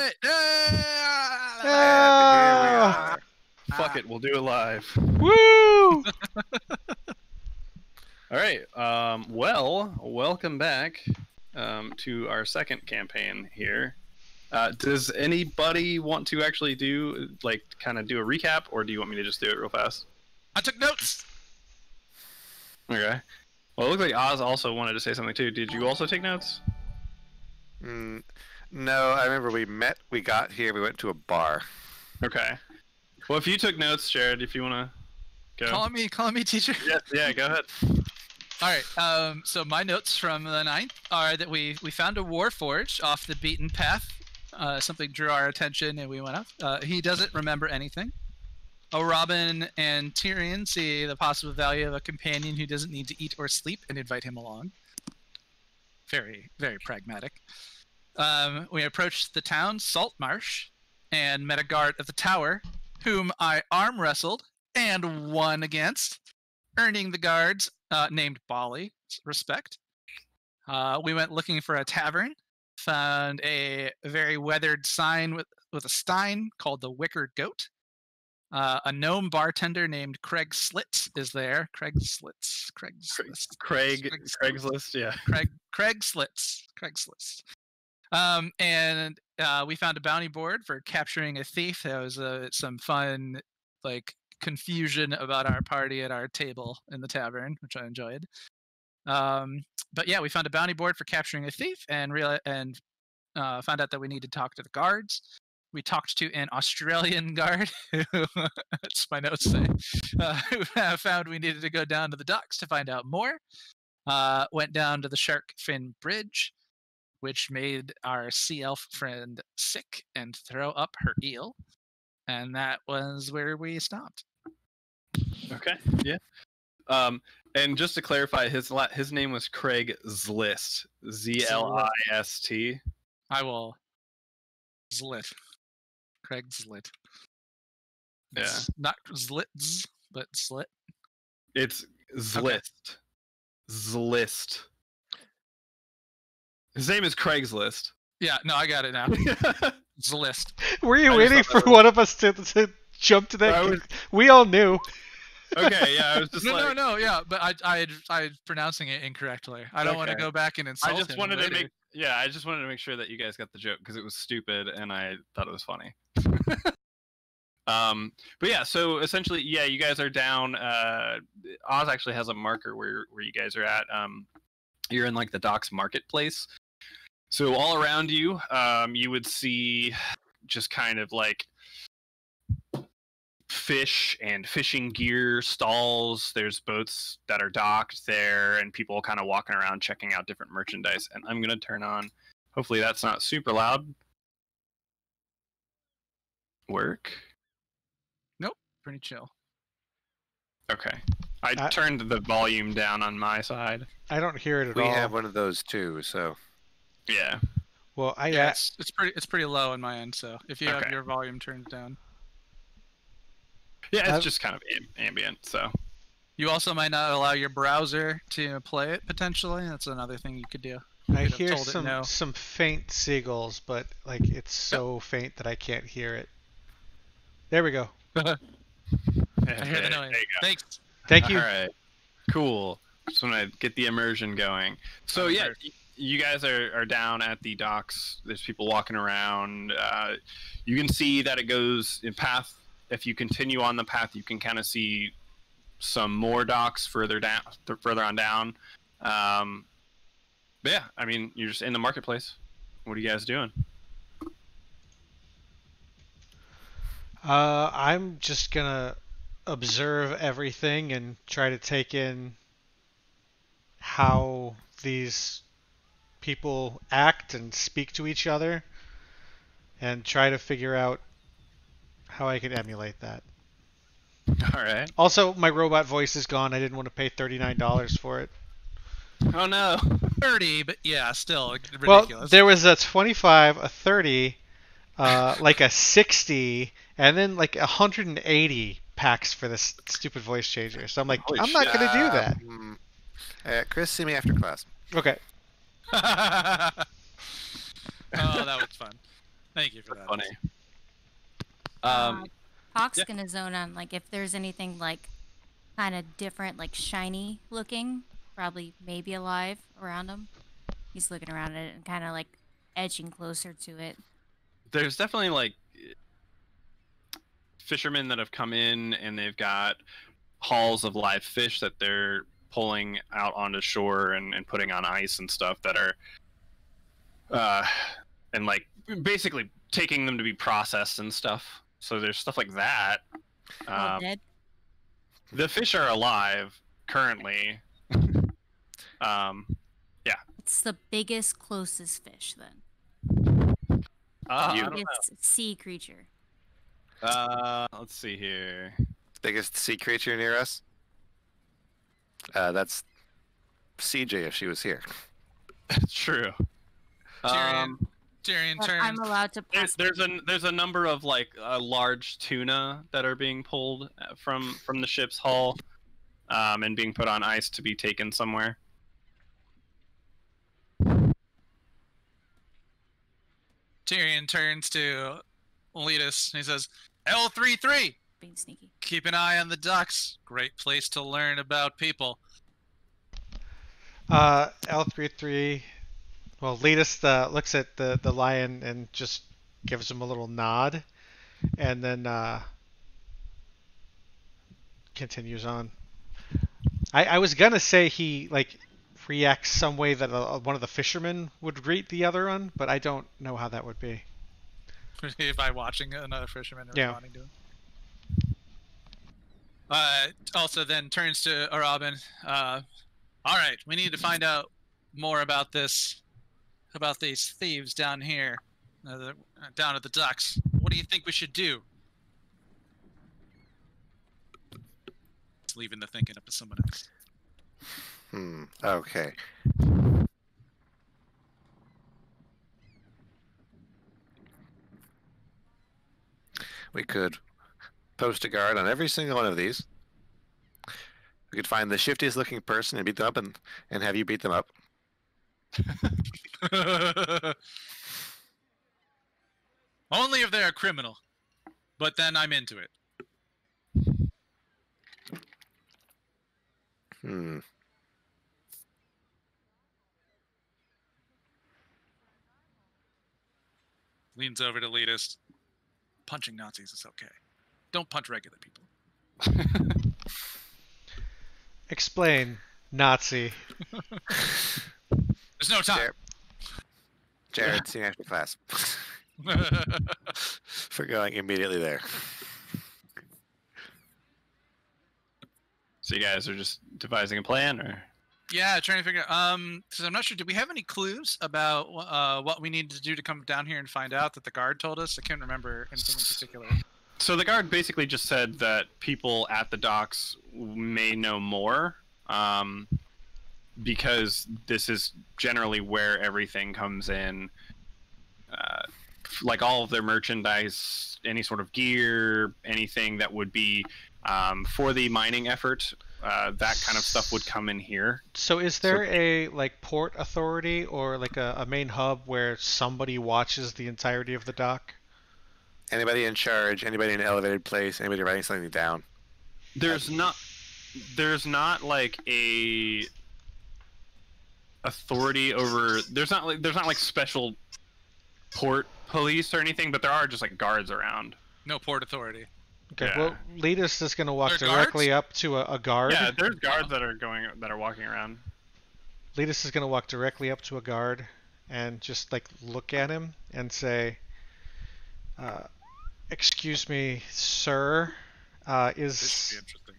it! And here we are. Fuck it, we'll do it live. Woo! All right. Well, welcome back to our second campaign here. Does anybody want to actually do kind of do a recap, or do you want me to just do it real fast? I took notes. Okay. Well, it looks like Oz also wanted to say something too. Did you also take notes? No, I remember we met, we got here, we went to a bar. Okay. Well, if you took notes, Jared, if you want to go. Calling me teacher. Yeah, go ahead. All right. So my notes from the 9th are that we found a Warforged off the beaten path. Something drew our attention, and we went up. He doesn't remember anything. Robin and Tyrion see the possible value of a companion who doesn't need to eat or sleep and invite him along. Very, very pragmatic. We approached the town, Saltmarsh, and met a guard of the tower, whom I arm wrestled and won against, earning the guard's named Bali respect. We went looking for a tavern, found a very weathered sign with a stein called the Wicker Goat. A gnome bartender named Craig Slits is there. Craigslist, yeah. Craig Slits. And we found a bounty board for capturing a thief. There was some fun, confusion about our party at our table in the tavern, which I enjoyed. But yeah, we found a bounty board for capturing a thief, and found out that we need to talk to the guards. We talked to an Australian guard, who, that's my notes say, who found we needed to go down to the docks to find out more. Went down to the Shark Fin Bridge, which made our sea elf friend sick and throw up her eel. And that was where we stopped. Okay, yeah. And just to clarify, his name was Craig Zlist. Zlist. I will Zlit. Craig Zlit. Yeah. It's not Zlitz, but Slit. It's Zlist. Okay. Zlist. His name is Craigslist. Yeah, no, I got it now. Zlist. Were you waiting for one of us to jump to that? We all knew. Okay, yeah, I was just no, yeah, but I pronouncing it incorrectly. I don't want to go back and insult him. I just wanted to make sure that you guys got the joke because it was stupid and I thought it was funny. But yeah, so essentially, yeah, you guys are down. Oz actually has a marker where you guys are at. You're in the docks marketplace. So all around you, you would see just kind of fish and fishing gear stalls. There's boats that are docked there and people kind of walking around checking out different merchandise. And I'm going to turn on, hopefully that's not super loud. Work? Nope, pretty chill. Okay. I turned the volume down on my side. I don't hear it at all. We have one of those too, so. Yeah. Well, it's pretty low on my end, so if you have your volume turned down. Yeah, it's just kind of ambient, so. You also might not allow your browser to play it, potentially. That's another thing you could do. I hear some faint seagulls, but it's so faint that I can't hear it. There we go. I hear the noise. Thanks. Thank you. All right. Cool. Just want to get the immersion going. So yeah, you guys are down at the docks. There's people walking around. You can see that it goes in path. If you continue on the path, you can kind of see some more docks further on down. But yeah, I mean, you're just in the marketplace. What are you guys doing? I'm just gonna observe everything and try to take in how these people act and speak to each other and try to figure out how I can emulate that. All right. Also, my robot voice is gone. I didn't want to pay $39 for it. Oh no. 30, but yeah, still ridiculous. Well, there was a 25, a 30, a 60, and then 180 packs for this stupid voice changer. So I'm like, I'm not going to do that. Chris, see me after class. Okay. Oh, that was fun. Thank you for that. Funny. Hawk's yeah. gonna zone on like if there's anything like kind of different, like shiny looking, probably maybe alive around him. He's looking around at it and kind of like edging closer to it. There's definitely like fishermen that have come in and they've got hauls of live fish that they're pulling out onto shore and putting on ice and stuff that are and like basically taking them to be processed and stuff. So there's stuff like that. All dead. The fish are alive currently. Yeah. It's the biggest, closest fish then. Biggest sea creature. Let's see here. Biggest sea creature near us? That's CJ if she was here. True. Tyrion But turns. I'm allowed to pass. There's a number of like large tuna that are being pulled from the ship's hull, and being put on ice to be taken somewhere. Tyrion turns to Letus and he says, L33, Being sneaky. keep an eye on the docks. Great place to learn about people. L33. Well, Letus looks at the lion and just gives him a little nod, and then continues on. I was gonna say he like reacts some way that one of the fishermen would greet the other one, but I don't know how that would be. By watching another fisherman Yeah. responding to him. Also then turns to Robin. All right, we need to find out more about these thieves down here, down at the docks. What do you think we should do? It's leaving the thinking up to someone else. Okay. We could post a guard on every single one of these. We could find the shiftiest looking person and beat them up and have you beat them up. Only if they're a criminal. But then I'm into it. Leans over to Letus. Punching Nazis is okay. Don't punch regular people. Explain, Nazi. There's no time. Jared, senior after class. For going immediately there. So you guys are just devising a plan, or? Yeah, trying to figure out. Because I'm not sure. Do we have any clues about what we need to do to come down here and find out that the guard told us? I can't remember anything in particular. So the guard basically just said that people at the docks may know more, because this is generally where everything comes in. Like all of their merchandise, any sort of gear, anything that would be for the mining effort, that kind of stuff would come in here. So is there a like port authority or like a main hub where somebody watches the entirety of the dock? Anybody in charge, anybody in an elevated place, anybody writing something down? There's not like a authority over. There's not like special port police or anything, but there are just like guards around. No port authority. Okay, Yeah. well, Letus is going to walk There are directly guards? up to a guard. Yeah, there's guards that are walking around. Letus is going to walk directly up to a guard and just like look at him and say, "Excuse me, sir, This should be interesting.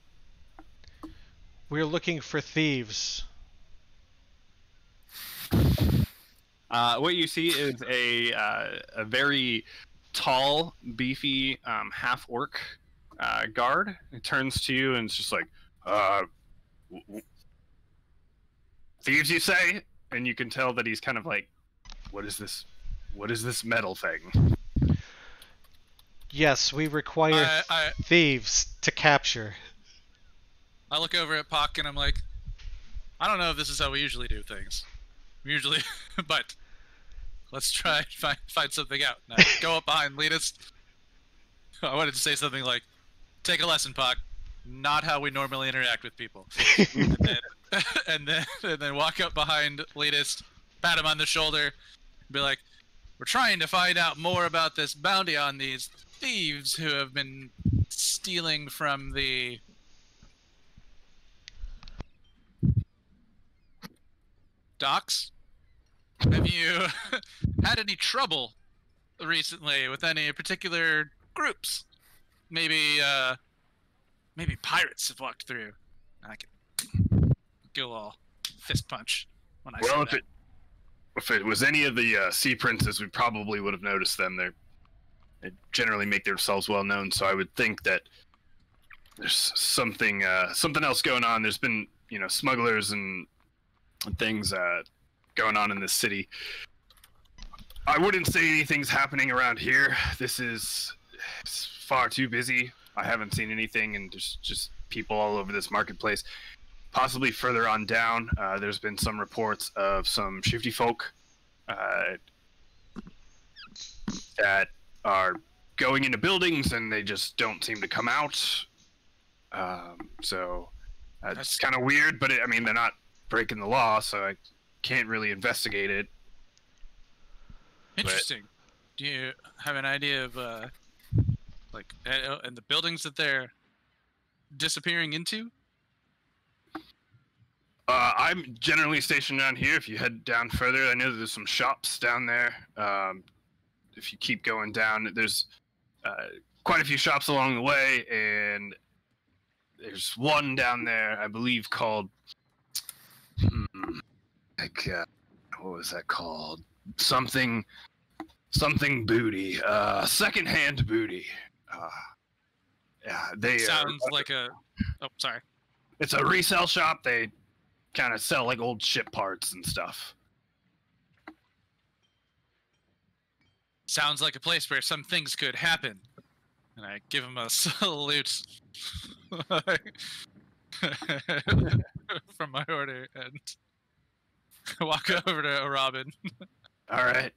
we're looking for thieves." What you see is a very tall, beefy half orc guard. It turns to you and it's just like, thieves, you say? And you can tell that he's kind of like, what is this? What is this metal thing? Yes, we require thieves to capture. I look over at Puck and I'm like, I don't know if this is how we usually do things. Usually, but let's try and find something out. And I go up behind Letus. I wanted to say something like, "Take a lesson, Puck. Not how we normally interact with people." and then walk up behind Letus, pat him on the shoulder, and be like, "We're trying to find out more about this bounty on these thieves who have been stealing from the docks. Have you had any trouble recently with any particular groups? Maybe pirates have walked through." I can go all fist punch when I say that. If it was any of the sea princes, we probably would have noticed them. They generally make themselves well known, so I would think that there's something else going on. There's been smugglers and things going on in this city. I wouldn't say anything's happening around here. It's far too busy. I haven't seen anything, and there's just people all over this marketplace. Possibly further on down, there's been some reports of some shifty folk that are going into buildings and they just don't seem to come out. So it's kind of weird, but they're not breaking the law, so I can't really investigate it. Interesting. Do you have an idea of and the buildings that they're disappearing into? I'm generally stationed down here. If you head down further, I know there's some shops down there. If you keep going down, there's quite a few shops along the way, and there's one down there, I believe, called what was that called? Something booty. Secondhand booty. Yeah, they sounds like a. Oh, sorry. It's a resale shop. They kind of sell like old ship parts and stuff. Sounds like a place where some things could happen. And I give him a salute from my order and walk over to Robin. All right.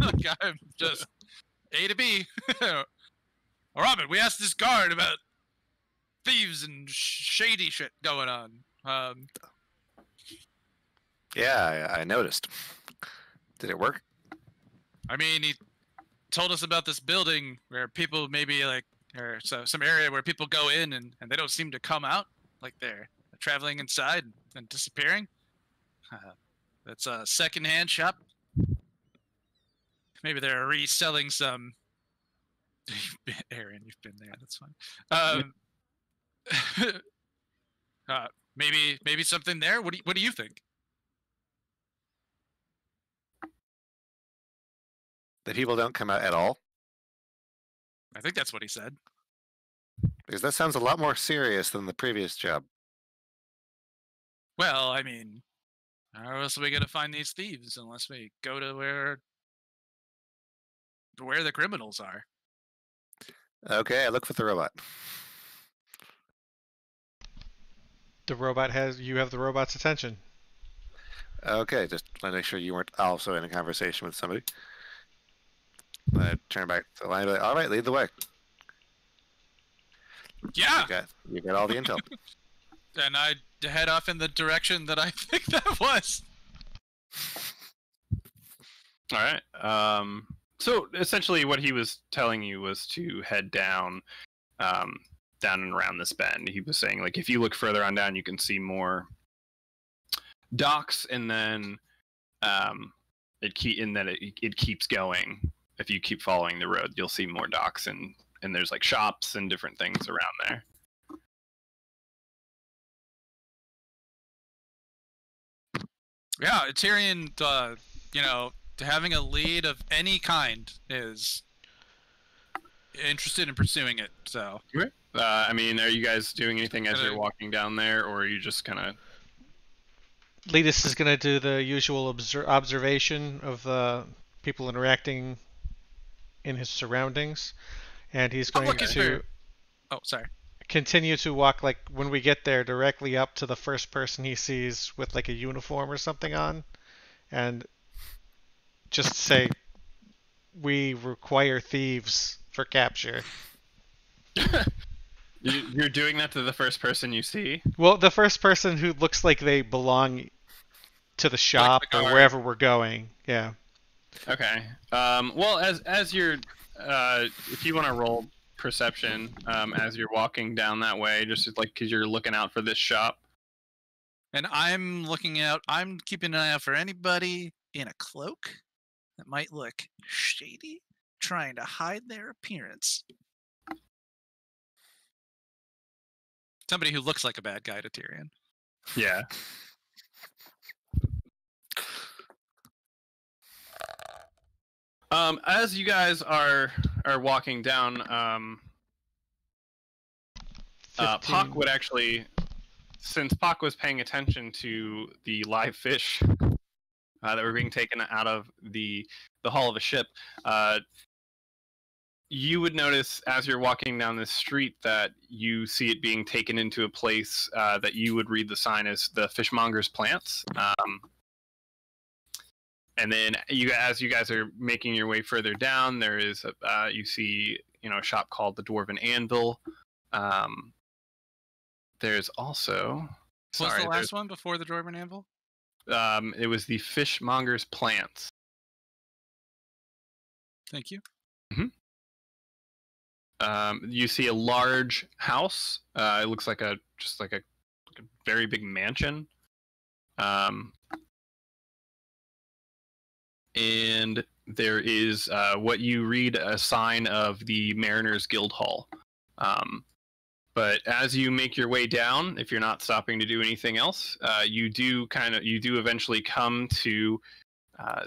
Like I'm just A to B. Robin, we asked this guard about thieves and shady shit going on. Yeah, I noticed. Did it work? I mean, he told us about this building where people maybe or some area where people go in and they don't seem to come out, like they're traveling inside and disappearing. That's a secondhand shop. Maybe they're reselling some. Aaron, you've been there. That's fine. Maybe something there. What do you think? The people don't come out at all? I think that's what he said. Because that sounds a lot more serious than the previous job. Well, I mean, how else are we gonna find these thieves unless we go to where the criminals are? Okay, I look for the robot. You have the robot's attention. Okay, just want to make sure you weren't also in a conversation with somebody. I turn back to the line and be like, all right, lead the way. Yeah! You got all the intel. And I head off in the direction that I think that was. All right. So essentially what he was telling you was to head down and around this bend. He was saying, like, if you look further on down, you can see more docks, and then it keeps going. If you keep following the road, you'll see more docks, and there's like shops and different things around there. Yeah, Tyrion, having a lead of any kind is interested in pursuing it. So, are you guys doing anything as you're walking down there, or are you just kind of? Letus is going to do the usual observation of the people interacting in his surroundings, and he's going to continue to walk, like, when we get there, directly up to the first person he sees with like a uniform or something on, and just say we require thieves for capture. You're doing that to the first person you see? Well, the first person who looks like they belong to the shop the or guard. wherever we're going. Yeah. Okay. Well, as you're, if you want to roll perception, as you're walking down that way, just like because you're looking out for this shop. And I'm keeping an eye out for anybody in a cloak that might look shady, trying to hide their appearance. Somebody who looks like a bad guy to Tyrion. Yeah. As you guys are walking down, Puck would actually, since Puck was paying attention to the live fish that were being taken out of the hull of a ship, you would notice as you're walking down this street that you see it being taken into a place that you would read the sign as the fishmonger's plants. And then as you guys are making your way further down, there is you see a shop called the Dwarven Anvil. There's also What was the last one before the Dwarven Anvil? It was the Fishmonger's Plants. Thank you. Mm-hmm. You see a large house. It looks like just like a very big mansion. And there is what you read a sign of the Mariners Guild Hall. But as you make your way down, if you're not stopping to do anything else, you do eventually come to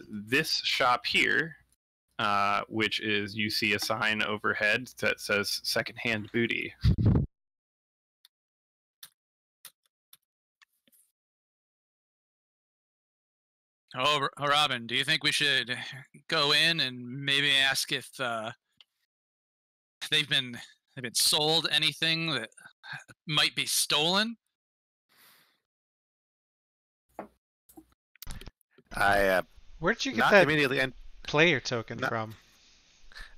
this shop here, which is, you see a sign overhead that says "Secondhand Booty." Oh, Robin, do you think we should go in and maybe ask if they've been sold anything that might be stolen? Where did you get not that immediately player token from?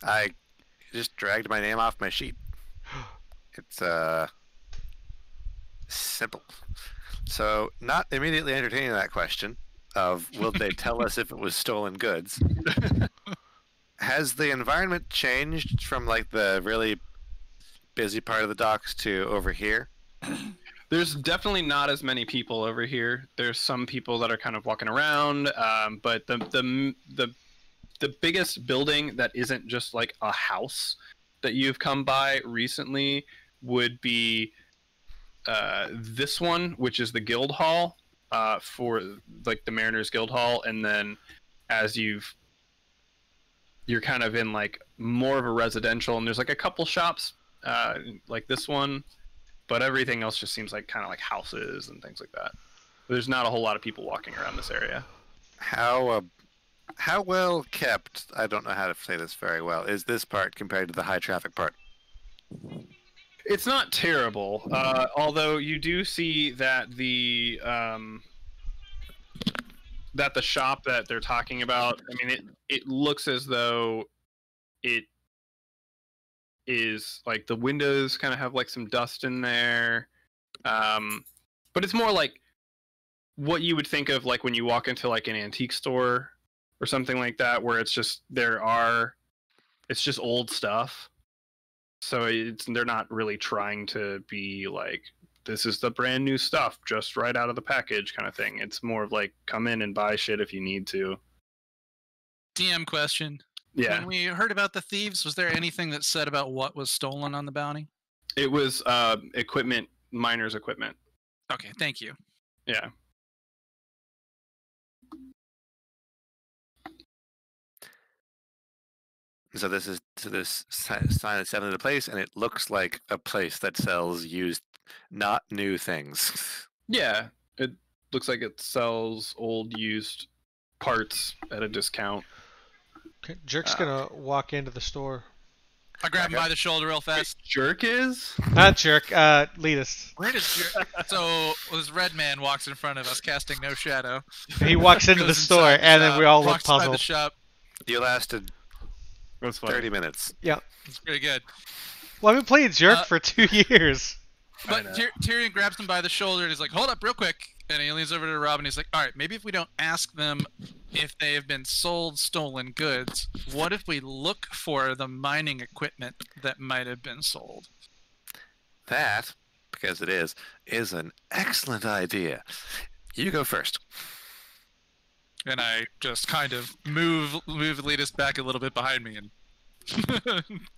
I just dragged my name off my sheet. It's simple. So, not immediately entertaining that question of will they tell us if it was stolen goods. Has the environment changed from like the really busy part of the docks to over here? There's definitely not as many people over here. There's some people that are kind of walking around, but the biggest building that isn't just like a house that you've come by recently would be this one, which is the Guild Hall, for like the Mariners Guild Hall, and then as you're kind of in like more of a residential, and there's like a couple shops like this one, but everything else just seems like kind of like houses and things like that. There's not a whole lot of people walking around this area. How well kept, I don't know how to say this very well, is this part compared to the high traffic part? It's not terrible, although you do see that the shop that they're talking about, I mean, it looks as though it is like the windows kind of have like some dust in there, but it's more like what you would think of like when you walk into like an antique store or something like that, where it's just it's just old stuff. So they're not really trying to be like, this is the brand new stuff just right out of the package kind of thing. It's more of like, come in and buy shit if you need to. DM question. Yeah. When we heard about the thieves, was there anything that said about what was stolen on the bounty? It was equipment, miners' equipment. Okay, thank you. Yeah. So this sign is 7 in the place, and it looks like a place that sells used, not new things. Yeah, it looks like it sells old used parts at a discount. Okay, Jerk's gonna walk into the store. I grab him by the shoulder real fast. Jerk is? Not jerk. Lead us. Where does jerk? So this red man walks in front of us, casting no shadow. He walks into the Goes store, inside the and then shop, we all look walks inside the puzzled. shop. You lasted That's funny. 30 minutes. It's pretty good. Well, I've been playing jerk for 2 years. But Tyrion grabs him by the shoulder and he's like, "Hold up, real quick." And he leans over to Rob and he's like, "All right, maybe if we don't ask them if they have been sold stolen goods, what if we look for the mining equipment that might have been sold?" That, because it is an excellent idea. You go first. And I just kind of move Letus back a little bit behind me and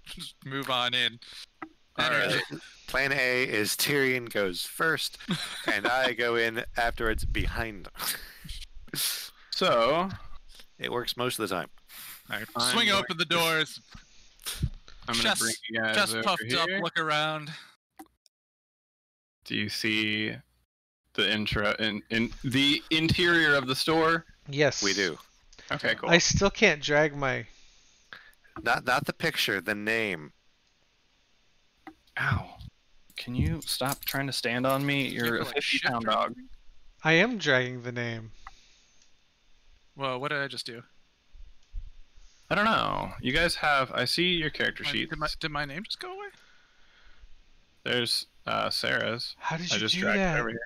just move on in. All right. Plan A is Tyrion goes first, and I go in afterwards behind him. So, It works most of the time. I swing open the doors. I'm going to bring you guys Just over puffed up, here. look around. Do you see the intro in the interior of the store? Yes. We do. Okay, cool. I still can't drag my... Not the picture, the name. Ow. Can you stop trying to stand on me? You're a Like 50-pound shift or dog. something? I am dragging the name. Whoa, what did I just do? I don't know. You guys have... I see your character sheet. Did my name just go away? There's Sarah's. How did I you just do dragged it that? over here.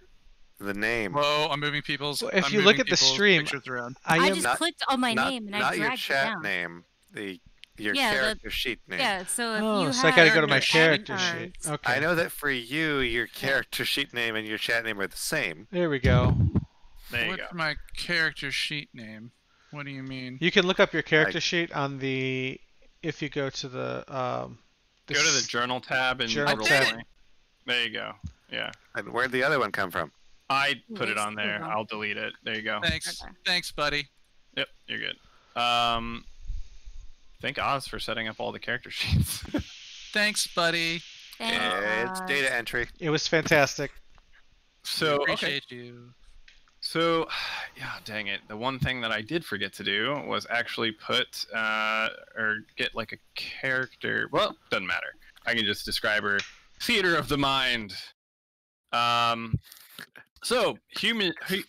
The name. Whoa, I'm moving people's. Well, if I'm you look moving at the people's stream, pictures around. I I am... just not- clicked on my not, name and I not dragged your it chat down. name. Your Yeah, the- character sheet name. Yeah, so if Oh, you so I have gotta go to my your character avatars- sheet. Okay. I know that for you, your character sheet name and your chat name are the same. There we go. There you What's go. my character sheet name? What do you mean? You can look up your character I- sheet on the... If you go to the... Go to the journal tab and Journal roll tab. play. There you go. Yeah. And where'd the other one come from? I put it Yes, on there. there you go. I'll delete it. There you go. Thanks, Okay. thanks, buddy. Yep, you're good. Thank Oz for setting up all the character sheets. Thanks, buddy. Thank It's God. data entry. It was fantastic. So, okay. Appreciate you. So, yeah, dang it. The one thing that I did forget to do was actually put, or get like a character. Well, doesn't matter. I can just describe her. Theater of the mind. So, humorously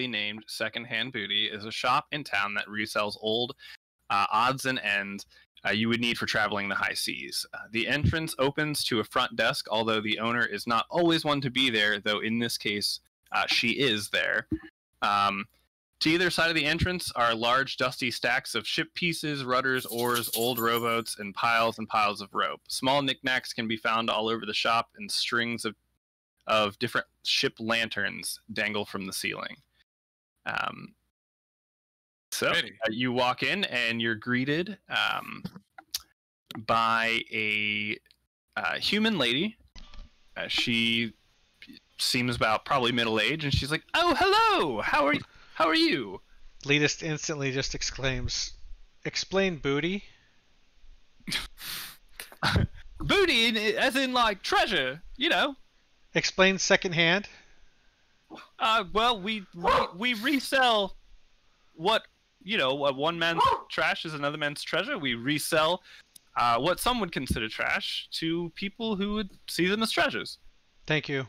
named Secondhand Booty is a shop in town that resells old odds and ends you would need for traveling the high seas. The entrance opens to a front desk, although the owner is not always one to be there, though in this case, she is there. To either side of the entrance are large, dusty stacks of ship pieces, rudders, oars, old rowboats, and piles of rope. Small knickknacks can be found all over the shop, and strings of different ship lanterns dangle from the ceiling. So you walk in and you're greeted by a human lady. She seems about probably middle age, and she's like, "Oh, hello. How are you?" Leadist instantly just exclaims, "Explain booty." Booty, as in like treasure, you know. Explain secondhand. Well, we resell what, you know, one man's trash is another man's treasure. We resell what some would consider trash to people who would see them as treasures. Thank you.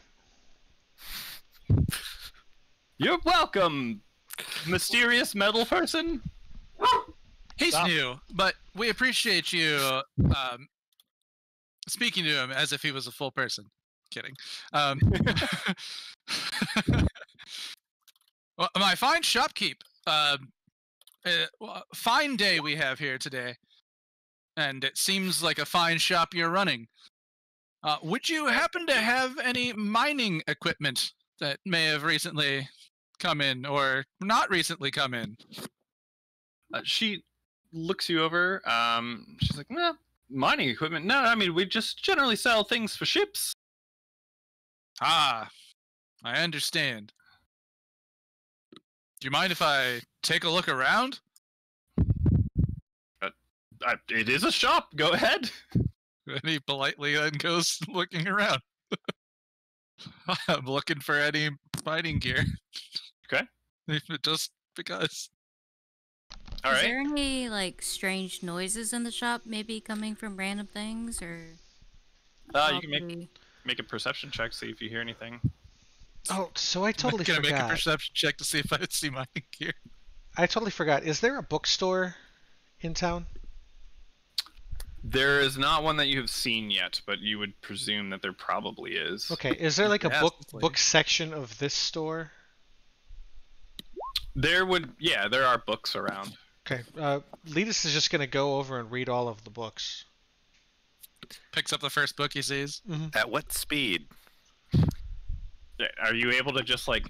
You're welcome, mysterious metal person. He's Stop. new, but we appreciate you speaking to him as if he was a full person. Kidding. Well, my fine shopkeep. Fine day we have here today, and it seems like a fine shop you're running. Would you happen to have any mining equipment that may have recently come in or not recently come in? She looks you over. She's like, "No, mining equipment. No, I mean we just generally sell things for ships." Ah, I understand. Do you mind if I take a look around? It is a shop. Go ahead. And he politely then goes looking around. I'm looking for any fighting gear. Okay. Just because. All Is right. there any like strange noises in the shop, maybe coming from random things, or? You can make a perception check, see if you hear anything. Oh, so I totally Can I make a forgot. perception check to see if I see my gear? I totally forgot. Is there a bookstore in town? There is not one that you have seen yet, but you would presume that there probably is. Okay, is there like a Yes, book section of this store? There are books around. Okay, Letus is just gonna go over and read all of the books. Picks up the first book he sees. At what speed? Are you able to just like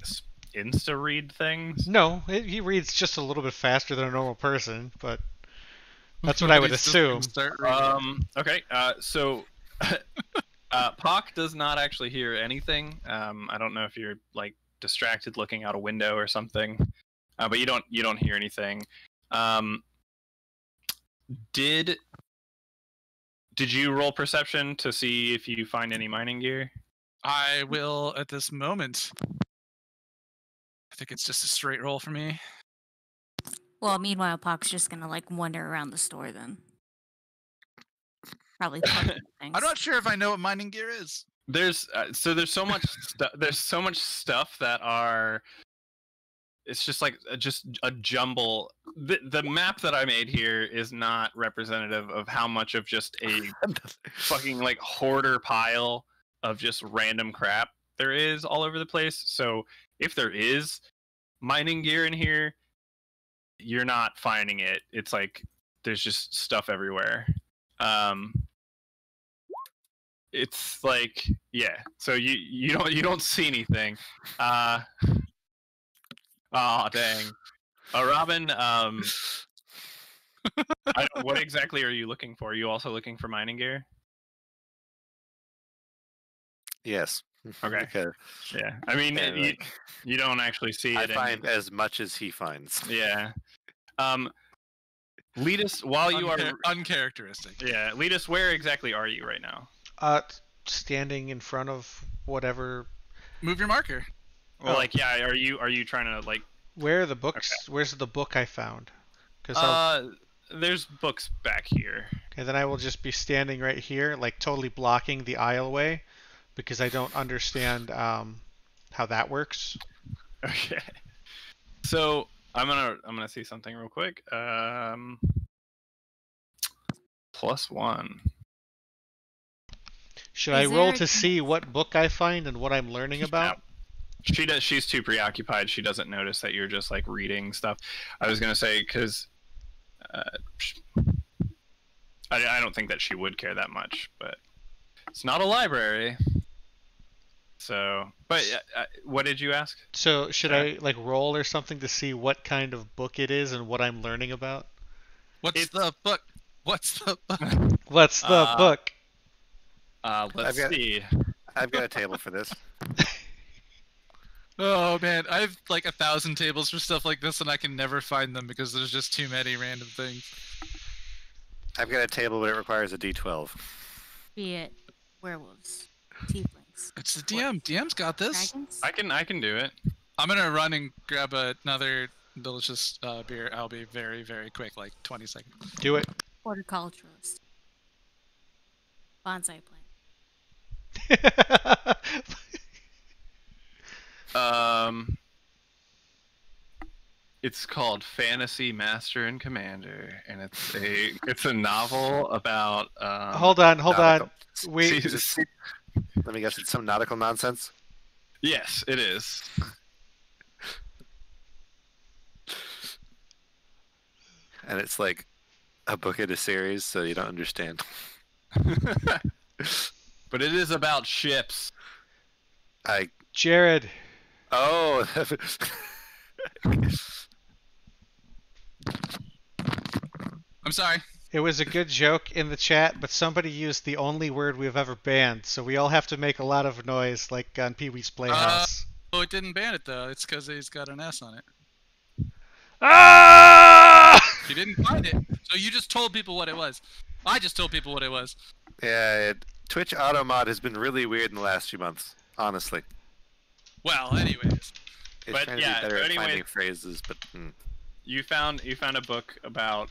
insta read things? No, he reads just a little bit faster than a normal person, but that's what I would assume. Okay. So Pock does not actually hear anything. I don't know if you're like distracted looking out a window or something, but you don't hear anything. Did you roll perception to see if you find any mining gear? I will at this moment. I think it's just a straight roll for me. Well, meanwhile, Pock's just gonna like wander around the store then. Probably things. I'm not sure if I know what mining gear is. There's so much there's so much stuff that are. It's just like just a jumble. The map that I made here is not representative of how much of just a fucking like hoarder pile of just random crap there is all over the place. So if there is mining gear in here, you're not finding it. It's like there's just stuff everywhere. It's like so you don't see anything. Oh dang. Robin, what exactly are you looking for? Are you also looking for mining gear? Yes. Okay. Yeah. I mean, you don't actually see it. I find as much as he finds. Yeah. Lead us while you are uncharacteristic. Yeah. Lead us. Where exactly are you right now? Standing in front of whatever. Move your marker. Well, are you trying to like? Where are the books? Okay. Where's the book I found? There's books back here. Okay, then I will just be standing right here, like totally blocking the aisleway, because I don't understand how that works. Okay. So I'm gonna see something real quick. +1. Should I roll to see what book I find and what I'm learning about? She's too preoccupied. She doesn't notice that you're just like reading stuff. I was gonna say because I don't think that she would care that much, but it's not a library. So, but what did you ask? So should I like roll or something to see what kind of book it is and what I'm learning about? What's the book? What's the book? What's the book? Let's see. I've got a table for this. Oh man, I have like 1,000 tables for stuff like this, and I can never find them because there's just too many random things. I've got a table, but it requires a D12. Be it werewolves, tieflings. It's the DM. DM's got this. Dragons? I can do it. I'm gonna run and grab another delicious beer. I'll be very, very quick, like 20 seconds. Do it. Horticulturalist. Bonsai plant. It's called Fantasy Master and Commander, and it's a novel about. Hold on. Wait. Let me guess. It's some nautical nonsense. Yes, it is. And it's like a book in a series, so you don't understand. But it is about ships. Jared. Oh. I'm sorry. It was a good joke in the chat, but somebody used the only word we've ever banned, so we all have to make a lot of noise, like on Pee-wee's Playhouse. Oh, it didn't ban it though. It's because he's got an S on it. Ah! You didn't find it, so you just told people what it was. I just told people what it was. Yeah, Twitch auto mod has been really weird in the last few months, honestly. Well, anyways. It's trying to be better at finding phrases, but. you found a book about,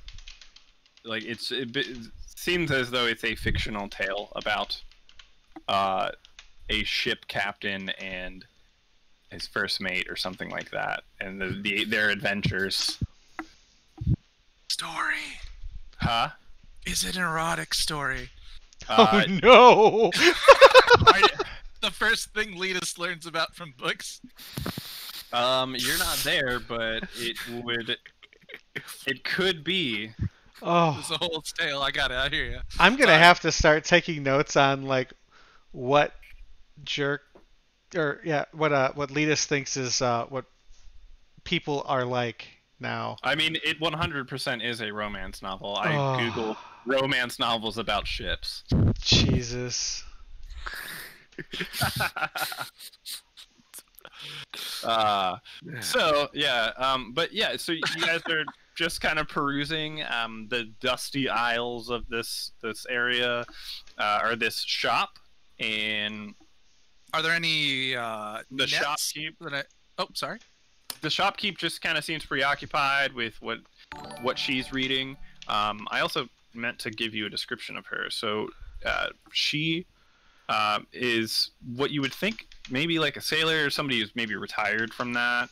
like, it seems as though it's a fictional tale about a ship captain and his first mate or something like that, and their adventures. Story. Huh? Is it an erotic story? Oh no! The first thing Letus learns about from books. You're not there, but it could be. Oh, There's a whole tale. I got it. I hear you. I'm gonna have to start taking notes on like what jerk or what Letus thinks is what people are like now. I mean, it 100% is a romance novel. I Oh. googled romance novels about ships. Jesus. So yeah, but yeah, so you guys are just kind of perusing the dusty aisles of this area, or this shop, and are there any the nets shopkeep? Oh, sorry. The shopkeep just kind of seems preoccupied with what she's reading. I also meant to give you a description of her. So she is what you would think maybe like a sailor or somebody who's maybe retired from that.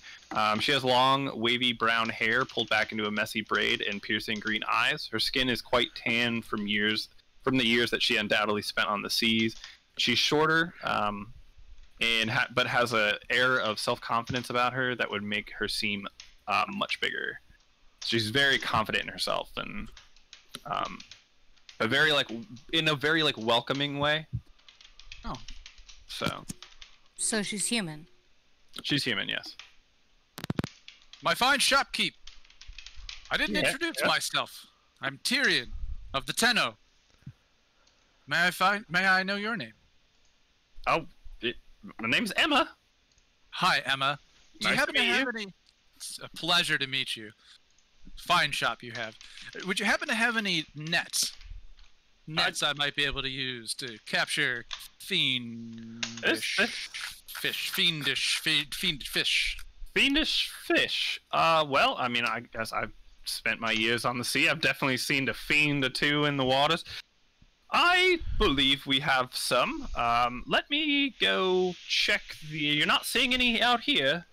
She has long, wavy brown hair pulled back into a messy braid and piercing green eyes. Her skin is quite tan from the years that she undoubtedly spent on the seas. She's shorter, but has a air of self-confidence about her that would make her seem much bigger. She's very confident in herself, and in a very welcoming way. Oh, So she's human. She's human, yes. My fine shopkeep. I didn't introduce myself. I'm Tyrion of the Tenno. May I know your name? Oh, my name's Emma. Hi, Emma. Do you Nice happen to to meet have you. any? It's a pleasure to meet you. Fine shop you have. Would you happen to have any nets? Nets I might be able to use to capture fiendish fish. Fiendish fish. Fiendish fish. Well, I mean, I guess I've spent my years on the sea. I've definitely seen a fiend or two in the waters. I believe we have some. Let me go check the. You're not seeing any out here.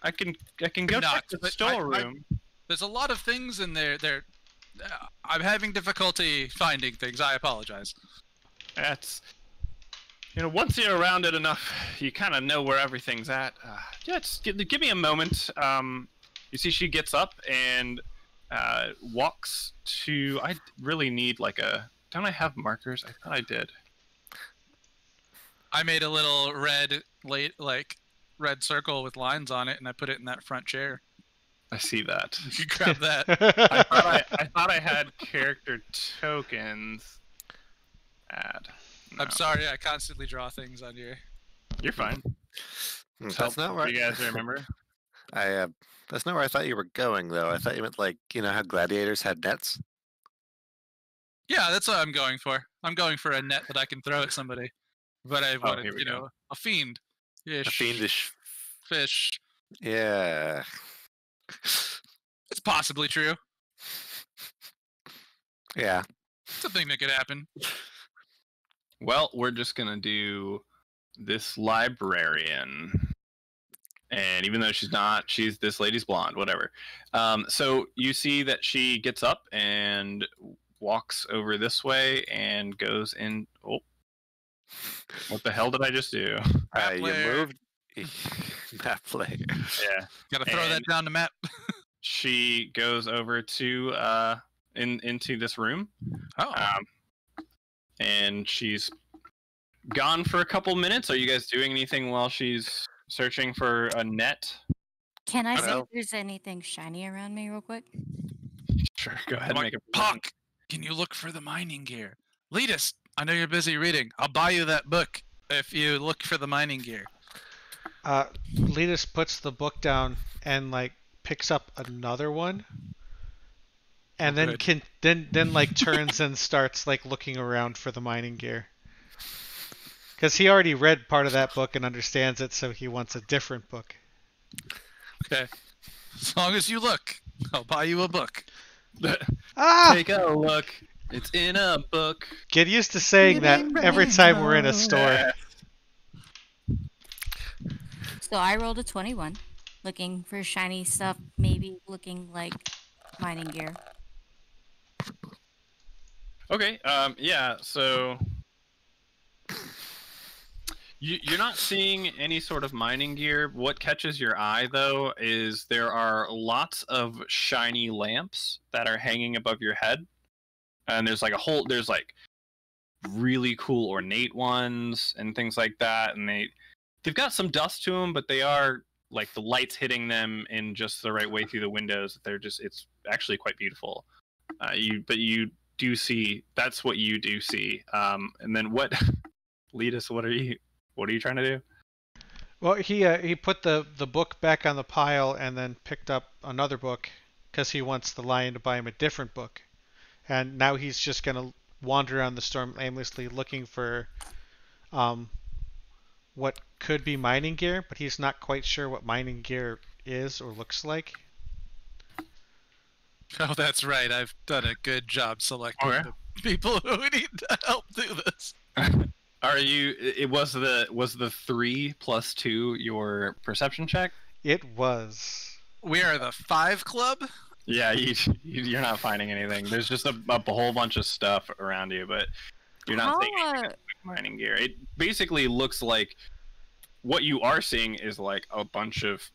I can go check the storeroom. There's a lot of things in there. I'm having difficulty finding things. I apologize. That's. Once you're around it enough, you kind of know where everything's at. Just give me a moment. You see, she gets up and walks to. I really need like a. Don't I have markers? I thought I did. I made a little red circle with lines on it, and I put it in that front chair. I see that. You can grab that. I thought I had character tokens. Add. No. I'm sorry, I constantly draw things on here. You're fine. That's not where you guys remember. That's not where I thought you were going, though. I thought you meant like how gladiators had nets. Yeah, that's what I'm going for. I'm going for a net that I can throw at somebody. But I wanted, a fiend. A fiendish fish. Yeah. It's possibly true. Yeah. It's a thing that could happen. Well, we're just gonna do this librarian. And even though this lady's blonde, whatever. So you see that she gets up and walks over this way and goes in. Oh, what the hell did I just do? You moved. Map player. Yeah. Gotta throw that down the map. She goes over to into this room. Oh. And she's gone for a couple minutes. Are you guys doing anything while she's searching for a net? Can I see if there's anything shiny around me real quick? Sure, go ahead and make a Puck, can you look for the mining gear? Letus, I know you're busy reading. I'll buy you that book if you look for the mining gear. Letus puts the book down and picks up another one, and then turns and starts looking around for the mining gear. Because he already read part of that book and understands it, so he wants a different book. Okay. As long as you look. I'll buy you a book. Ah! Take a look. It's in a book. Get used to saying that every time we're in a store. So I rolled a 21, looking for shiny stuff, maybe looking like mining gear. Okay. Yeah. So you're not seeing any sort of mining gear. What catches your eye, though, is there are lots of shiny lamps that are hanging above your head, and there's like really cool ornate ones and things like that, and they've got some dust to them, but they are like the light's hitting them in just the right way through the windows. It's actually quite beautiful. You do see, that's what you do see. And then what, Letus, what are you trying to do? Well, he put the book back on the pile and then picked up another book because he wants the lion to buy him a different book. And now he's just gonna wander around the storm aimlessly looking for what could be mining gear, but he's not quite sure what mining gear is or looks like. Oh, that's right. I've done a good job selecting Okay. the people who need to help do this. Are you? It was the 3 + 2 your perception check? It was. We are the 5 club. Yeah, you're not finding anything. There's just a whole bunch of stuff around you, but you're not seeing anything like mining gear. It basically looks like what you are seeing is like a bunch of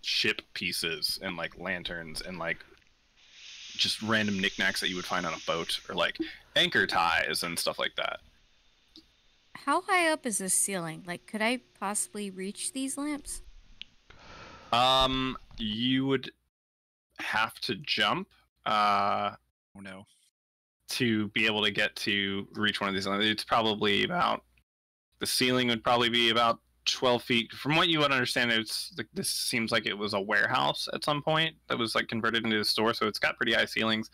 ship pieces and like lanterns and like just random knickknacks that you would find on a boat, or like anchor ties and stuff like that. How high up is this ceiling? Like, could I possibly reach these lamps? You would have to jump Oh no. to be able to get to reach one of these. It's probably about, the ceiling would probably be about 12 feet. From what you would understand, it's like, this seems like it was a warehouse at some point that was like converted into a store, so it's got pretty high ceilings,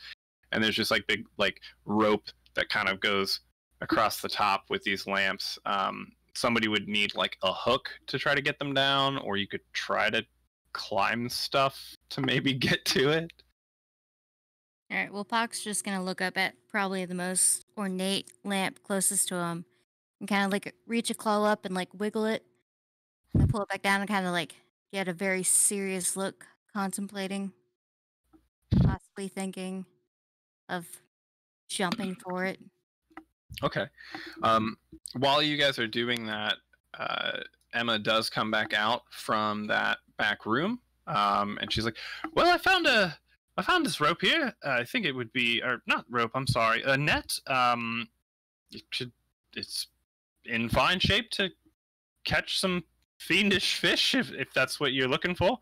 and there's just like big like rope that kind of goes across the top with these lamps. Somebody would need like a hook to try to get them down, or you could try to climb stuff to maybe get to it. All right, well, Pock's just going to look up at probably the most ornate lamp closest to him and kind of like reach a claw up and like wiggle it and pull it back down and kind of like get a very serious look, contemplating, possibly thinking of jumping for it. Okay. While you guys are doing that, Emma does come back out from that back room, and she's like, "Well, I found this rope here. I think it would be, or not rope. I'm sorry, a net. It's in fine shape to catch some fiendish fish, if that's what you're looking for."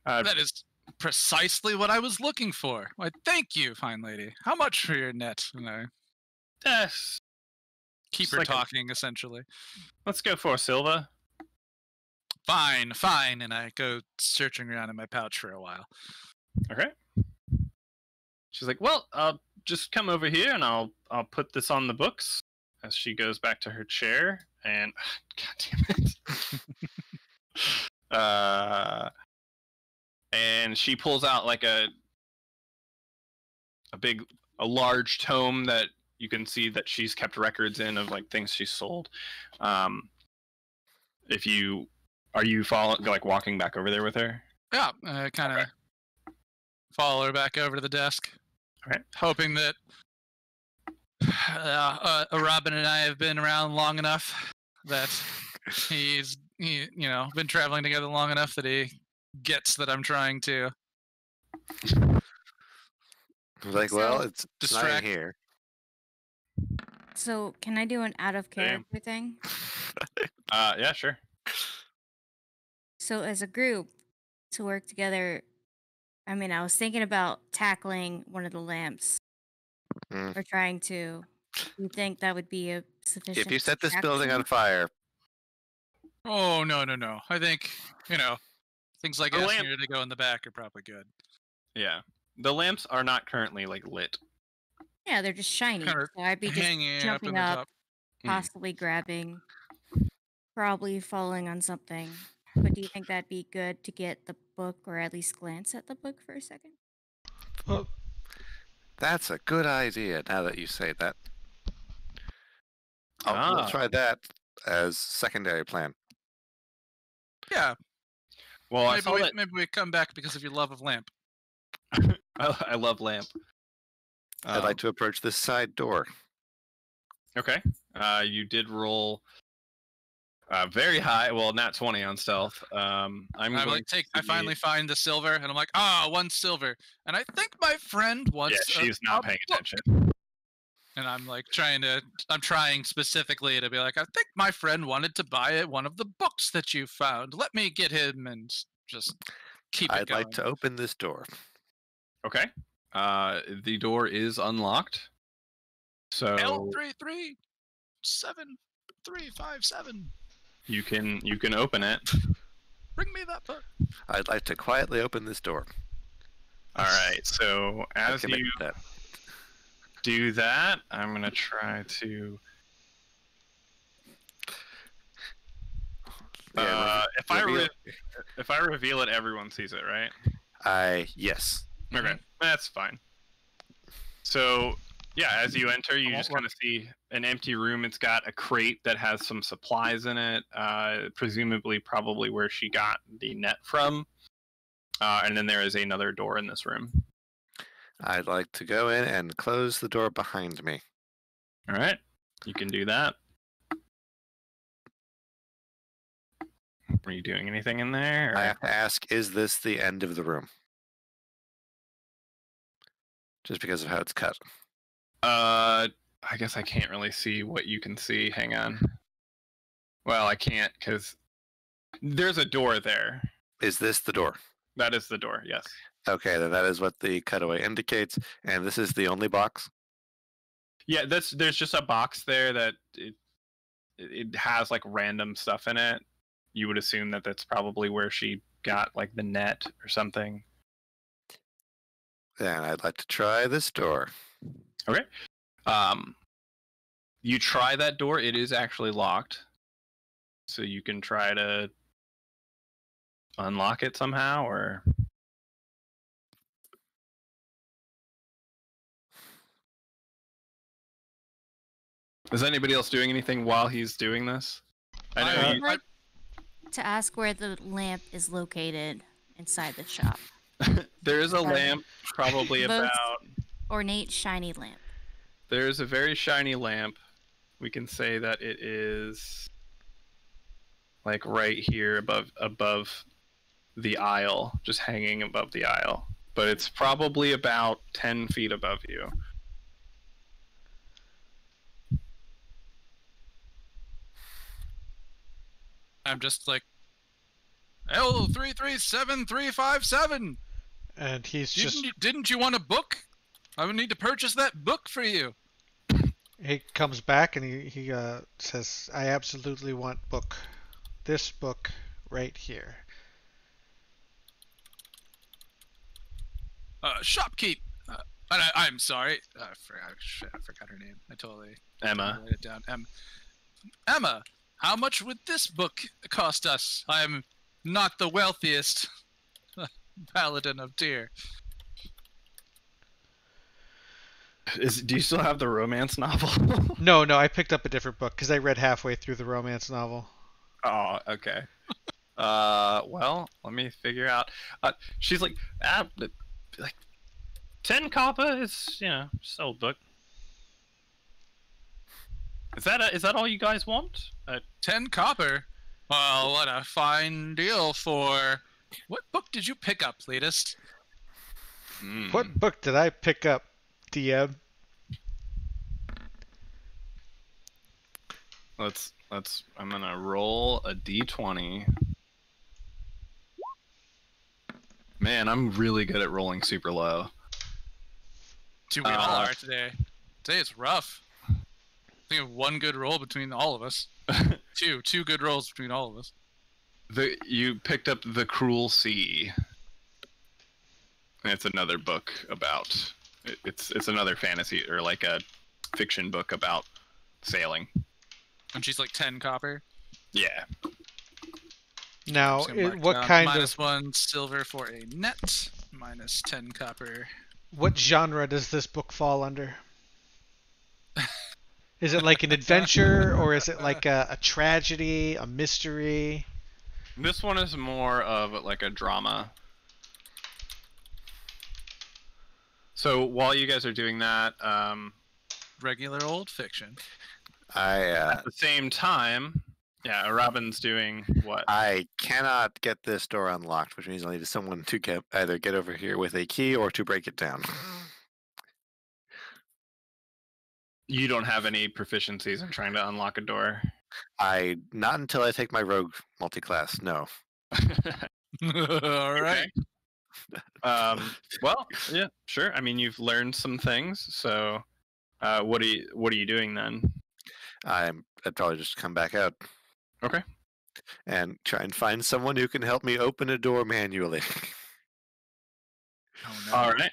That is precisely what I was looking for. Why, thank you, fine lady. How much for your net? And I keep her like talking, essentially. Let's go for a silver. Fine, fine. And I go searching around in my pouch for a while. Okay. She's like, "Well, just come over here and I'll put this on the books." As she goes back to her chair and God damn it. And she pulls out like a large tome that you can see that she's kept records in of like things she's sold. Are you walking back over there with her? Yeah, I kind of follow her back over to the desk. Okay. Hoping that Robin and I have been around long enough that he's been traveling together long enough that he gets that I'm trying to. Like, well, it's not in here. So, can I do an out of character thing? Yeah, sure. So, as a group, to work together, I mean, I was thinking about tackling one of the lamps. Or trying to. You think that would be a sufficient? If you set this building on fire. Oh, no. I think, things like asking her to go in the back are probably good. Yeah. The lamps are not currently like lit. Yeah, they're just shiny. So I'd be just jumping up, possibly grabbing, probably falling on something. but do you think that'd be good to get the book or at least glance at the book for a second? Well, That's a good idea. Now that you say that, we'll try that as secondary plan. Yeah. Well, I saw maybe we come back because of your love of lamp. I love lamp. I'd like to approach this side door. Okay. You did roll very high. Well, not 20 on stealth. I finally find the silver, and I'm like, 1 silver. And I think my friend wants. Yeah, she's not paying attention. And I'm like I'm trying specifically to be like, I think my friend wanted to buy one of the books that you found. Let me get him and just keep it going. I'd like to open this door. Okay. The door is unlocked. So L337-357. You can open it. Bring me that book. I'd like to quietly open this door. All right. So as you do that, I'm gonna try to. If I reveal it, everyone sees it, right? Yes. Okay, that's fine. So yeah, as you enter, you just kind of see an empty room. It's got a crate that has some supplies in it, presumably probably where she got the net from. And then there is another door in this room. I'd like to go in and close the door behind me. All right, you can do that. Are you doing anything in there? Or? I have to ask, is this the end of the room? Just because of how it's cut. I guess I can't really see what you can see. Hang on. Well, I can't because there's a door there. Is this the door? That is the door, yes. Okay, then that is what the cutaway indicates. And this is the only box? Yeah, there's just a box there that it has like random stuff in it. You would assume that that's probably where she got like the net or something. Then I'd like to try this door. Okay. You try that door. It is actually locked. So you can try to unlock it somehow, or... Is anybody else doing anything while he's doing this? I'd like to ask where the lamp is located inside the shop. There is a lamp, probably about... ornate, shiny lamp. There is a very shiny lamp. We can say that it is like right here above the aisle, just hanging above the aisle. But it's probably about 10 feet above you. I'm just like, L337357. And he's Didn't you want a book? I would need to purchase that book for you. He comes back and he says, I absolutely want book. This book right here. Shopkeep. I'm sorry. I forgot her name. I totally Emma. wrote it down. Emma, how much would this book cost us? I'm not the wealthiest paladin of Tyr. Do you still have the romance novel? No, I picked up a different book because I read halfway through the romance novel. Oh, okay. Well, let me figure out. She's like 10 copper is, just old book. Is that all you guys want? 10 copper? Well, what a fine deal for... What book did you pick up, latest? What book did I pick up, DM? I'm gonna roll a d20. Man, I'm really good at rolling super low. Dude, we all are today. Today it's rough. I think of one good roll between all of us. two good rolls between all of us. You picked up The Cruel Sea. It's another book about... It's another fantasy, or like a fiction book about sailing. And she's like 10 copper? Yeah. Now, Just gonna mark what down kind minus of 1 silver for a net, minus 10 copper. what genre does this book fall under? Is it like an adventure, or is it like a tragedy, a mystery? This one is more of like a drama. So while you guys are doing that, Regular old fiction. at the same time, yeah, Robin's doing what? I cannot get this door unlocked, which means I need someone to either get over here with a key or to break it down. You don't have any proficiencies in trying to unlock a door. Not until I take my rogue multi-class. No. All right. Well, yeah, sure. I mean, you've learned some things. So, what are you doing then? I'd probably just come back out. Okay. And try and find someone who can help me open a door manually. Oh, no. All right.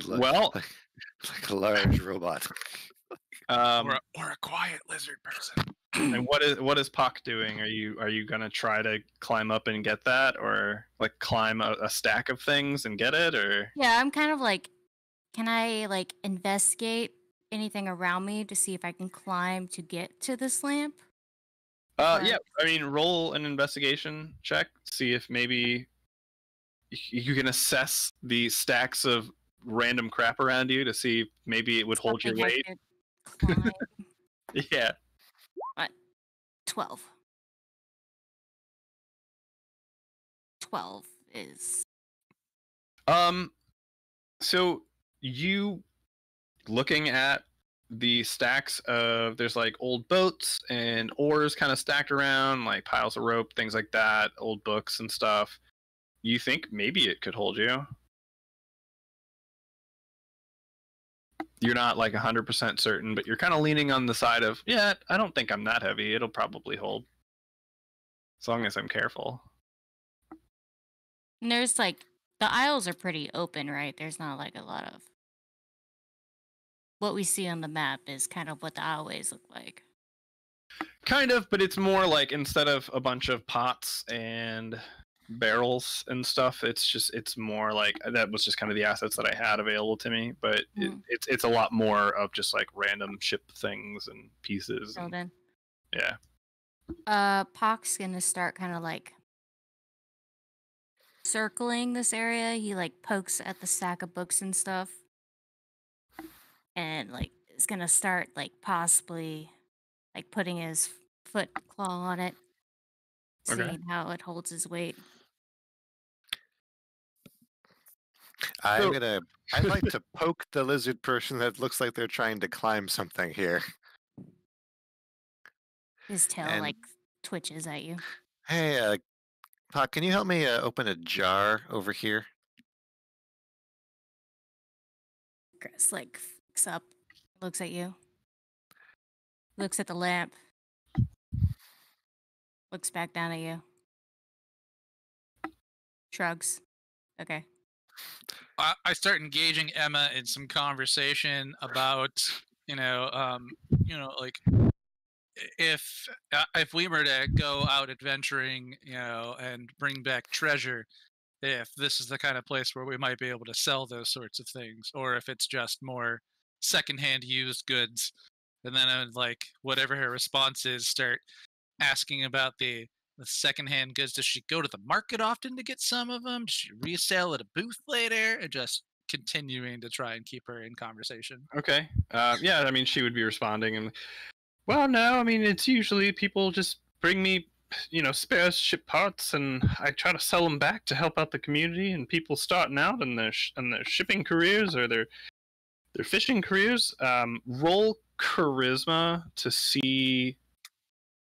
Well, like a large robot. Or a quiet lizard person. And what is Puck doing? Are you gonna try to climb up and get that, or like climb a stack of things and get it, or? Yeah, I'm kind of like, can I like investigate anything around me to see if I can climb to get to this lamp? Yeah. I mean, roll an investigation check. See if maybe you can assess the stacks of random crap around you to see if maybe it would hold your weight. Climb. Yeah. 12. 12 is. So you looking at the stacks of there's like old boats and oars kind of stacked around, like piles of rope, things like that, old books and stuff. You think maybe it could hold you. You're not like 100% certain, but you're kind of leaning on the side of, yeah, I don't think I'm that heavy. It'll probably hold. As long as I'm careful. And there's like, the aisles are pretty open, right? There's not like a lot of. What we see on the map is kind of what the aisleways look like. Kind of, but it's more like instead of a bunch of pots and barrels and stuff, it's more like that was just kind of the assets that I had available to me, but it's a lot more of just like random ship things and pieces. So then, yeah. Pock's gonna start kind of like circling this area. He like pokes at the stack of books and stuff, and like is gonna start like possibly like putting his foot claw on it, seeing how it holds his weight. I'd like to poke the lizard person that looks like they're trying to climb something here. His tail like twitches at you. Hey, Puck, can you help me open a jar over here? Chris like looks up, looks at you, looks at the lamp, looks back down at you, shrugs. Okay. I start engaging Emma in some conversation about, like if we were to go out adventuring, and bring back treasure, if this is the kind of place where we might be able to sell those sorts of things, or if it's just more secondhand used goods. And then I would, like, whatever her response is, start asking about the secondhand goods. Does she go to the market often to get some of them? Does she resell at a booth later? And just continuing to try and keep her in conversation. Okay. Yeah, I mean, she would be responding and, well, no, I mean, it's usually people just bring me, spare ship parts, and I try to sell them back to help out the community and people starting out in their shipping careers or their fishing careers. Roll charisma to see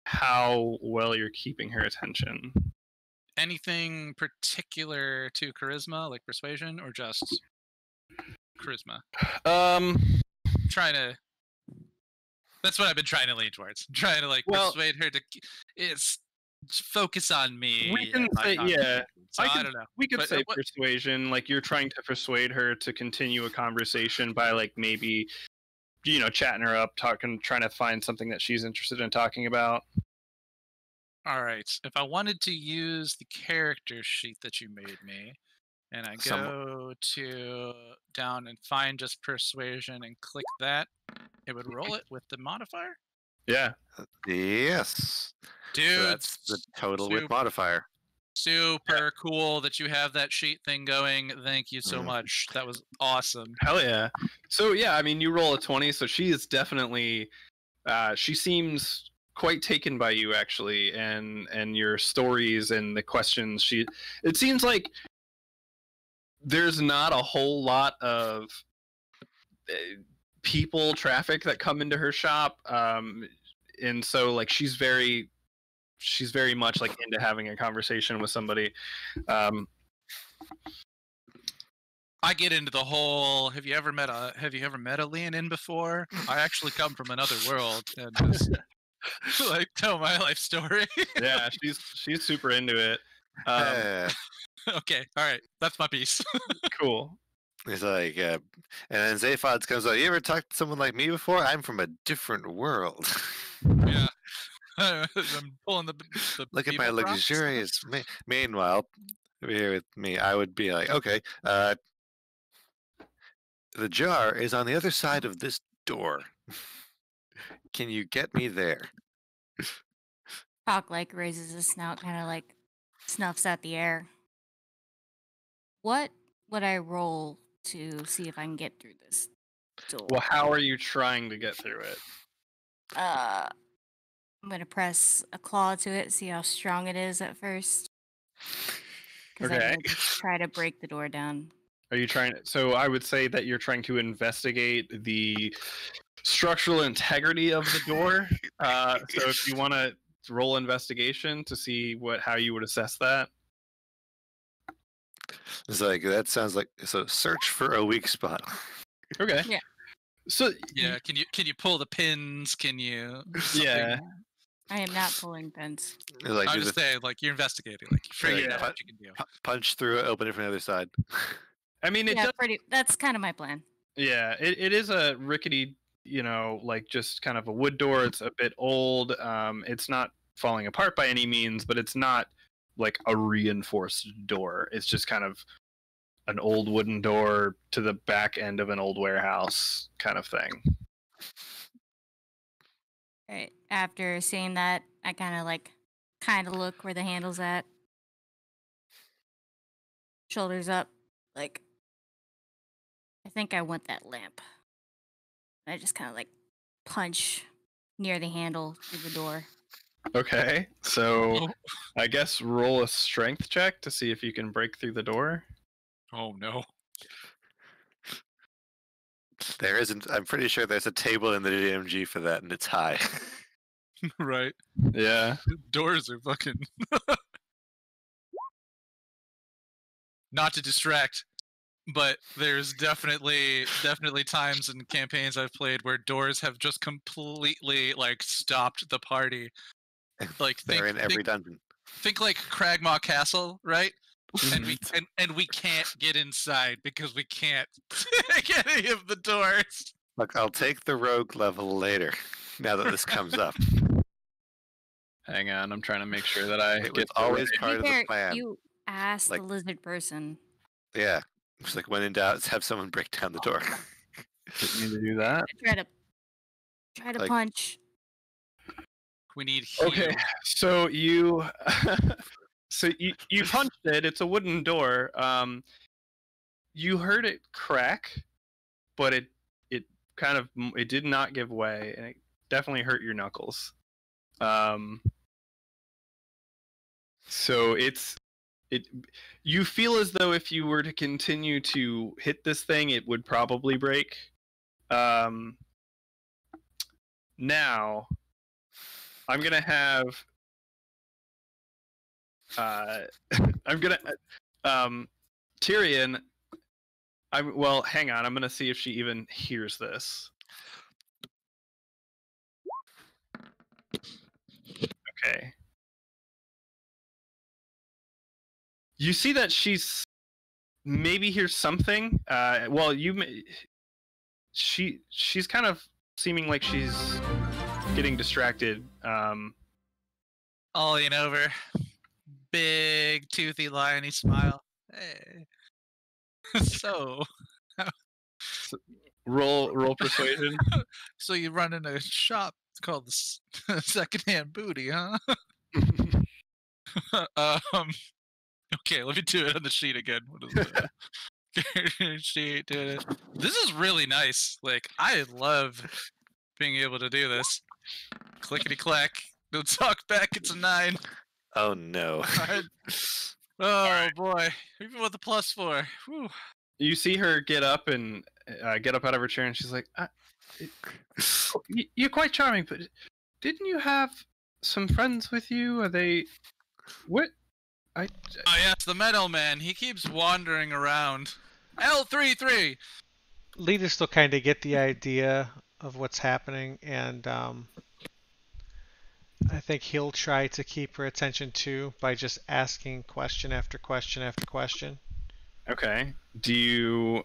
how well you're keeping her attention. Anything particular to charisma, like persuasion, or just charisma? That's what I've been trying to lean towards. I'm trying to persuade her to focus on me. We can say, yeah. So I don't know. We could say persuasion. Like, you're trying to persuade her to continue a conversation by, like, maybe, chatting her up, trying to find something that she's interested in talking about. All right. If I wanted to use the character sheet that you made me, and I Some- go to down and find just persuasion and click that, it would roll it with the modifier. Yeah. Yes. Dude, So that's the total with modifier. super cool that you have that sheet thing going. Thank you so Mm. much. That was awesome. Hell yeah. So yeah, I mean, you roll a 20, so she is definitely. She seems quite taken by you actually, and your stories and the questions. It seems like there's not a whole lot of people traffic that come into her shop, and so like she's very much like into having a conversation with somebody. I get into the whole. Have you ever met a Leonin before? I actually come from another world and just like tell my life story. Yeah, she's super into it. Okay, all right, that's my piece. Cool. It's like, and then Zaphod comes out. You ever talked to someone like me before? I'm from a different world. Yeah, I'm pulling the Look at my people props. luxurious. Meanwhile, over here with me, I would be like, okay, the jar is on the other side of this door. Can you get me there? Hawk like raises his snout, kind of like snuffs at the air. What would I roll to see if I can get through this door? Well, how are you trying to get through it? I'm gonna press a claw to it, see how strong it is at first. Because Okay. I'm gonna just try to break the door down. Are you trying? So I would say that you're trying to investigate the structural integrity of the door. So if you want to roll investigation to see how you would assess that. It's like that sounds like so. Search for a weak spot. Okay. Yeah. So Yeah, can you pull the pins? Can you? yeah. I am not pulling pins. It's like I do was the just saying, like you're investigating, like you're figuring Yeah. out what you can do. punch through it, open it from the other side. I mean, it Yeah, does. that's kind of my plan. Yeah, it is a rickety, like just kind of a wood door. It's a bit old. It's not falling apart by any means, but it's not like a reinforced door. It's just kind of an old wooden door to the back end of an old warehouse kind of thing. Right. After seeing that, I kind of look where the handle's at. Shoulders up, like I think I want that lamp. And I just kind of like punch near the handle through the door. Okay, so I guess roll a strength check to see if you can break through the door. Oh no. There isn't. I'm pretty sure there's a table in the DMG for that, and it's high. Right. Yeah. Doors are fucking. Not to distract, but there's definitely times in campaigns I've played where doors have just completely like stopped the party. Like They're in every dungeon. think like Cragmaw Castle, right? And we can't get inside because we can't take any of the doors. Look, I'll take the rogue level later. Now that this comes up, Hang on, I'm trying to make sure that I it was get the always right- part of the Fair, plan. you asked Like- the lizard person. Yeah, it's like when in doubt, let's have someone break down the door. Didn't mean to do that. I try to Like- punch. We need heal. Okay, so you you punched it. It's a wooden door. You heard it crack, but it did not give way, and it definitely hurt your knuckles. So you feel as though if you were to continue to hit this thing, it would probably break. Now I'm gonna have Tyrion. Hang on. I'm gonna see if she even hears this. Okay. You see that she's maybe hears something. She's kind of seeming like she's getting distracted. I'll lean over. Big, toothy, liony smile. Hey. So Roll persuasion. so you run in a shop called the Secondhand Booty, huh? Okay, let me do it on the sheet again. What is it? Sheet. This is really nice. Like, I love being able to do this. Clickety clack. Don't talk back. It's a 9. Oh no. Oh boy. Even with a +4. Whew. You see her get up and get up out of her chair, and she's like, "You're quite charming, but didn't you have some friends with you? Are they what?" Oh yes, the metal man. He keeps wandering around. L33. Lita still kind of get the idea of what's happening, and I think he'll try to keep her attention too by just asking question after question after question. Okay. Do you?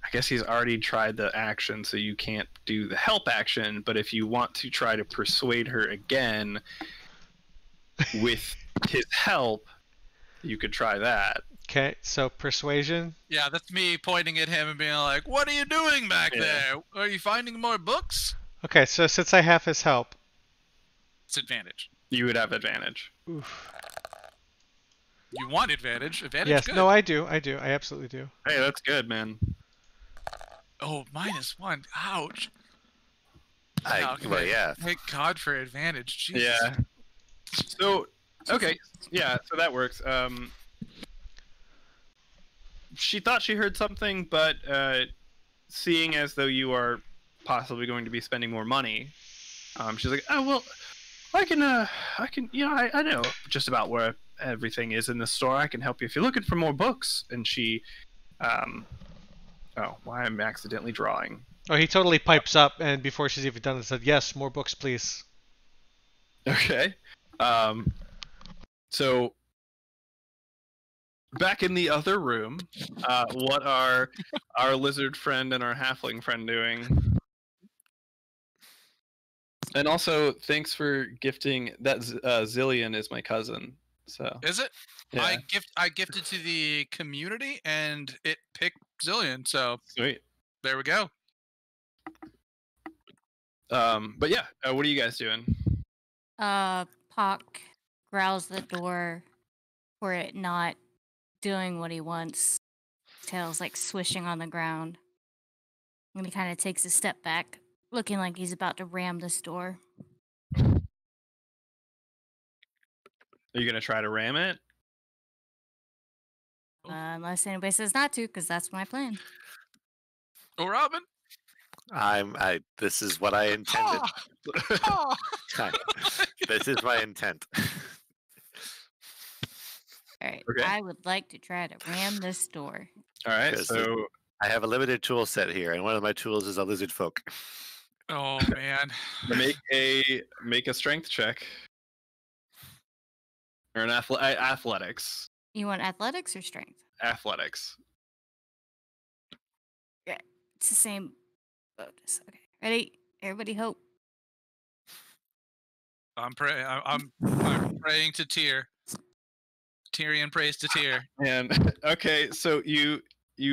I guess he's already tried the action, so you can't do the help action. But if you want to try to persuade her again with his help, you could try that. Okay, so persuasion. Yeah, that's me pointing at him and being like, "What are you doing back there? Are you finding more books?" Okay, so since I have his help, it's advantage. You would have advantage. Oof. You want advantage? Advantage. Yes, good. no, I do. I absolutely do. Hey, that's good, man. Oh, -1. Ouch. Well, yeah. Thank God for advantage. Jesus. Yeah. So, okay, yeah, so that works. She thought she heard something, but seeing as though you are possibly going to be spending more money, she's like, "Oh well, I can, I know just about where everything is in the store. I can help you if you're looking for more books." And she, oh, why I'm accidentally drawing. Oh, he totally pipes up, and before she's even done it, said, "Yes, more books, please." Okay. So back in the other room, what are our lizard friend and our halfling friend doing? And also, thanks for gifting that. Zillion is my cousin. So is it? Yeah. I gifted to the community, and it picked Zillion. So sweet. There we go. But yeah, what are you guys doing? Pock growls the door for it not doing what he wants. Tail's like swishing on the ground. And he kind of takes a step back, looking like he's about to ram this door. Are you gonna try to ram it? Unless anybody says not to, because that's my plan. Oh, Robin. This is what I intended. This is my intent. All right. Okay. I would like to try to ram this door. All right. So I have a limited tool set here, and one of my tools is a lizard folk. Oh man. Make a strength check. Or an athletics. You want athletics or strength? Athletics. Yeah, it's the same bonus. Okay, ready? Everybody, hope. I'm praying to Tyr. Tyrion prays to Tyr. And okay, so you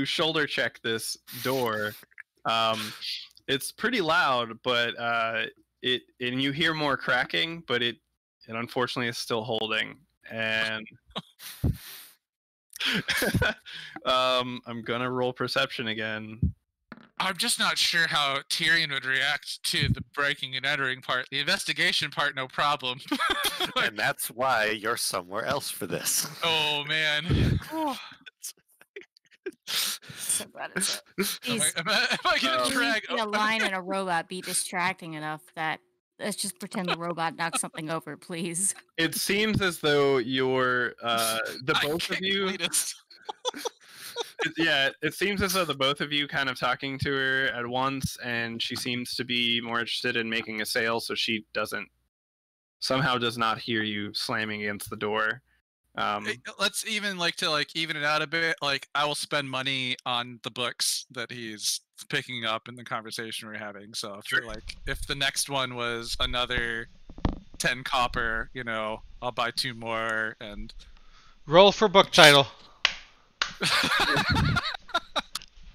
shoulder check this door. It's pretty loud, but and you hear more cracking, but it unfortunately is still holding. And I'm gonna roll perception again. I'm just not sure how Tyrion would react to the breaking and entering part. The investigation part, no problem. And that's why you're somewhere else for this. Oh man. So bad it's Am I gonna drag a line and a robot be distracting enough that let's just pretend the robot knocked something over, please. It seems as though you're the both of you. Yeah, it seems as though the both of you kind of talking to her at once, and she seems to be more interested in making a sale, so she does not hear you slamming against the door. Let's even even it out a bit. Like, I will spend money on the books that he's picking up in the conversation we're having. So if if the next one was another 10 copper. You know, I'll buy 2 more and. Roll for book title.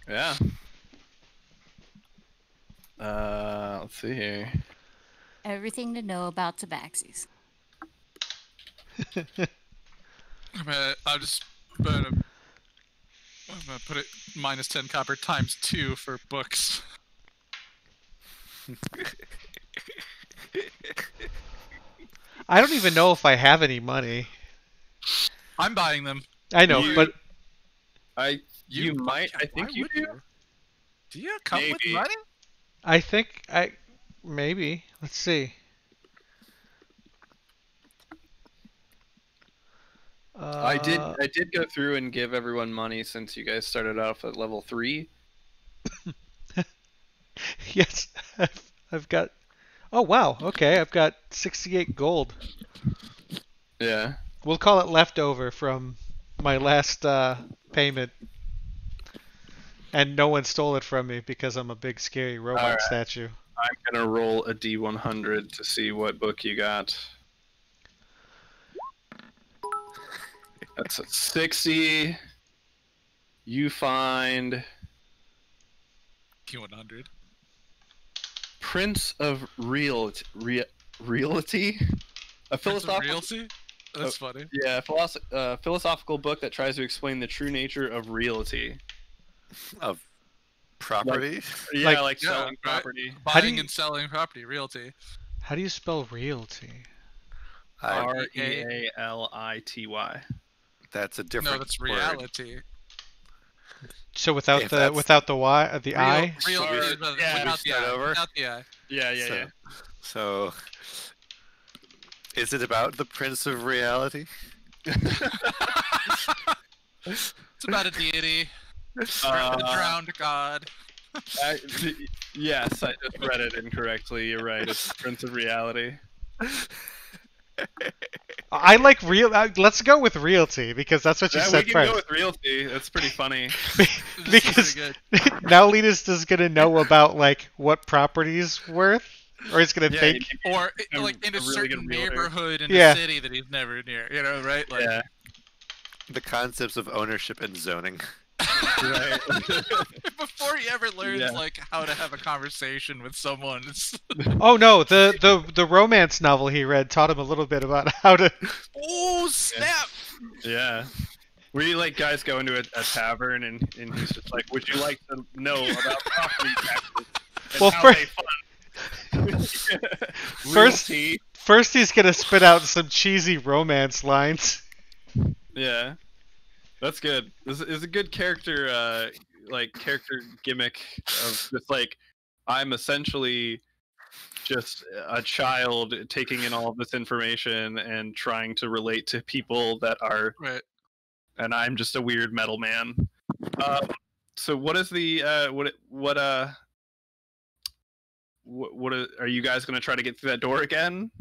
Yeah. Let's see here. Everything to know about tabaxis. I'm just gonna put it minus 10 copper times 2 for books. I don't even know if I have any money. I'm buying them. I know, You- but You might. I Why think you would do. you? Do you come with Maybe. money? I think maybe. Let's see. I did go through and give everyone money since you guys started off at level 3. Yes, I've got. Oh wow. Okay, I've got 68 gold. Yeah. We'll call it leftover from my last payment. And no one stole it from me because I'm a big scary robot Alright. statue. I'm gonna roll a D100 to see what book you got. That's a 60. You find P100. Prince of Realty. A philosophical. Realty? That's funny. Yeah, philosophical book that tries to explain the true nature of realty. Of property. Yeah, Like- selling right. property. How do Buying you- and selling property, realty. How do you spell realty? Reality. That's a different No, that's word. reality. So without If the that's- without the y, the I. Real, Sorry. without Yeah, the start I. over? Without the I. Yeah. So, is it about the Prince of Reality? It's about a deity, a Uh, drowned god. yes, I just read it incorrectly. You're right. It's Prince of Reality. I like real. Let's go with realty because that's what you Yeah, we said can first. go with realty. That's pretty funny. Because This is now Linus is gonna know about like what property's worth, or he's gonna Yeah, think. or A- like in a a really certain good realtor. neighborhood in Yeah. a city that he's never near. You know, right? Like, Yeah. The concepts of ownership and zoning. Right. before he ever learns Yeah. like how to have a conversation with someone. It's... Oh no, the romance novel he read taught him a little bit about how to. Oh snap! Yeah. We like guys go into a tavern and he's just like, "Would you like to know about property taxes?" And Well, how they fund First- realty? First, he's gonna spit out some cheesy romance lines. Yeah, that's good. This is a good character, character gimmick of just like, I'm essentially just a child taking in all of this information and trying to relate to people that are, Right. and I'm just a weird metal man. So what is the are you guys gonna try to get through that door again?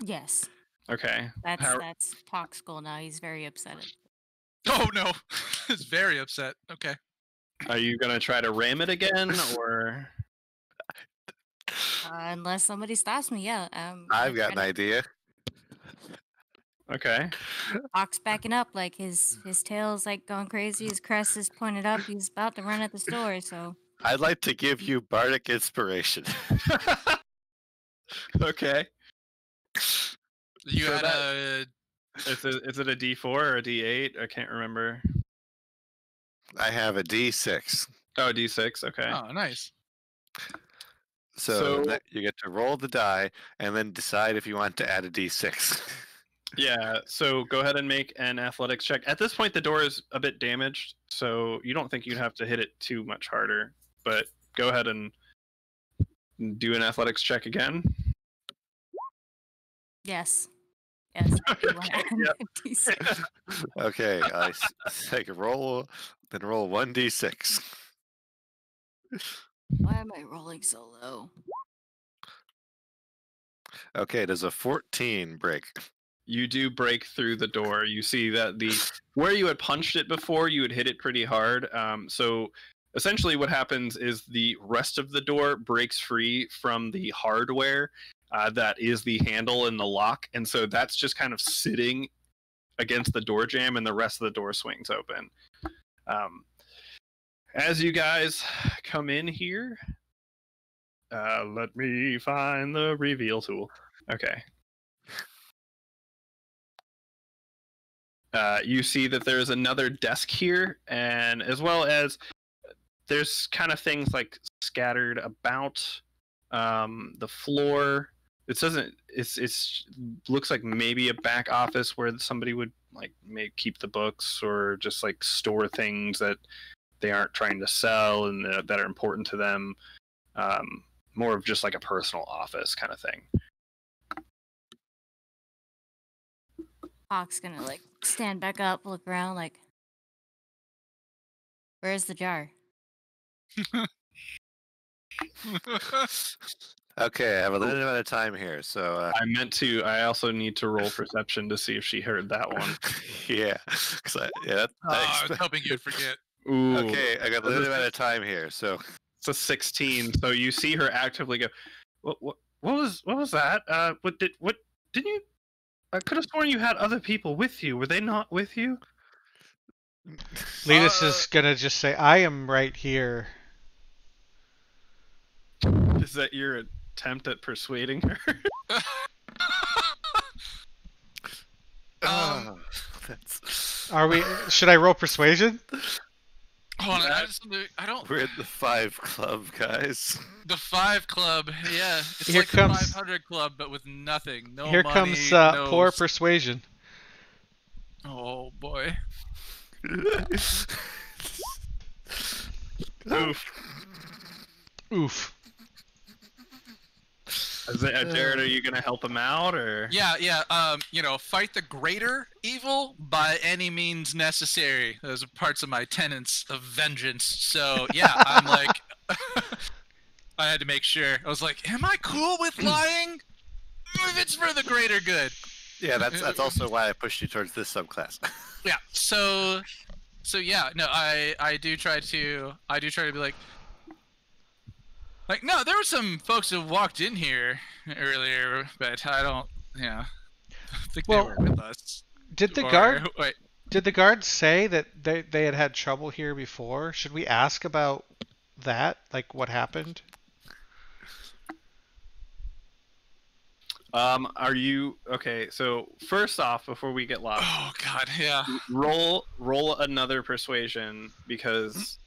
Yes. Okay. That's Pock's goal now. He's very upset. Oh no! He's very upset. Okay. Are you gonna try to ram it again, or? Unless somebody stops me, yeah. I've got an idea. Okay. Pock's backing up, like his tail's like going crazy. His crest is pointed up. He's about to run at the store. So I'd like to give you bardic inspiration. Okay. You So had that- a Is it a D4 or a D8? I can't remember. I have a D6. Oh, D6. Okay. oh nice. So, So- you get to roll the die and then decide if you want to add a D6. Yeah. So go ahead and make an athletics check. At this point, the door is a bit damaged, so you don't think you'd have to hit it too much harder. But go ahead and do an athletics check again. yes, yes. I do wanna Okay, add yep. a D6. Okay, take a roll, then roll 1d6. Why am I rolling so low? Okay, does a 14 break? You do break through the door. You see that where you had punched it before, you had hit it pretty hard. So essentially, what happens is the rest of the door breaks free from the hardware, that is the handle in the lock, and so that's just kind of sitting against the door jamb, and the rest of the door swings open. As you guys come in here, let me find the reveal tool. Okay. You see that there's another desk here, and as well as there's kind of things like scattered about the floor. It doesn't. It's looks like maybe a back office where somebody would like maybe keep the books or just like store things that they aren't trying to sell and that are important to them. More of just like a personal office kind of thing. Hawk's gonna like stand back up, look around, like, where's the jar? Okay, I have a limited amount of time here, so I also need to roll perception to see if she heard that one. yeah, I was hoping you'd forget. Ooh. Okay, I got a limited amount of time here, so it's a 16. So you see her actively go, what was that? What didn't you? I could have sworn you had other people with you. Were they not with you? Linus is gonna just say, "I am right here." Is that your attempt at persuading her? Are we? Should I roll persuasion? Hold on, I don't. We're in the 5 club, guys. The 5 club, yeah. It's Here like comes- the 500 club, but with nothing. No Here money, comes no... poor persuasion. Oh boy. Oof. Oof. Jared, are you gonna help him out or? Yeah. Fight the greater evil by any means necessary. Those are parts of my tenets of vengeance. So yeah, I'm like, I had to make sure. I was like, am I cool with lying? If it's for the greater good. Yeah, that's also why I pushed you towards this subclass. Yeah. So yeah. No, I do try to be like, no, there were some folks who walked in here earlier, but I don't think they were with us. Did the guards say that they had trouble here before? Should we ask about that? Like what happened? Are you okay? So first off, before we get lost, oh god, yeah. Roll another persuasion because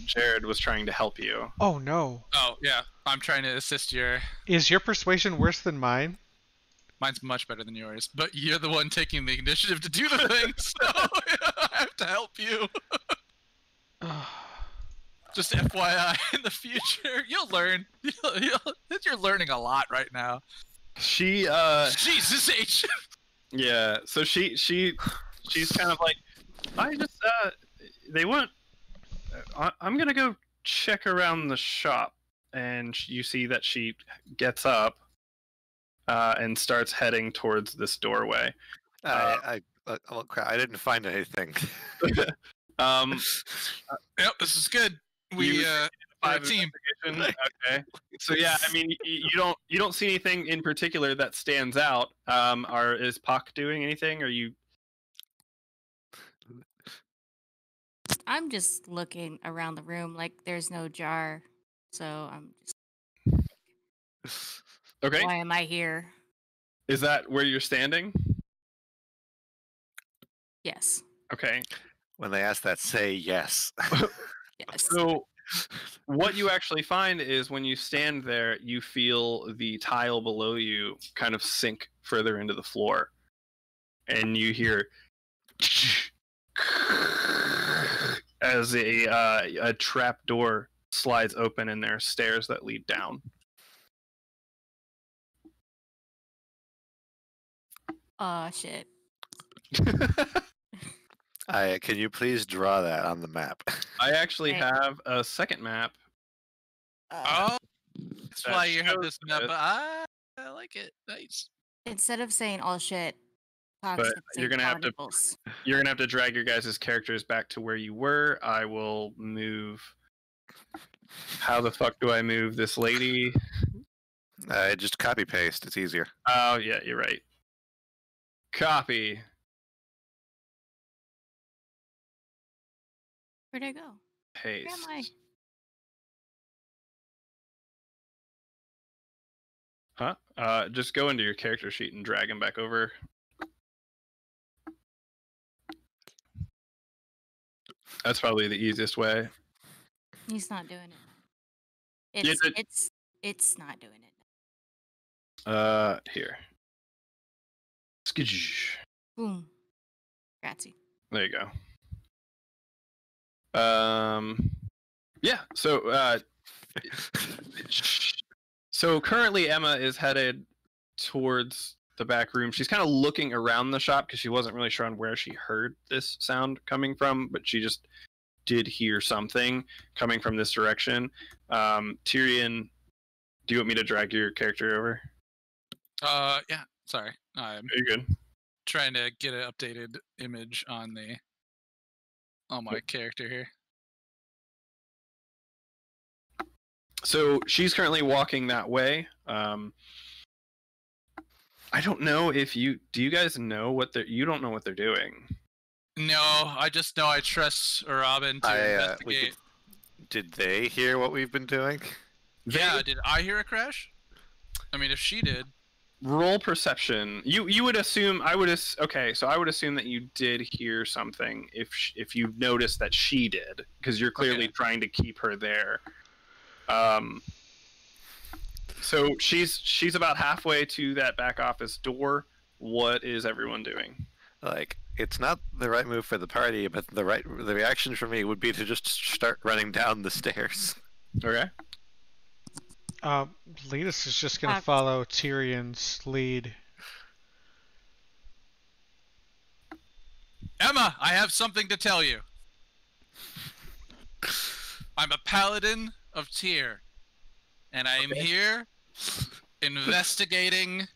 Jared was trying to help you. Oh no. Oh yeah, I'm trying to assist your. Is your persuasion worse than mine? Mine's much better than yours, but you're the one taking the initiative to do the thing, so I have to help you. Just FYI, in the future, you'll learn. You're learning a lot right now. Jesus H. Yeah, so she's kind of like, I just they want. I'm gonna go check around the shop, and you see that she gets up and starts heading towards this doorway. I didn't find anything. Yep, this is good. We are a team. Okay. So yeah, I mean, you don't see anything in particular that stands out. Is Puck doing anything? Are you? I'm just looking around the room like there's no jar, so I'm just. Okay. Why am I here? Is that where you're standing? Yes. Okay. When they ask that, say yes. Yes. So what you actually find is when you stand there, you feel the tile below you kind of sink further into the floor. And you hear as a trap door slides open and there are stairs that lead down. Shit. Can you please draw that on the map? I actually have a second map. Oh, that's that why you have shows this map. this. I like it. Nice. Instead of saying all shit, Fox But could say you're gonna have to- particles. You're gonna have to drag your guys' characters back to where you were. I will move. How the fuck do I move this lady? Just copy paste. It's easier. Oh yeah, you're right. Copy. Where'd I go? Where Paste. am I? Huh? Just go into your character sheet and drag him back over. That's probably the easiest way. He's not doing it. Yeah, It's not doing it. Here. Skidge. Boom. Grazie. There you go. Yeah. So currently Emma is headed towards the back room. She's kind of looking around the shop because she wasn't really sure on where she heard this sound coming from, but she just did hear something coming from this direction. Tyrion, do you want me to drag your character over? Yeah. Sorry, I'm Are you good? trying to get an updated image on my character here. So she's currently walking that way. I don't know if do you guys know what you don't know what they're doing. No, I just know I trust Robin to investigate. Did they hear what we've been doing? Yeah, did I hear a crash? I mean, if she did. Roll perception. You would assume okay, so I would assume that you did hear something if you noticed that she did, because you're clearly trying to keep her there. So she's about halfway to that back office door. What is everyone doing? Like, it's not the right move for the party, but the reaction for me would be to just start running down the stairs. Okay. Letus is just gonna follow Tyrion's lead. Emma, I have something to tell you. I'm a paladin of Tyr, and I am here investigating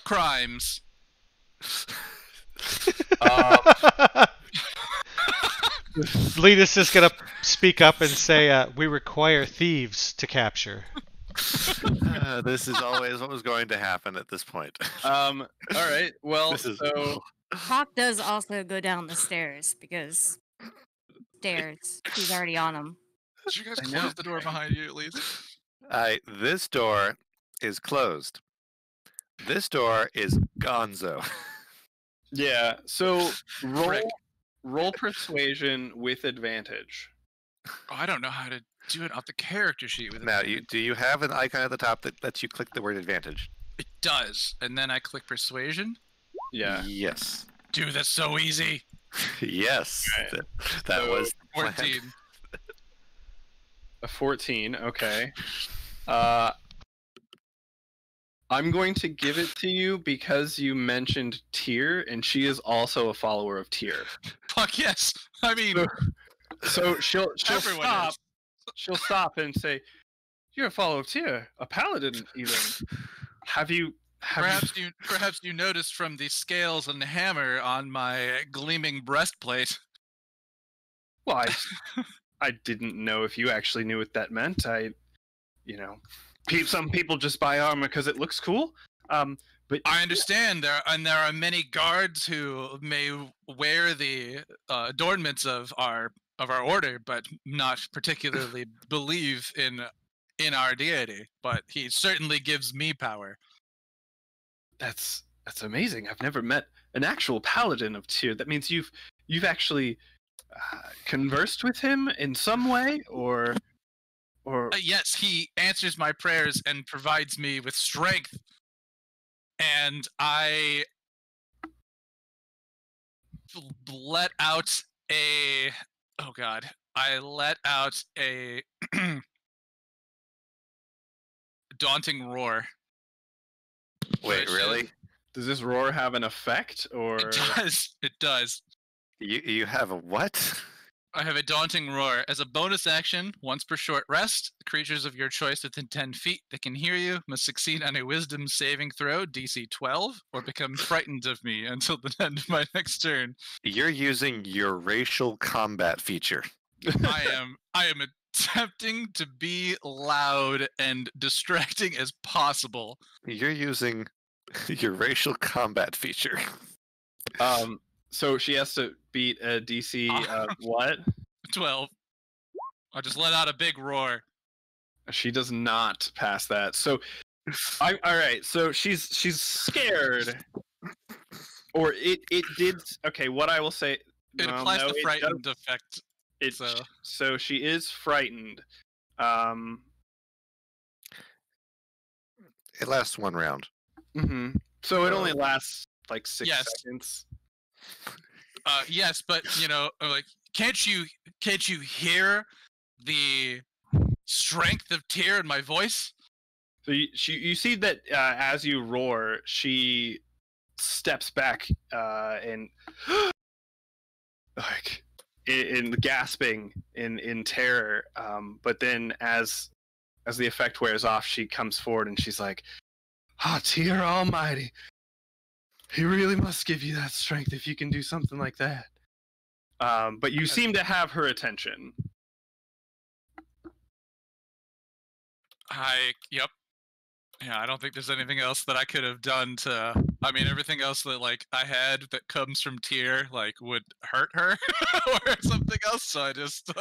crimes. Letus is gonna speak up and say, "We require thieves to capture." This is always what was going to happen at this point. All right. Well, so Hawk does also go down the stairs because he's already on them. Did you guys close the door behind you at least? This door is closed. This door is gonzo. Yeah. So roll persuasion with advantage. Oh, I don't know how to do it off the character sheet with Now, do you have an icon at the top that lets you click the word advantage? It does, and then I click persuasion. Yeah. Yes. Dude, that's so easy. Yes. Right. That was 14. A 14. Okay. I'm going to give it to you because you mentioned Tyr, and she is also a follower of Tyr. Fuck yes. I mean, so she'll everyone stop. is. She'll stop and say, "You're a follower of Tyr, a paladin, even. Perhaps you noticed from the scales and the hammer on my gleaming breastplate." Well, I didn't know if you actually knew what that meant. Some people just buy armor because it looks cool. But I understand there are many guards who may wear the adornments of our order, but not particularly believe in our deity. But he certainly gives me power. That's amazing. I've never met an actual paladin of Tyr. That means you've actually conversed with him in some way, or yes, he answers my prayers and provides me with strength. And I let out a daunting roar. Wait, really? Does this roar have an effect, or It does. You have a what? I have a daunting roar. As a bonus action, once per short rest, creatures of your choice within 10 feet that can hear you must succeed on a wisdom saving throw, DC 12, or become frightened of me until the end of my next turn. You're using your racial combat feature. I am a attempting to be loud and distracting as possible. You're using your racial combat feature. So she has to beat a DC of what? 12. I just let out a big roar. She does not pass that. So, all right. So she's scared, or it did. Okay, what I will say. It applies the frightened effect. So she is frightened. It lasts one round. Mm-hmm. So it only lasts like 6 seconds. Yes, but like, can't you hear the strength of Tyr in my voice? So you see that as you roar, she steps back and like in gasping in terror. But then as the effect wears off, she comes forward and she's like, "Ah, Tyr Almighty, he really must give you that strength if you can do something like that." But you seem to have her attention. Yep. Yeah, I don't think there's anything else that I could have done to. I mean, everything else that I had that comes from Tyr would hurt her or something else. So I just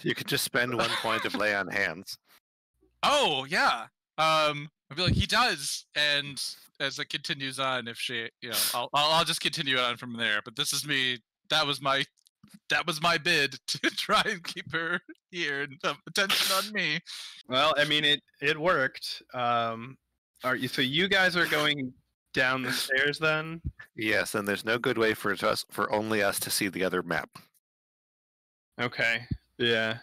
You could just spend 1 point of lay on hands. Oh yeah. I'd be like, he does, and as it continues on, if she, I'll just continue on from there. But this is me. That was my bid to try and keep her here and attention on me. Well, I mean, it worked. So you guys are going down the stairs then? Yes, and there's no good way for only us to see the other map. Okay. Yeah.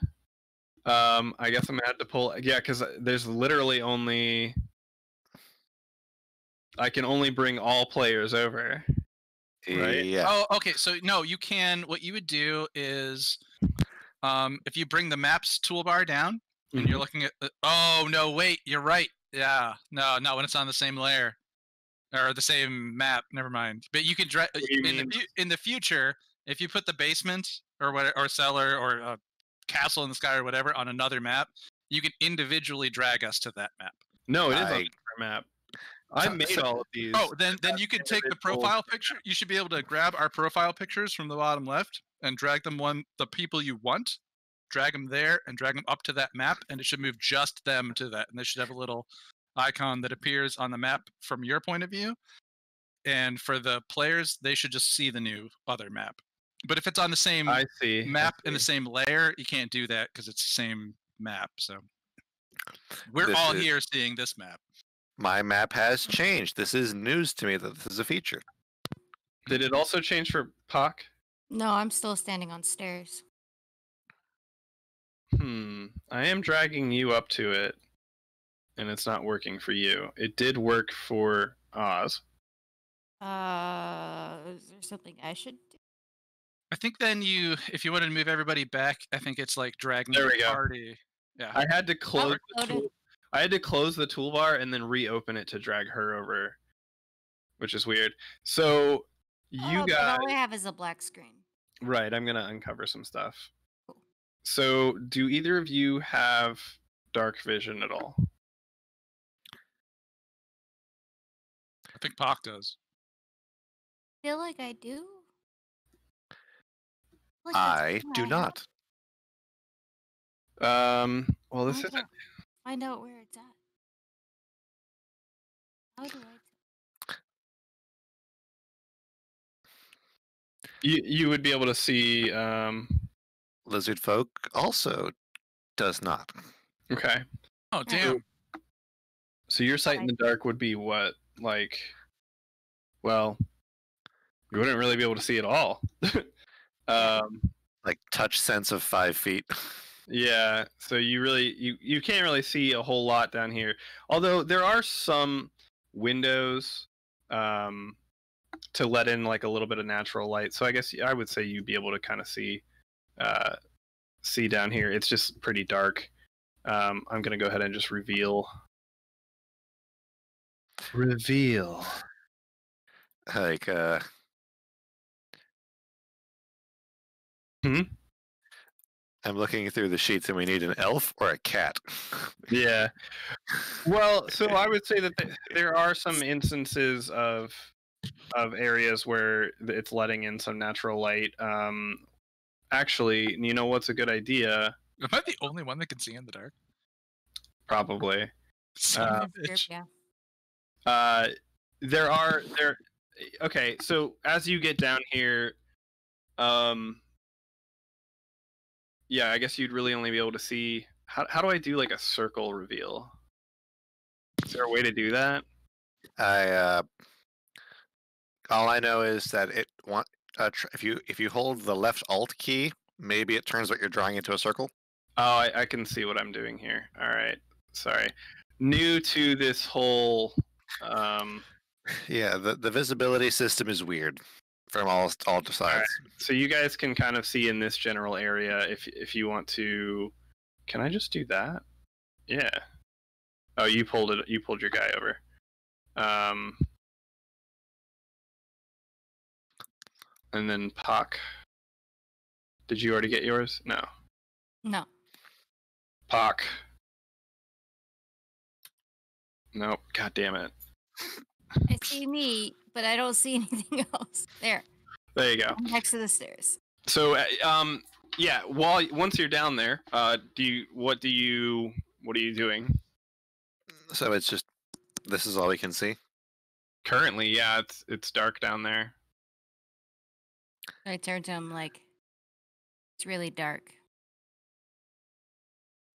I guess I'm gonna have to pull. Yeah, because there's literally only. I can only bring all players over. Right? Yeah. Oh, okay. So no, you can. What you would do is, if you bring the maps toolbar down and you're looking at. Oh no! Wait, you're right. Yeah. No, not when it's on the same layer or the same map. Never mind. But you can in the future, if you put the basement or cellar or castle in the sky or whatever on another map, you can individually drag us to that map. No, it is on a map. I made all of these. Oh, then you can take the profile picture. You should be able to grab our profile pictures from the bottom left and drag them the people you want, drag them there and drag them up to that map, and it should move just them to that. And they should have a little icon that appears on the map from your point of view. And for the players, they should just see the new other map. But if it's on the same map in the same layer, you can't do that because it's the same map. So we're all here seeing this map. My map has changed. This is news to me that this is a feature. Did it also change for Puck? No, I'm still standing on stairs. I am dragging you up to it, and it's not working for you. It did work for Oz. Is there something I should do? I think then if you wanted to move everybody back, I think it's like dragging the party. Yeah. I had to close I had to close the toolbar and then reopen it to drag her over, which is weird. So you guys. All I have is a black screen. Right, I'm gonna uncover some stuff. Cool. So, do either of you have dark vision at all? I think Pac does. I feel like I do. I do not. Well, this isn't. Find out where it's at. How do I? You would be able to see. Lizard folk also does not. Okay. Oh damn. So your sight in the dark would be what? Like, well, you wouldn't really be able to see at all. Like touch sense of 5 feet. Yeah, so you can't really see a whole lot down here. Although there are some windows to let in like a little bit of natural light. So I guess I would say you'd be able to kind of see down here. It's just pretty dark. I'm gonna go ahead and just reveal. Like I'm looking through the sheets, and we need an elf or a cat. Yeah. Well, so I would say that there are some instances of areas where it's letting in some natural light. Actually, you know what's a good idea? Am I the only one that can see in the dark? Probably. Son of a In this group, bitch. yeah. There. Okay, so as you get down here, yeah, I guess you'd really only be able to see. How do I do like a circle reveal? Is there a way to do that? All I know is that if you hold the left Alt key, maybe it turns what you're drawing into a circle. Oh, I can see what I'm doing here. All right, sorry. New to this whole. Yeah, the visibility system is weird from all sides. Right. So you guys can kind of see in this general area if you want to. Can I just do that? Yeah. Oh, you pulled it. You pulled your guy over. And then Puck. Did you already get yours? No. No. Puck. Nope. God damn it. I see me, but I don't see anything else. There. There you go. I'm next to the stairs. So, yeah. Once you're down there, what are you doing? So it's just this is all we can see. Currently, yeah, it's dark down there. I turn to him like, it's really dark.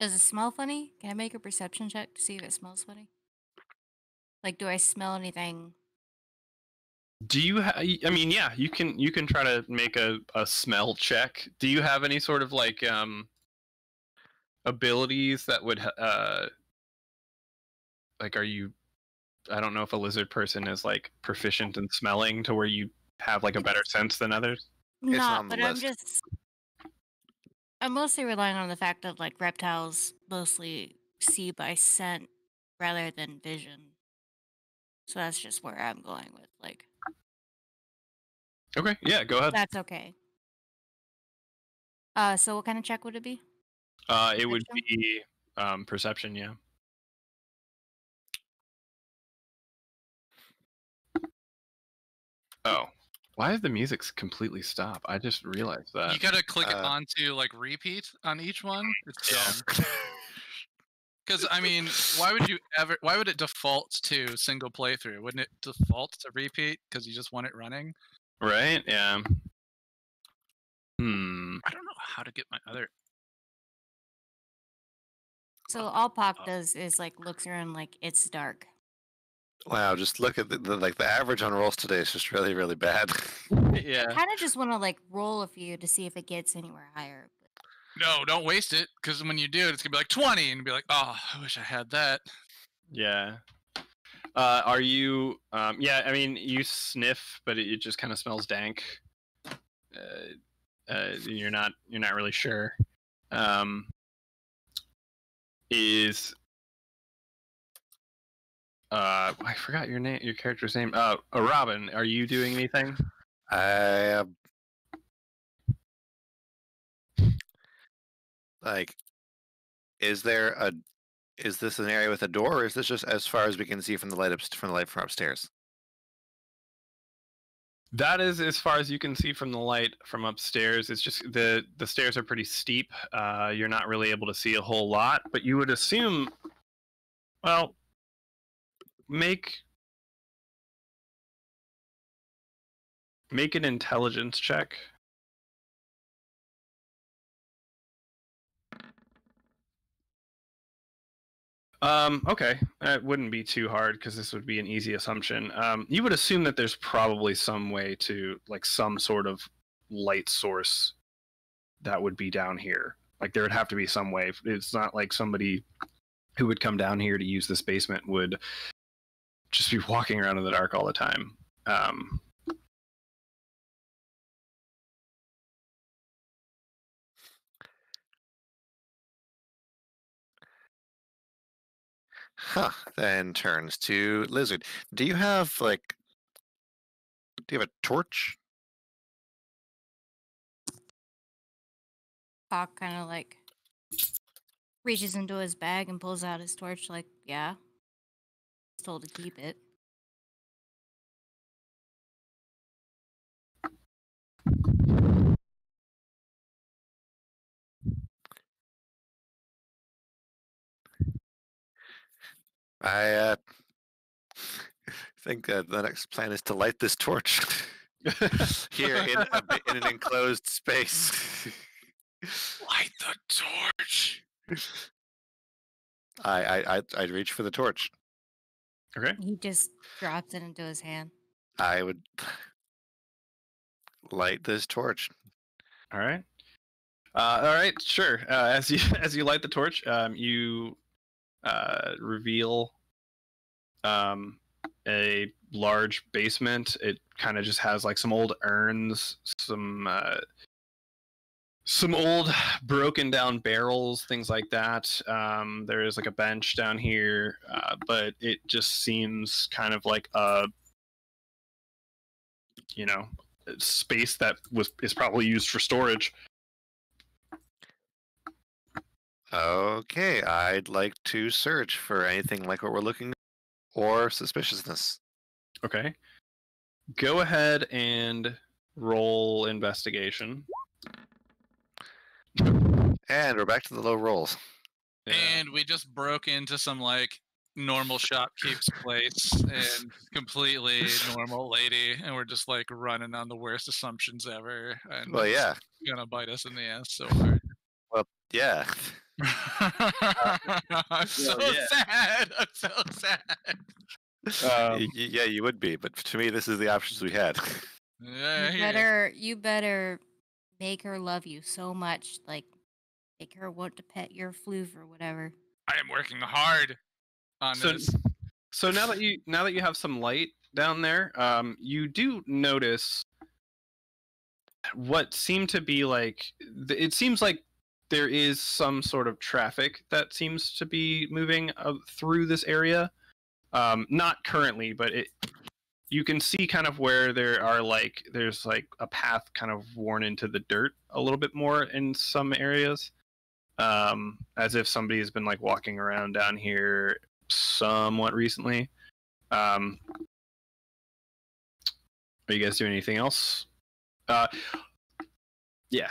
Does it smell funny? Can I make a perception check to see if it smells funny? Like, do I smell anything? Do you? I mean, yeah, you can try to make a smell check. Do you have any sort of like abilities that would like? Are you? I don't know if a lizard person is like proficient in smelling to where you have like a better sense than others. Not, on the but list. I'm mostly relying on the fact that like reptiles mostly see by scent rather than vision. So that's just where I'm going with like. Okay, yeah, go ahead. That's okay. So what kind of check would it be? It would be perception, yeah. Oh, why did the music completely stop? I just realized that. You gotta click it onto like repeat on each one. It's dumb. Because I mean, why would it default to single playthrough? Wouldn't it default to repeat because you just want it running? Right? Yeah. I don't know how to get my other. So all Pac does is like looks around like it's dark. Wow, just look at the average on rolls today is just really, really bad. Yeah. I kind of just want to like roll a few to see if it gets anywhere higher. No, don't waste it, because when you do it, it's gonna be like 20, and be like, oh, I wish I had that. Yeah. Are you? Yeah. I mean, you sniff, but it just kind of smells dank. You're not really sure. I forgot your name, your character's name. Robin, are you doing anything? I like. Is this an area with a door, or is this just as far as we can see from the light from upstairs? That is as far as you can see from the light from upstairs. It's just the stairs are pretty steep. You're not really able to see a whole lot, but you would assume. Well, make an intelligence check. Okay, it wouldn't be too hard because this would be an easy assumption. You would assume that there's probably some way to, like, some sort of light source that would be down here. Like, there would have to be some way. It's not like somebody who would come down here to use this basement would just be walking around in the dark all the time. Huh. Then turns to lizard. Do you have a torch? Hawk kind of like reaches into his bag and pulls out his torch. Like, yeah, he's told to keep it. I think the next plan is to light this torch here in an enclosed space. Light the torch. I'd reach for the torch. Okay. He just drops it into his hand. I would light this torch. All right. All right. Sure. As you light the torch, you reveal a large basement. It kind of just has like some old urns, some old broken down barrels, things like that. There is like a bench down here, but it just seems kind of like a space that is probably used for storage. Okay, I'd like to search for anything like what we're looking or suspiciousness. Okay. Go ahead and roll investigation. And we're back to the low rolls. Yeah. And we just broke into some like normal shopkeep's place and completely normal lady, and we're just like running on the worst assumptions ever. And Well, yeah. it's gonna bite us in the ass so hard. Well, yeah. I'm so yeah. sad. I'm so sad. Yeah, you would be, but to me, this is the options we had. Yeah, You better make her love you so much, like make her want to pet your floof or whatever. I am working hard on this. So now that you have some light down there, you do notice what seem to be like. It seems like there is some sort of traffic that seems to be moving through this area. Not currently, but you can see kind of where there's like a path kind of worn into the dirt a little bit more in some areas, as if somebody has been like walking around down here somewhat recently. Are you guys doing anything else? Yeah.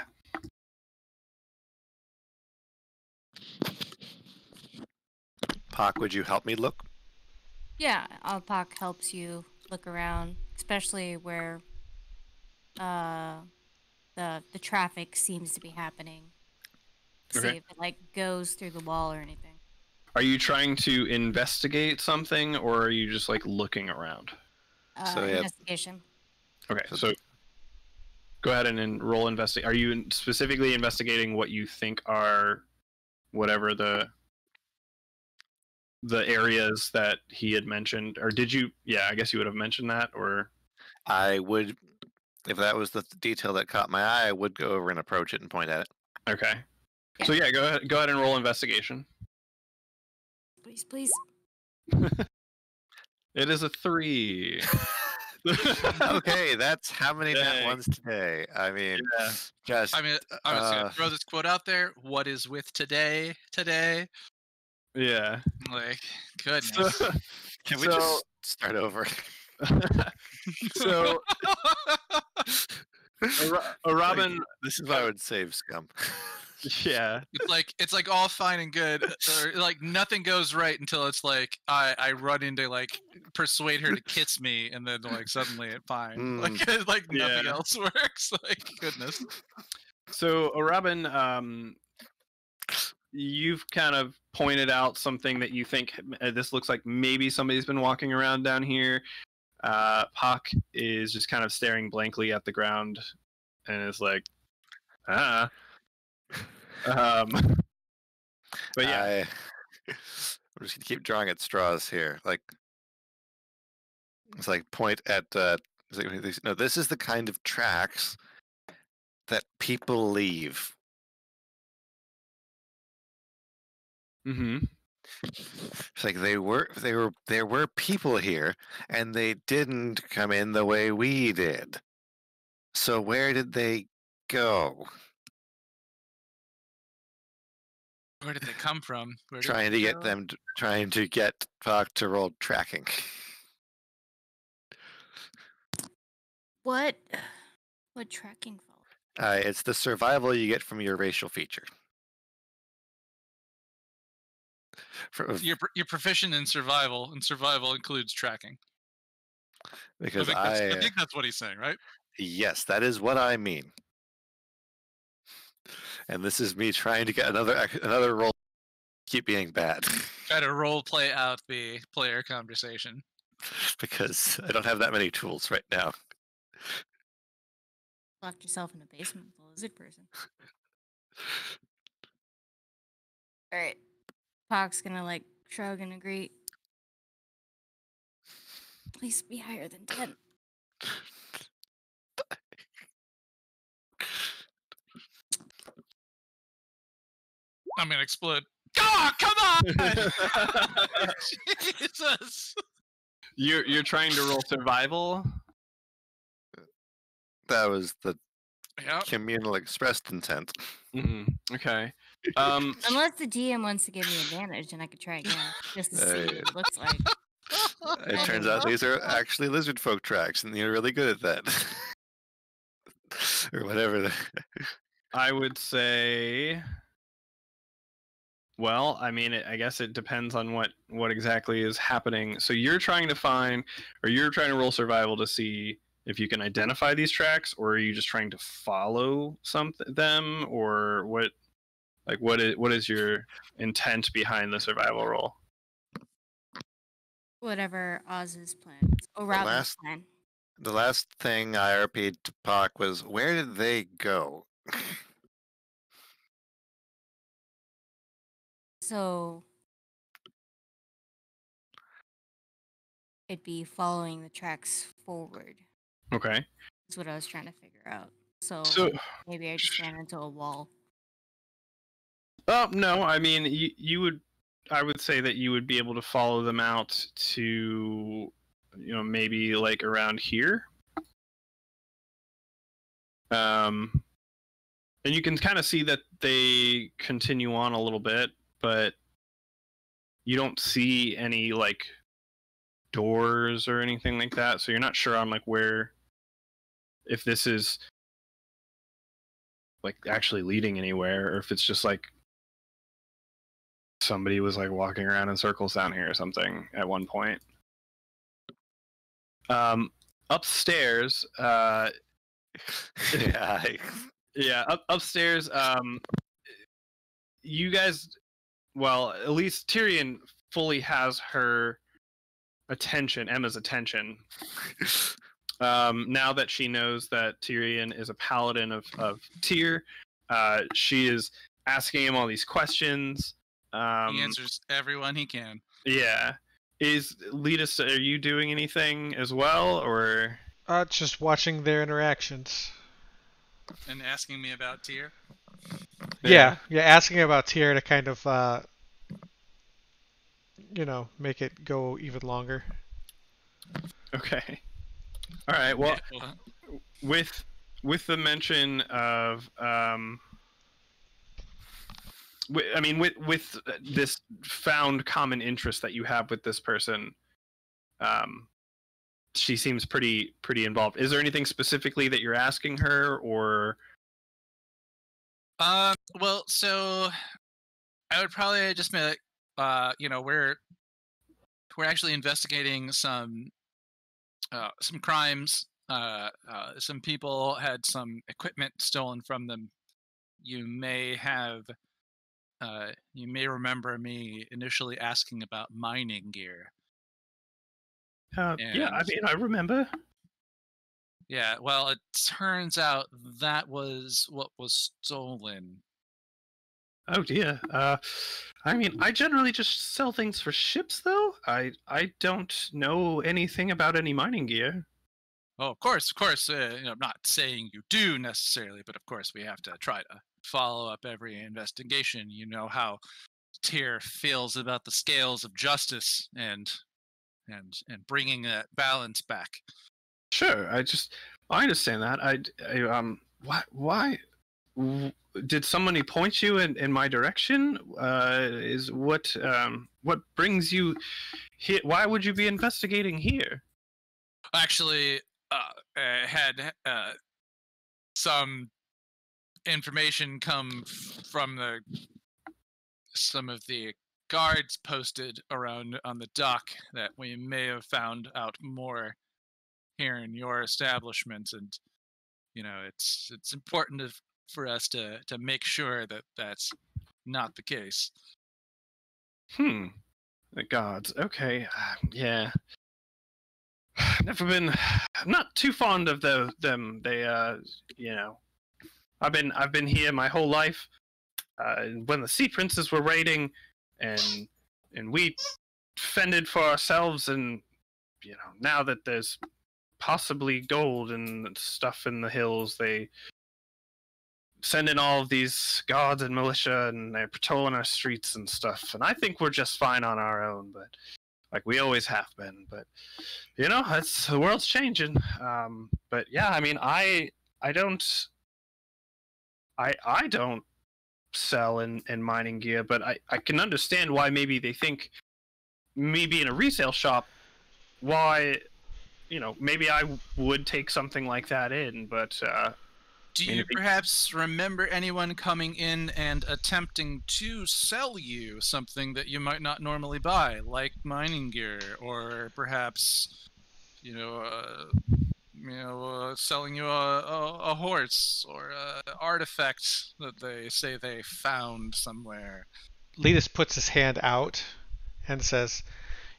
Pac, would you help me look? Yeah, Alpak helps you look around, especially where the traffic seems to be happening. See Okay. if it like goes through the wall or anything. Are you trying to investigate something, or are you just like looking around? So, yeah. Investigation. Okay, so go ahead and roll investigate. Are you specifically investigating what you think are whatever the areas that he had mentioned, or did you? Yeah, I guess you would have mentioned that, or I would, if that was the detail that caught my eye, I would go over and approach it and point at it. okay. Yeah. So yeah, go ahead and roll investigation. Please. It is a 3. Okay, that's how many nat Dang. ones today. I mean, Yeah. just I'm just gonna throw this quote out there. What is with today? Yeah. Like, goodness. can we just start over? So Robin, This is why I would save scum. yeah. It's like all fine and good, or like nothing goes right until it's like I run into like persuade her to kiss me, and then like suddenly it's fine. Like nothing Yeah. else works. Like goodness. So Robin, you've kind of pointed out something that you think this looks like maybe somebody's been walking around down here. Pac is just kind of staring blankly at the ground and is like, but yeah, I'm just gonna keep drawing at straws here. Like it's like point at. No, this is the kind of tracks that people leave. mm-hmm. It's like there were people here, and they didn't come in the way we did. So where did they go? Where did they come from? Where did Trying to they get go? them, trying to get Puck to roll tracking. What? What tracking fault? It's the survival you get from your racial feature. You're proficient in survival, and survival includes tracking. Because I think that's what he's saying, right? Yes, that is what I mean. And this is me trying to get another roll. Keep being bad. Try to role play out the player conversation. Because I don't have that many tools right now. Locked yourself in a basement with a lizard person. All right. Pac's gonna like shrug and agree. Please be higher than 10. I'm gonna explode. Oh, come on! Jesus. You're trying to roll survival. That was the Yep. communal expressed intent. Okay. Unless the DM wants to give me advantage, and I could try again just to see what it looks like. It turns out these are actually lizard folk tracks, and you're really good at that. Or whatever. I would say. Well, I mean, I guess it depends on what exactly is happening. So you're trying to find, or you're trying to roll survival to see if you can identify these tracks, or are you just trying to follow them, or what? Like, what is your intent behind the survival roll? Whatever Oz's plan is. Or Robin's plan. The last thing I RP'd to Pac was, where did they go? So it'd be following the tracks forward. Okay. That's what I was trying to figure out. So maybe I just ran into a wall. Oh no, I mean you would. I would say that you would be able to follow them out to, maybe like around here. And you can kind of see that they continue on a little bit, but you don't see any like doors or anything like that. So you're not sure on like where, if this is like actually leading anywhere, or if it's just like somebody was like walking around in circles down here or something at one point. Upstairs, upstairs, you guys, well, at least Tyrion fully has her attention, Emma's attention. Now that she knows that Tyrion is a paladin of Tyr, she is asking him all these questions. He answers everyone he can. Yeah. Letus, are you doing anything as well, or? Just watching their interactions. And asking me about Tyr? Yeah, asking about Tyr to kind of, make it go even longer. Okay. All right. Well, with the mention of, with this found common interest that you have with this person, she seems pretty involved. Is there anything specifically that you're asking her, or? Well, so I would probably just be like, we're actually investigating some crimes. Some people had some equipment stolen from them. You may remember me initially asking about mining gear. Yeah, I mean, I remember. Yeah, well, it turns out that was what was stolen. Oh dear. I mean, I generally just sell things for ships, though. I don't know anything about any mining gear. Oh, of course. I'm not saying you do necessarily, but of course we have to try to follow up every investigation. You know how Tyr feels about the scales of justice and bringing that balance back. Sure, I understand that. Why did somebody point you in my direction? Is what brings you here? Why would you be investigating here? Actually, I had some information come from some of the guards posted around on the dock that we may have found out more here in your establishment, and it's important for us to make sure that that's not the case. The gods. Okay. Yeah. Never been. I'm not too fond of them. They I've been here my whole life. When the Sea Princes were raiding, and we fended for ourselves, and now that there's possibly gold and stuff in the hills, they send in all of these guards and militia, and they're patrolling our streets and stuff. And I think we're just fine on our own, but like we always have been. But it's the world's changing. But yeah, I mean, I don't sell in mining gear, but I can understand why maybe they think me being a resale shop, why maybe I would take something like that in, but do you perhaps remember anyone coming in and attempting to sell you something that you might not normally buy, like mining gear, or perhaps selling you a horse or an artifact that they say they found somewhere? Letus puts his hand out and says,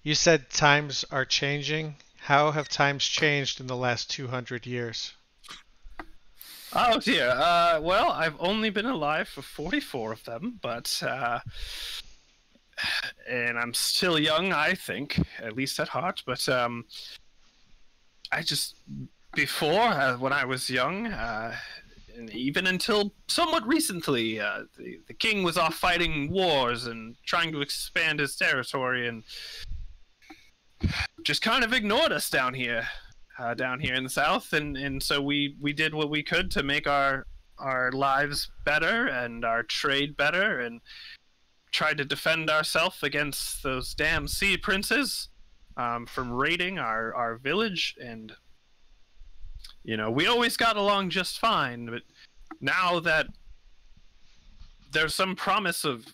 "You said times are changing. How have times changed in the last 200 years?" Oh dear. Well, I've only been alive for 44 of them, but and I'm still young, I think, at least at heart. But I just before when I was young, and even until somewhat recently, the king was off fighting wars and trying to expand his territory, and just kind of ignored us down here in the south, and so we did what we could to make our lives better and our trade better, and tried to defend ourselves against those damn sea princes from raiding our village. And we always got along just fine, but now that there's some promise of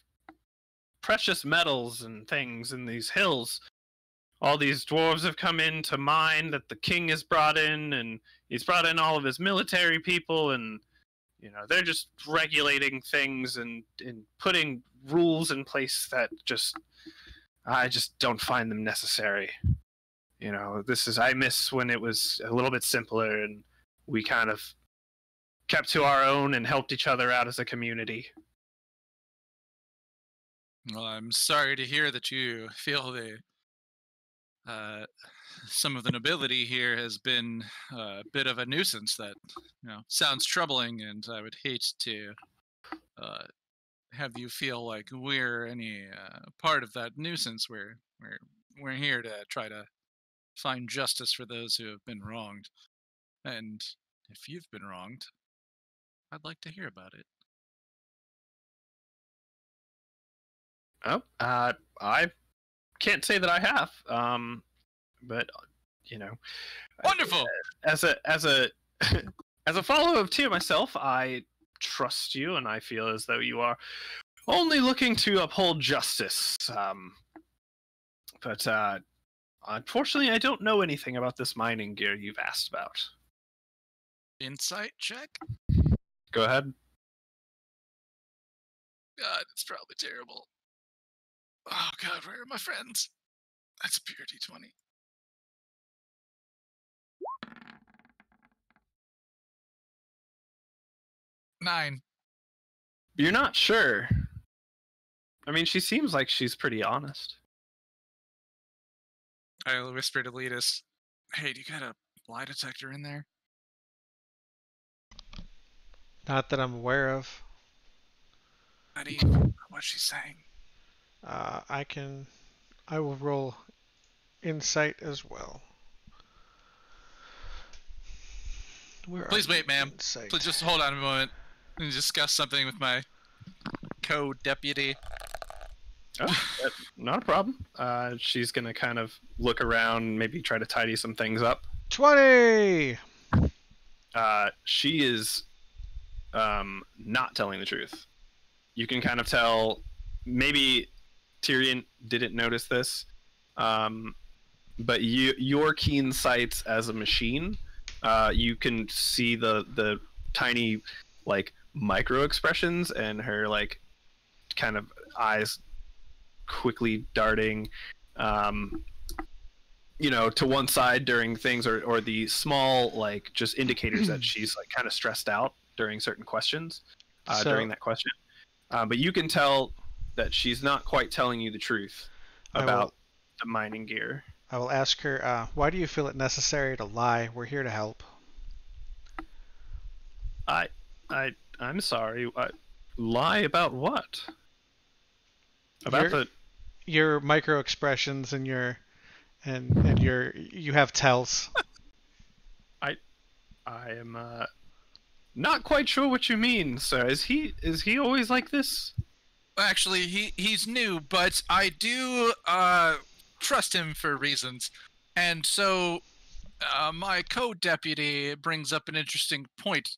precious metals and things in these hills, all these dwarves have come in to mine that the king has brought in, and he's brought in all of his military people, and they're just regulating things and putting rules in place that I just don't find them necessary. I miss when it was a little bit simpler and we kind of kept to our own and helped each other out as a community. Well, I'm sorry to hear that you feel some of the nobility here has been a bit of a nuisance that sounds troubling, and I would hate to have you feel like we're any part of that nuisance. We're here to try to find justice for those who have been wronged, and if you've been wronged, I'd like to hear about it. Oh, I can't say that I have, but Wonderful. As a as a follower of Tyr myself, I trust you, and I feel as though you are only looking to uphold justice. But unfortunately, I don't know anything about this mining gear you've asked about. Insight check? Go ahead. God, it's probably terrible. Oh God, where are my friends? That's a pure D20. Nine. You're not sure. I mean, she seems like she's pretty honest. I whispered to Letus, "Hey, do you got a lie detector in there?" Not that I'm aware of. How do you know what she's saying? I will roll insight as well. Please wait, ma'am. Please just hold on a moment. and discuss something with my co-deputy. Oh, not a problem. She's gonna kind of look around, maybe try to tidy some things up. 20. She is not telling the truth. You can kind of tell. Maybe Tyrion didn't notice this, but your keen sights as a machine, you can see the tiny like micro expressions and her like kind of eyes quickly darting to one side during things, or the small like just indicators that she's like kind of stressed out during certain questions during that question, but you can tell that she's not quite telling you the truth about the mining gear. I will ask her, why do you feel it necessary to lie? We're here to help. I'm sorry. Lie about what? About your micro expressions and your you have tells. I am not quite sure what you mean, sir. Is he always like this? Actually, he's new, but I do trust him for reasons. And so my co-deputy brings up an interesting point.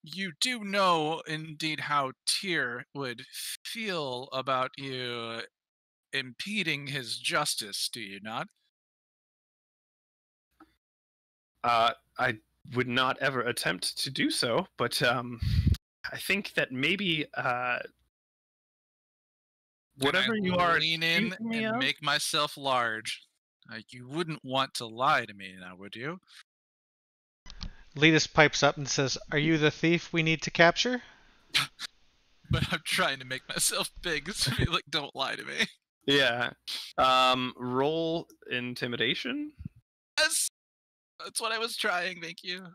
You do know indeed how Tyr would feel about you impeding his justice, do you not? I would not ever attempt to do so, but I think that maybe whatever you are, lean in and make myself large. You wouldn't want to lie to me now, would you? Letus pipes up and says, "Are you the thief we need to capture?" But I'm trying to make myself big, so like, don't lie to me. Yeah. Roll intimidation. Yes, that's what I was trying. Thank you.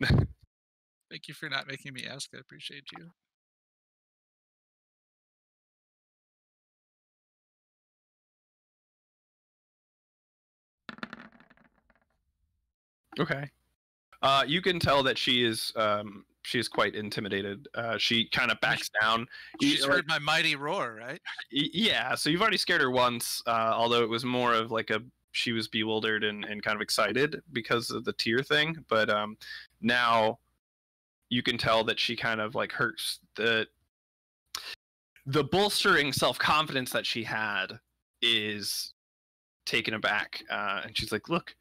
Thank you for not making me ask. I appreciate you. Okay. You can tell that she is quite intimidated. She kind of backs down. She's heard my mighty roar, right? Yeah. So you've already scared her once, although it was more of like she was bewildered and kind of excited because of the Tyr thing. But now you can tell that she kind of like hurts the bolstering self-confidence that she had is taken aback, and she's like, "Look,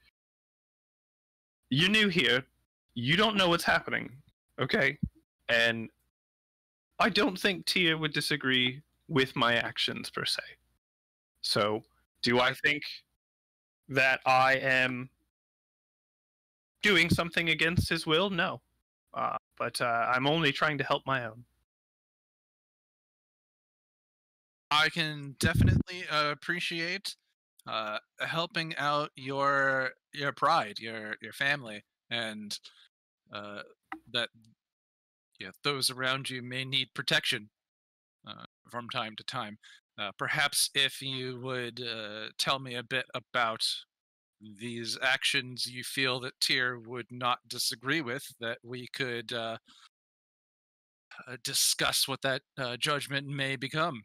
you're new here. You don't know what's happening, okay? And I don't think Tia would disagree with my actions per se. So, do I think that I am doing something against his will? No. But I'm only trying to help my own." I can definitely appreciate helping out your pride, your family, and that those around you may need protection from time to time. Perhaps if you would tell me a bit about these actions you feel that Tyr would not disagree with, that we could discuss what that judgment may become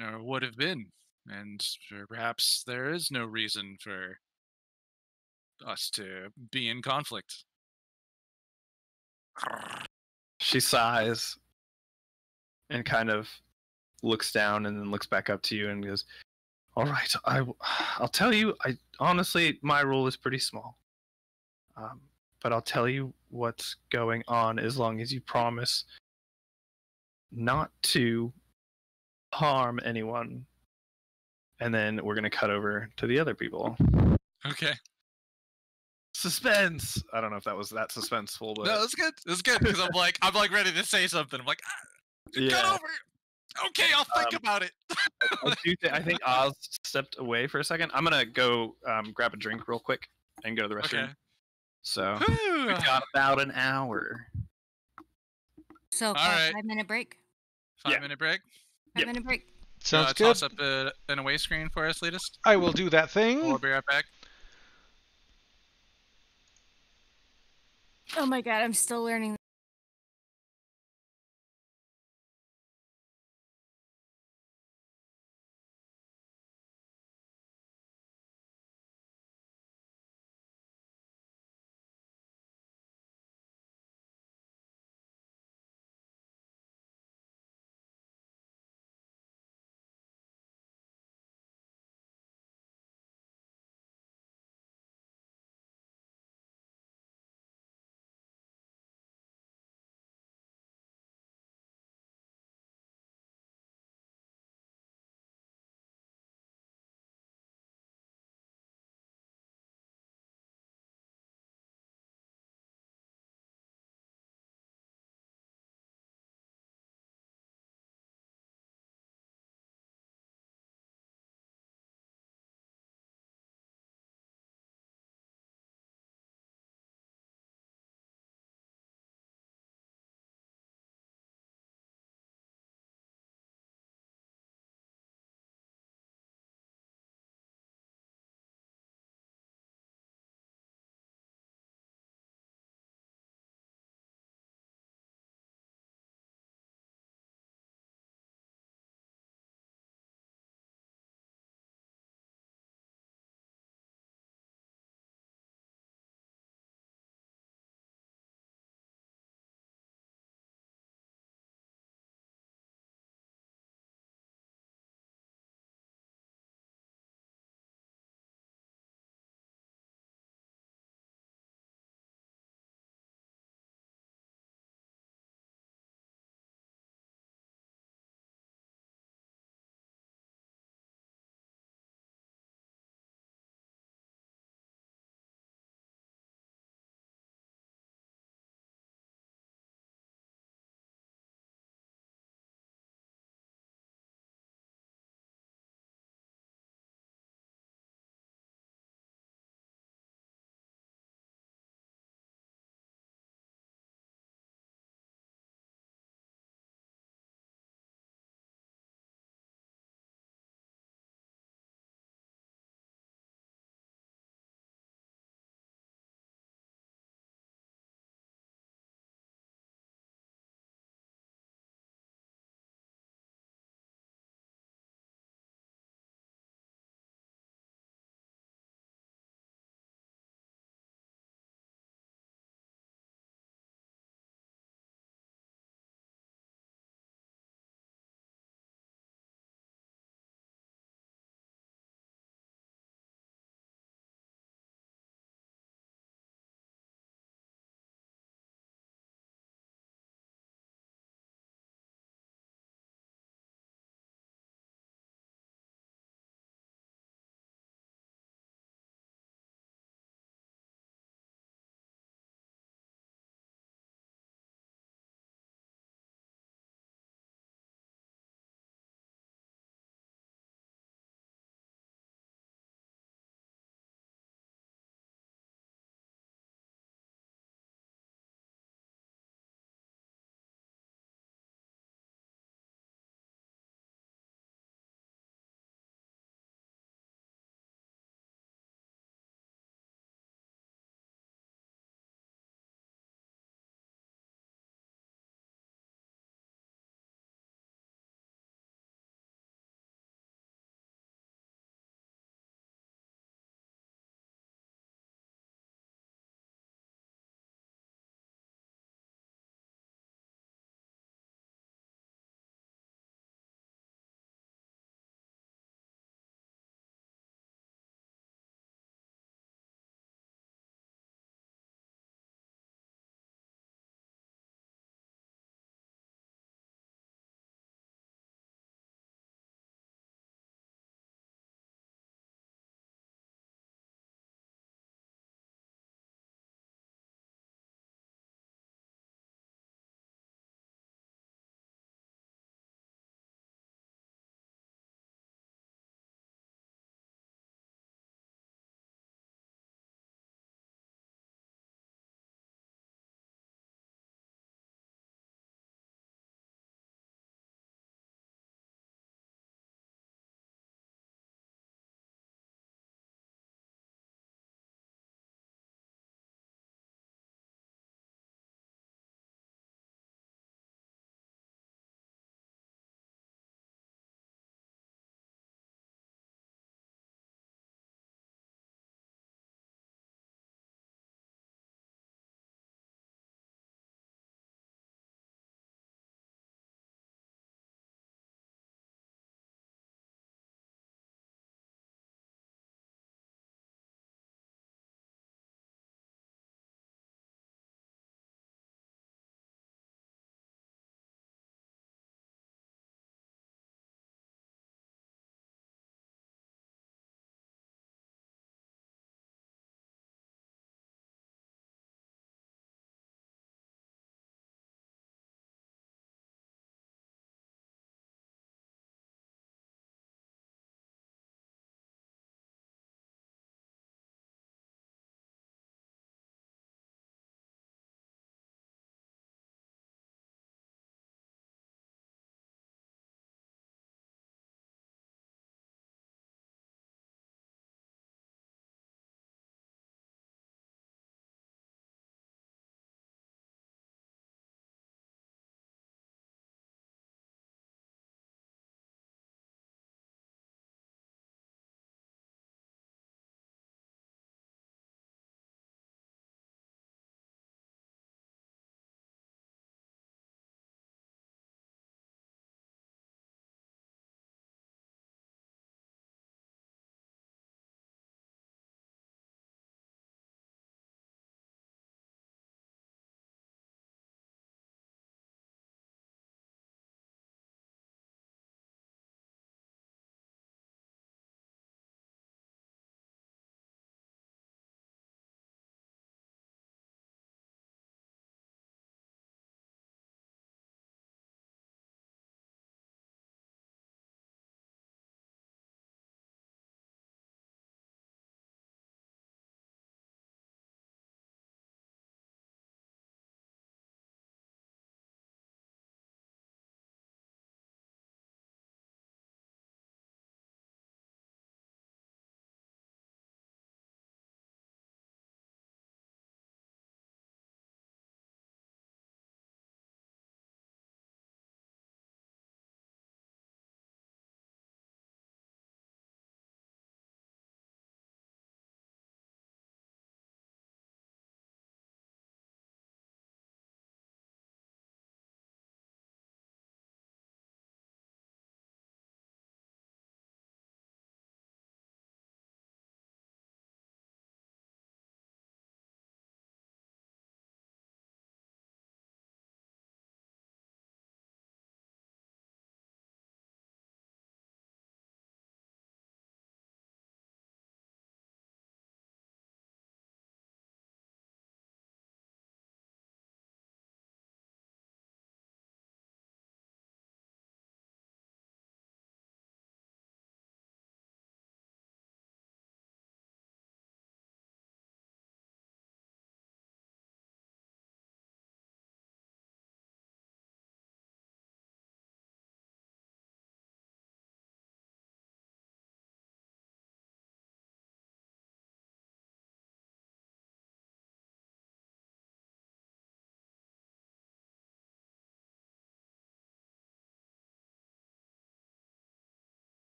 or would have been. And perhaps there is no reason for us to be in conflict. She sighs and kind of looks down and then looks back up to you and goes, "All right, I'll tell you. Honestly, my rule is pretty small, but I'll tell you what's going on as long as you promise not to harm anyone." And then we're gonna cut over to the other people. Okay. Suspense. I don't know if that was that suspenseful, but no, it's good. It's good because I'm like ready to say something. I'm like, cut over. Okay, I'll think about it. I think Oz stepped away for a second. I'm gonna go grab a drink real quick and go to the restroom. Okay. So we've got about an hour. So, right. 5-minute break. 5-minute break. 5-minute break. Sounds good. Toss up an away screen for us, Letus. I will do that thing. We'll be right back. Oh my god, I'm still learning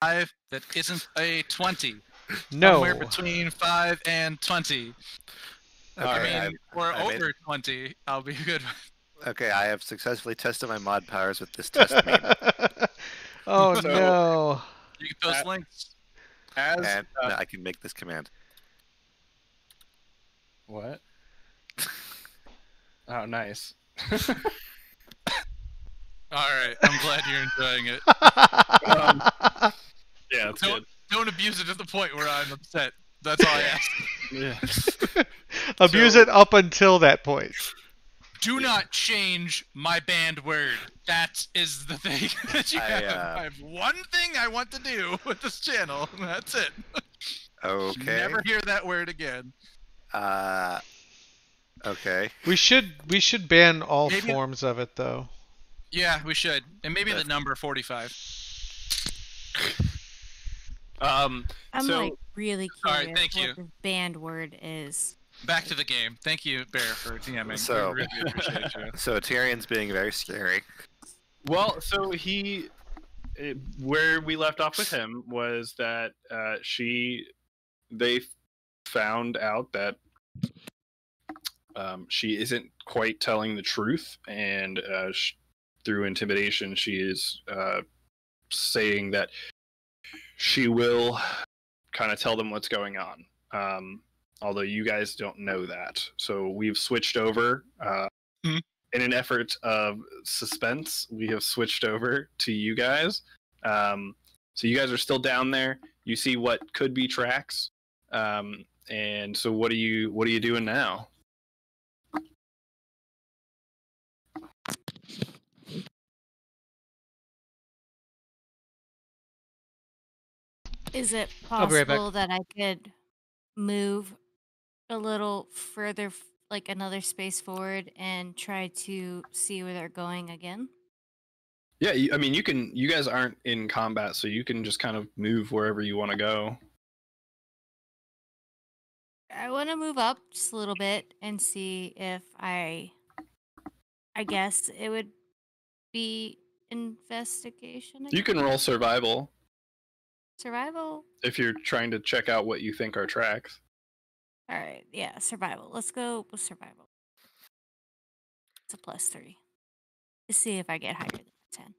5 that isn't a 20. No. Somewhere between 5 and 20. Okay, I mean, or I made- over 20. I'll be good. okay, I have successfully tested my mod powers with this test meme. Oh So- no. You can post That- links. As And now I can make this command. what? Oh, nice. All right, I'm glad you're enjoying it. Yeah, that's Don't good. don't abuse it to the point where I'm upset. That's all I ask. Yeah. Abuse So- it up until that point. Do not change my banned word. That is the thing that you have. I have one thing I want to do with this channel, and that's it. Okay. Never hear that word again. Okay. We should ban all Maybe- forms of it though. Yeah, we should. And maybe the That's- number 45. I'm So- like really All curious right, thank you. what the banned word is. Back to the game. Thank you, Bear, for DMing. So- we really appreciate you. So Tyrion's being very scary. Well, so where we left off with him was that they found out that she isn't quite telling the truth, and through intimidation, she is saying that she will kind of tell them what's going on. Although you guys don't know that, so we've switched over. In an effort of suspense, we have switched over to you guys. So you guys are still down there. You see what could be tracks. And so what are you doing now? Is it I'll be right back. possible that I could move a little further, like another space forward, and try to see where they're going again? Yeah, I mean, you guys aren't in combat, so you can just kind of move wherever you want to go. I want to move up just a little bit and see if I guess it would be investigation. I You can guess? roll survival Survival. if you're trying to check out what you think are tracks. All right, yeah, survival. Let's go with survival. It's a +3. Let's see if I get higher than a 10.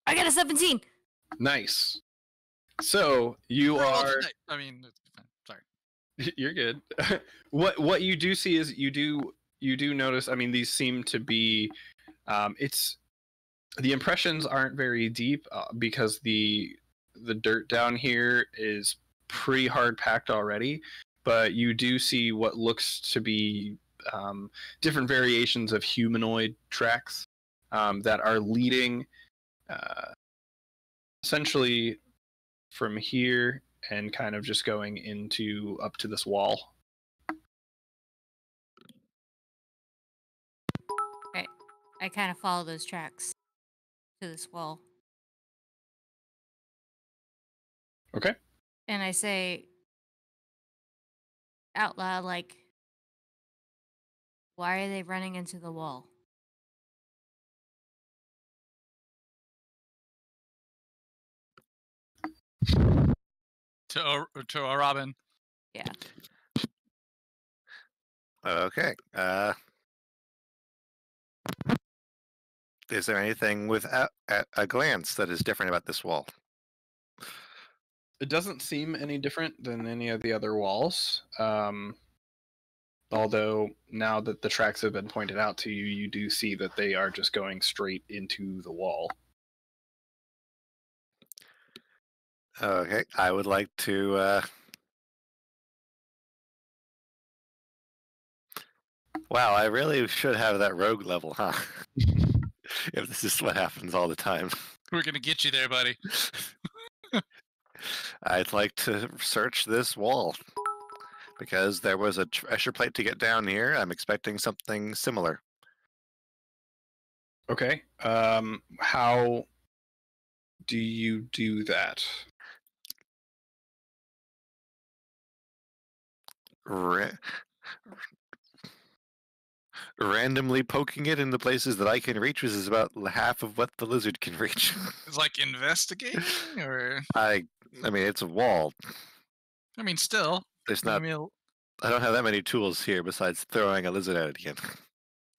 I got a 17. Nice. So you We're all are. tonight. I mean, it's fine. Sorry. You're good. What you do see is you do notice. I mean, these seem to be. It's the impressions aren't very deep because the dirt down here is pretty hard packed already. But you do see what looks to be different variations of humanoid tracks that are leading essentially from here and kind of just going into up to this wall. Right. I kind of follow those tracks to this wall. Okay. And I say out loud, like, why are they running into the wall? To a Robin. Yeah. Okay. Is there anything with a glance that is different about this wall? It doesn't seem any different than any of the other walls. Although now that the tracks have been pointed out to you, you do see that they are just going straight into the wall. Okay. I would like to. Wow, I really should have that rogue level, huh? If this is what happens all the time. We're gonna get you there, buddy. I'd like to search this wall because there was a treasure plate to get down here. I'm expecting something similar. Okay. How do you do that? randomly poking it in the places that I can reach, which is about half of what the lizard can reach. It's like investigating, or I mean, it's a wall. I mean, still. There's I not. mean, I don't have that many tools here besides throwing a lizard at it again.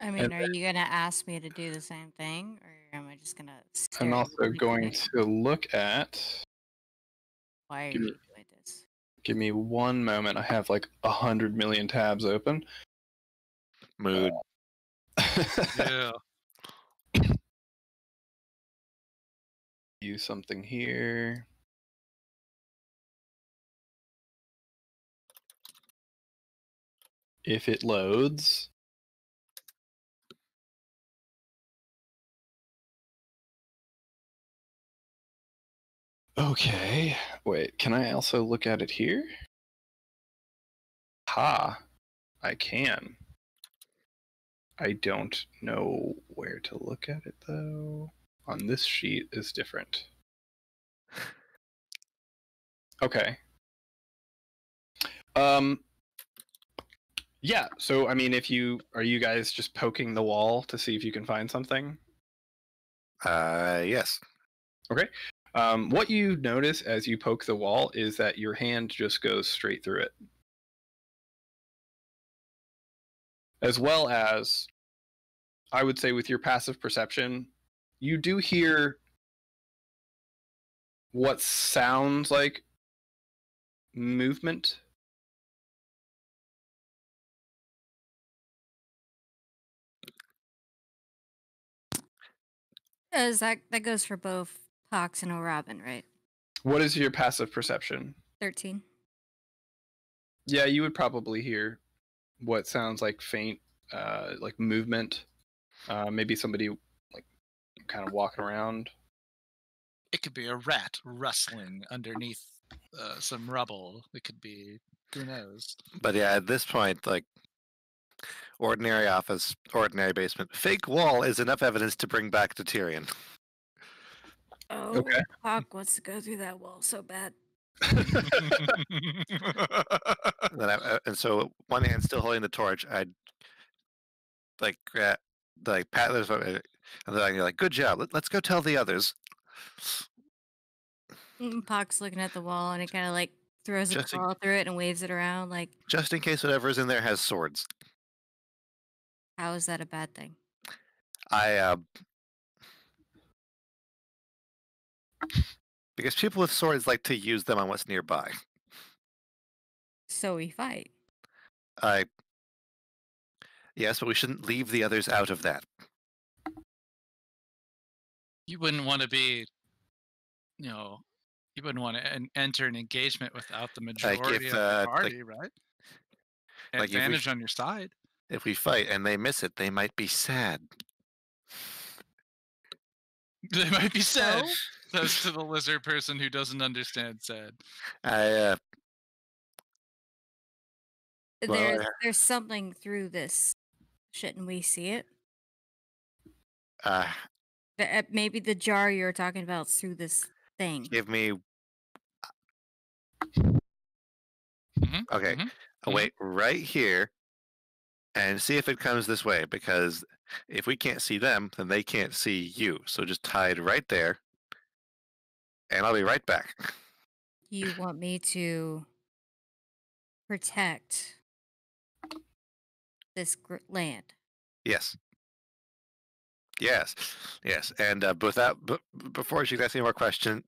I mean, are you gonna ask me to do the same thing, or am I just gonna stare? I'm at also you going like, to look at. Why are Give you me- doing this? Give me one moment. I have like 100 million tabs open. Mood. yeah. Use something here. If it loads. Okay. Wait, can I also look at it here? Ha. I can. I don't know where to look at it though. On this sheet is different. Okay. Yeah, so I mean, are you guys just poking the wall to see if you can find something? Yes. Okay. What you notice as you poke the wall is that your hand just goes straight through it. As well as, I would say with your passive perception, you do hear what sounds like movement. That goes for both Pox and O'Robin, right? What is your passive perception? 13. Yeah, you would probably hear what sounds like faint, like movement. Maybe somebody like kind of walking around. It could be a rat rustling underneath some rubble. It could be, who knows? But yeah, at this point, like, ordinary office, ordinary basement, fake wall is enough evidence to bring back to Tyrion. Oh, Okay. Pock wants to go through that wall so bad. And so one hand still holding the torch, I'd like pat this, and then you're like, "Good job. Let's go tell the others." Pock's looking at the wall and he kind of like throws a Just in- claw through it and waves it around. Like, Just in case whatever's in there has swords. how is that a bad thing? Because people with swords like to use them on what's nearby. So we fight. Yes, but we shouldn't leave the others out of that. You wouldn't want to be, you wouldn't want to enter an engagement without the majority of the party, right? Like Advantage on your side. If we fight and they miss it, they might be sad. They might be sad. Says to the lizard person who doesn't understand sad. There's something through this. Shouldn't we see it? Maybe the jar you're talking about is through this thing. Give me. Okay, I'll wait right here and see if it comes this way, because if we can't see them, then they can't see you. So just hide right there, and I'll be right back. You want me to protect this land? Yes. Yes. And before she asks any more questions,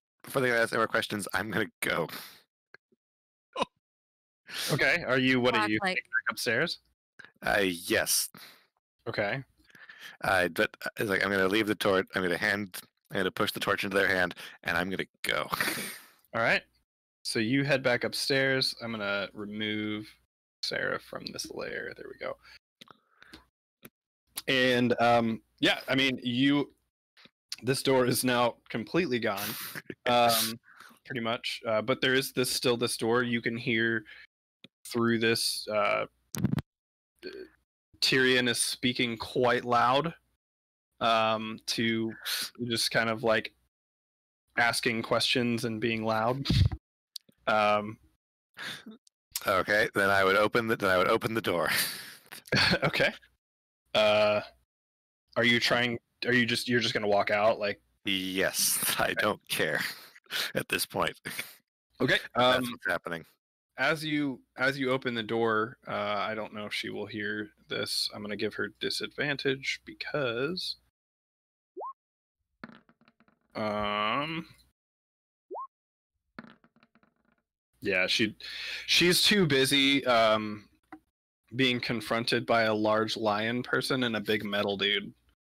I'm gonna go. Okay. Are you back upstairs? Yes. Okay. But it's like I'm gonna leave the torch. I'm gonna push the torch into their hand, and I'm gonna go. All right. So you head back upstairs. I'm gonna remove Sarah from this layer. There we go. And yeah, I mean, this door is now completely gone, pretty much. But there is this door. You can hear through this. Tyrion is speaking quite loud, to just kind of like asking questions and being loud. Okay, then I would open the door. Okay. Are you trying? You're just gonna walk out? Like, Yes, I don't care at this point. okay. That's what's happening. As you open the door, I don't know if she will hear this. I'm gonna give her disadvantage because yeah, she's too busy being confronted by a large lion person and a big metal dude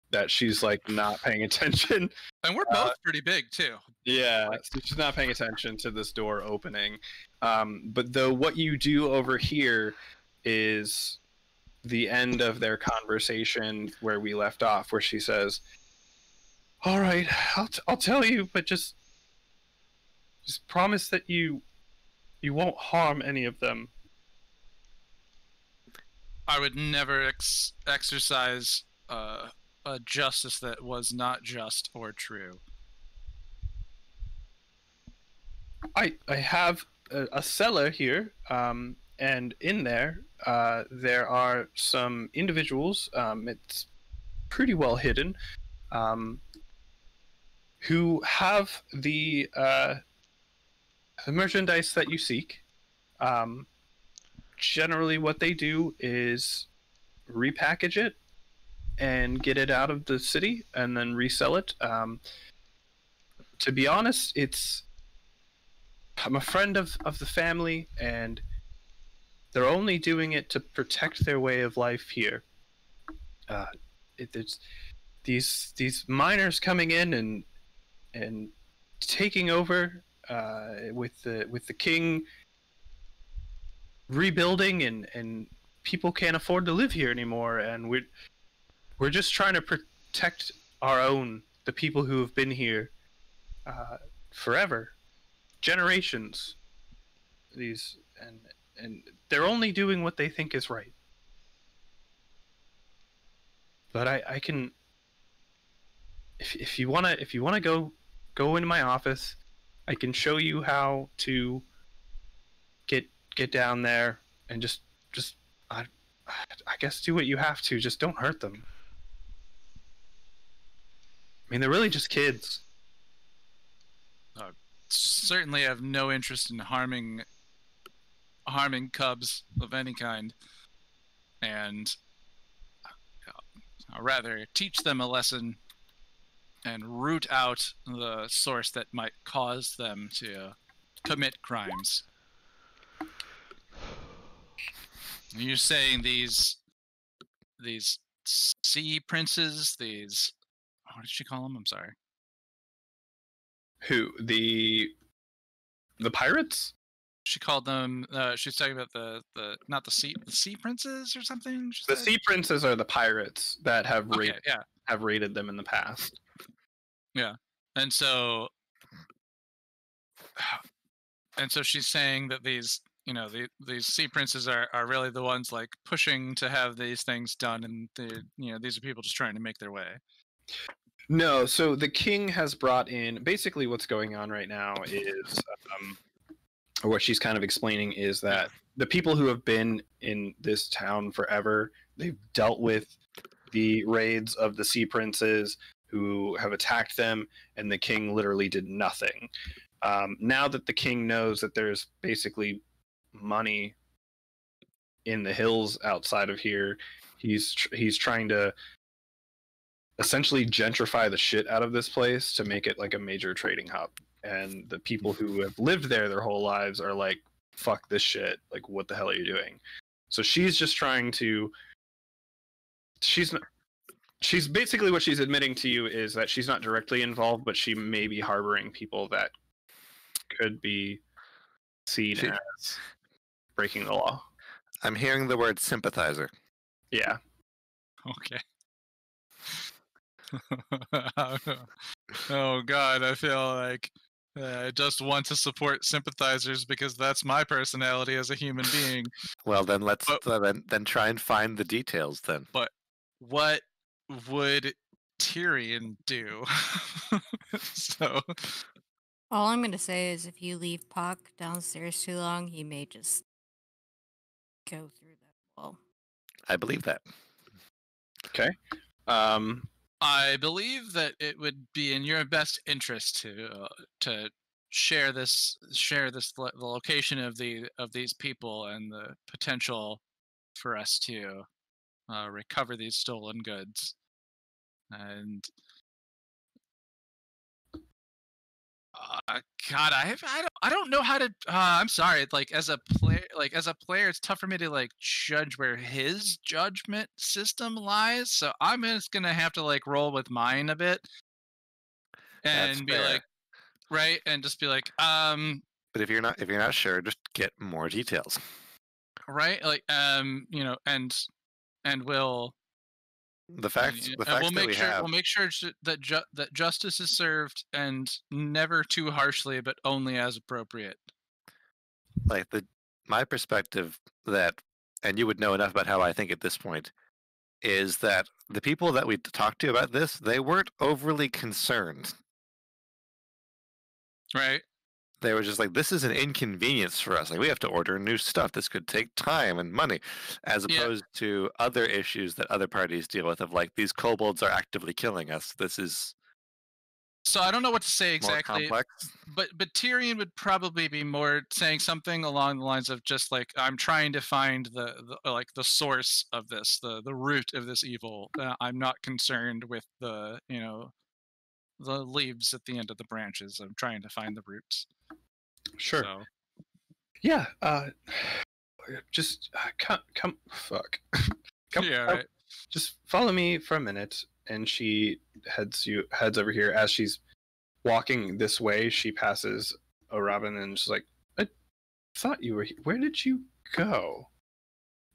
that she's like not paying attention. And we're both pretty big too. Yeah, so she's not paying attention to this door opening. But though what you do over here is the end of their conversation where we left off, where she says, "All right, I'll tell you, but just promise that you won't harm any of them." I would never exercise a justice that was not just or true. I have a cellar here, and in there there are some individuals. It's pretty well hidden, who have the merchandise that you seek. Generally, what they do is repackage it and get it out of the city and then resell it. To be honest, I'm a friend of the family, and they're only doing it to protect their way of life here. It's these miners coming in and taking over with the king rebuilding, and people can't afford to live here anymore, and we're just trying to protect the people who have been here forever, generations. And they're only doing what they think is right. But I can, if you wanna go into my office, I can show you how to get down there and just I guess do what you have to. Just don't hurt them. I mean, they're really just kids. Certainly have no interest in harming cubs of any kind, and I'd rather teach them a lesson and root out the source that might cause them to commit crimes. You're saying these sea princes, what did she call them? I'm sorry. Who, the pirates? She called them. She's talking about the not the sea princes or something. The sea princes are the pirates that have raided them in the past. Yeah, and so she's saying that these sea princes are really the ones like pushing to have these things done, and these are people just trying to make their way. No, so the king has brought in, basically what's going on right now is, or what she's kind of explaining is that the people who have been in this town forever, they've dealt with the raids of the sea princes who have attacked them, and the king literally did nothing. Now that the king knows that there's basically money in the hills outside of here, he's trying to essentially gentrify the shit out of this place to make it like a major trading hub. And the people who have lived there their whole lives are like, fuck this shit, like what the hell are you doing? So she's just trying to, she's basically, what she's admitting to you is that she's not directly involved, but she may be harboring people that could be seen as breaking the law. I'm hearing the word sympathizer. Yeah. Okay. Oh God, I feel like I just want to support sympathizers because that's my personality as a human being. Well, then let's then try and find the details then. But what would Tyrion do? So all I'm gonna say is if you leave Puck downstairs too long, he may just go through that wall. I believe that. Okay. I believe that it would be in your best interest to share the location of these people and the potential for us to recover these stolen goods. And God, I don't know how to. I'm sorry. Like as a player, it's tough for me to like judge where his judgment system lies. So I'm just gonna have to like roll with mine a bit That's and be fair. like, right, and just be like, But if you're not sure, just get more details. right, like, you know, and we'll. The facts And that we have, we'll make sure that justice is served and never too harshly, but only as appropriate. like my perspective that, and you would know enough about how I think at this point, is that the people that we talked to about this, they weren't overly concerned. Right. They were just like, this is an inconvenience for us. Like, we have to order new stuff. This could take time and money, as opposed to other issues that other parties deal with of like, these kobolds are actively killing us. This is So I don't know what to say more exactly, complex. but Tyrion would probably be more saying something along the lines of just like, I'm trying to find the source of this, the root of this evil. I'm not concerned with the the leaves at the end of the branches. I'm trying to find the roots. Sure. So, Yeah. Just come. Fuck. Come. yeah. Come, Right. just follow me for a minute. And she heads over here. As she's walking this way, she passes a Robin, and she's like, "I thought you were here. Where did you go?"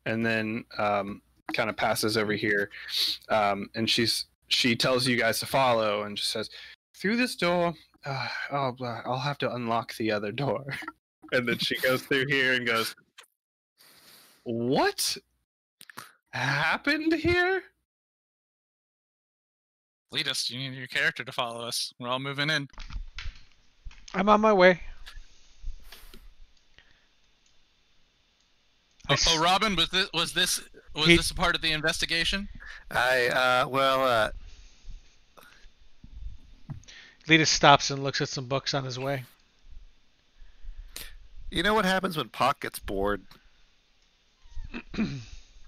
And then kind of passes over here, and she tells you guys to follow, and just says, "Through this door. I'll have to unlock the other door." And then she goes through here and goes, "What happened here?" Lead us. You need your character to follow us. We're all moving in. I'm on my way. Oh, Robin, was this a part of the investigation? Letus stops and looks at some books on his way. You know what happens when Pock gets bored?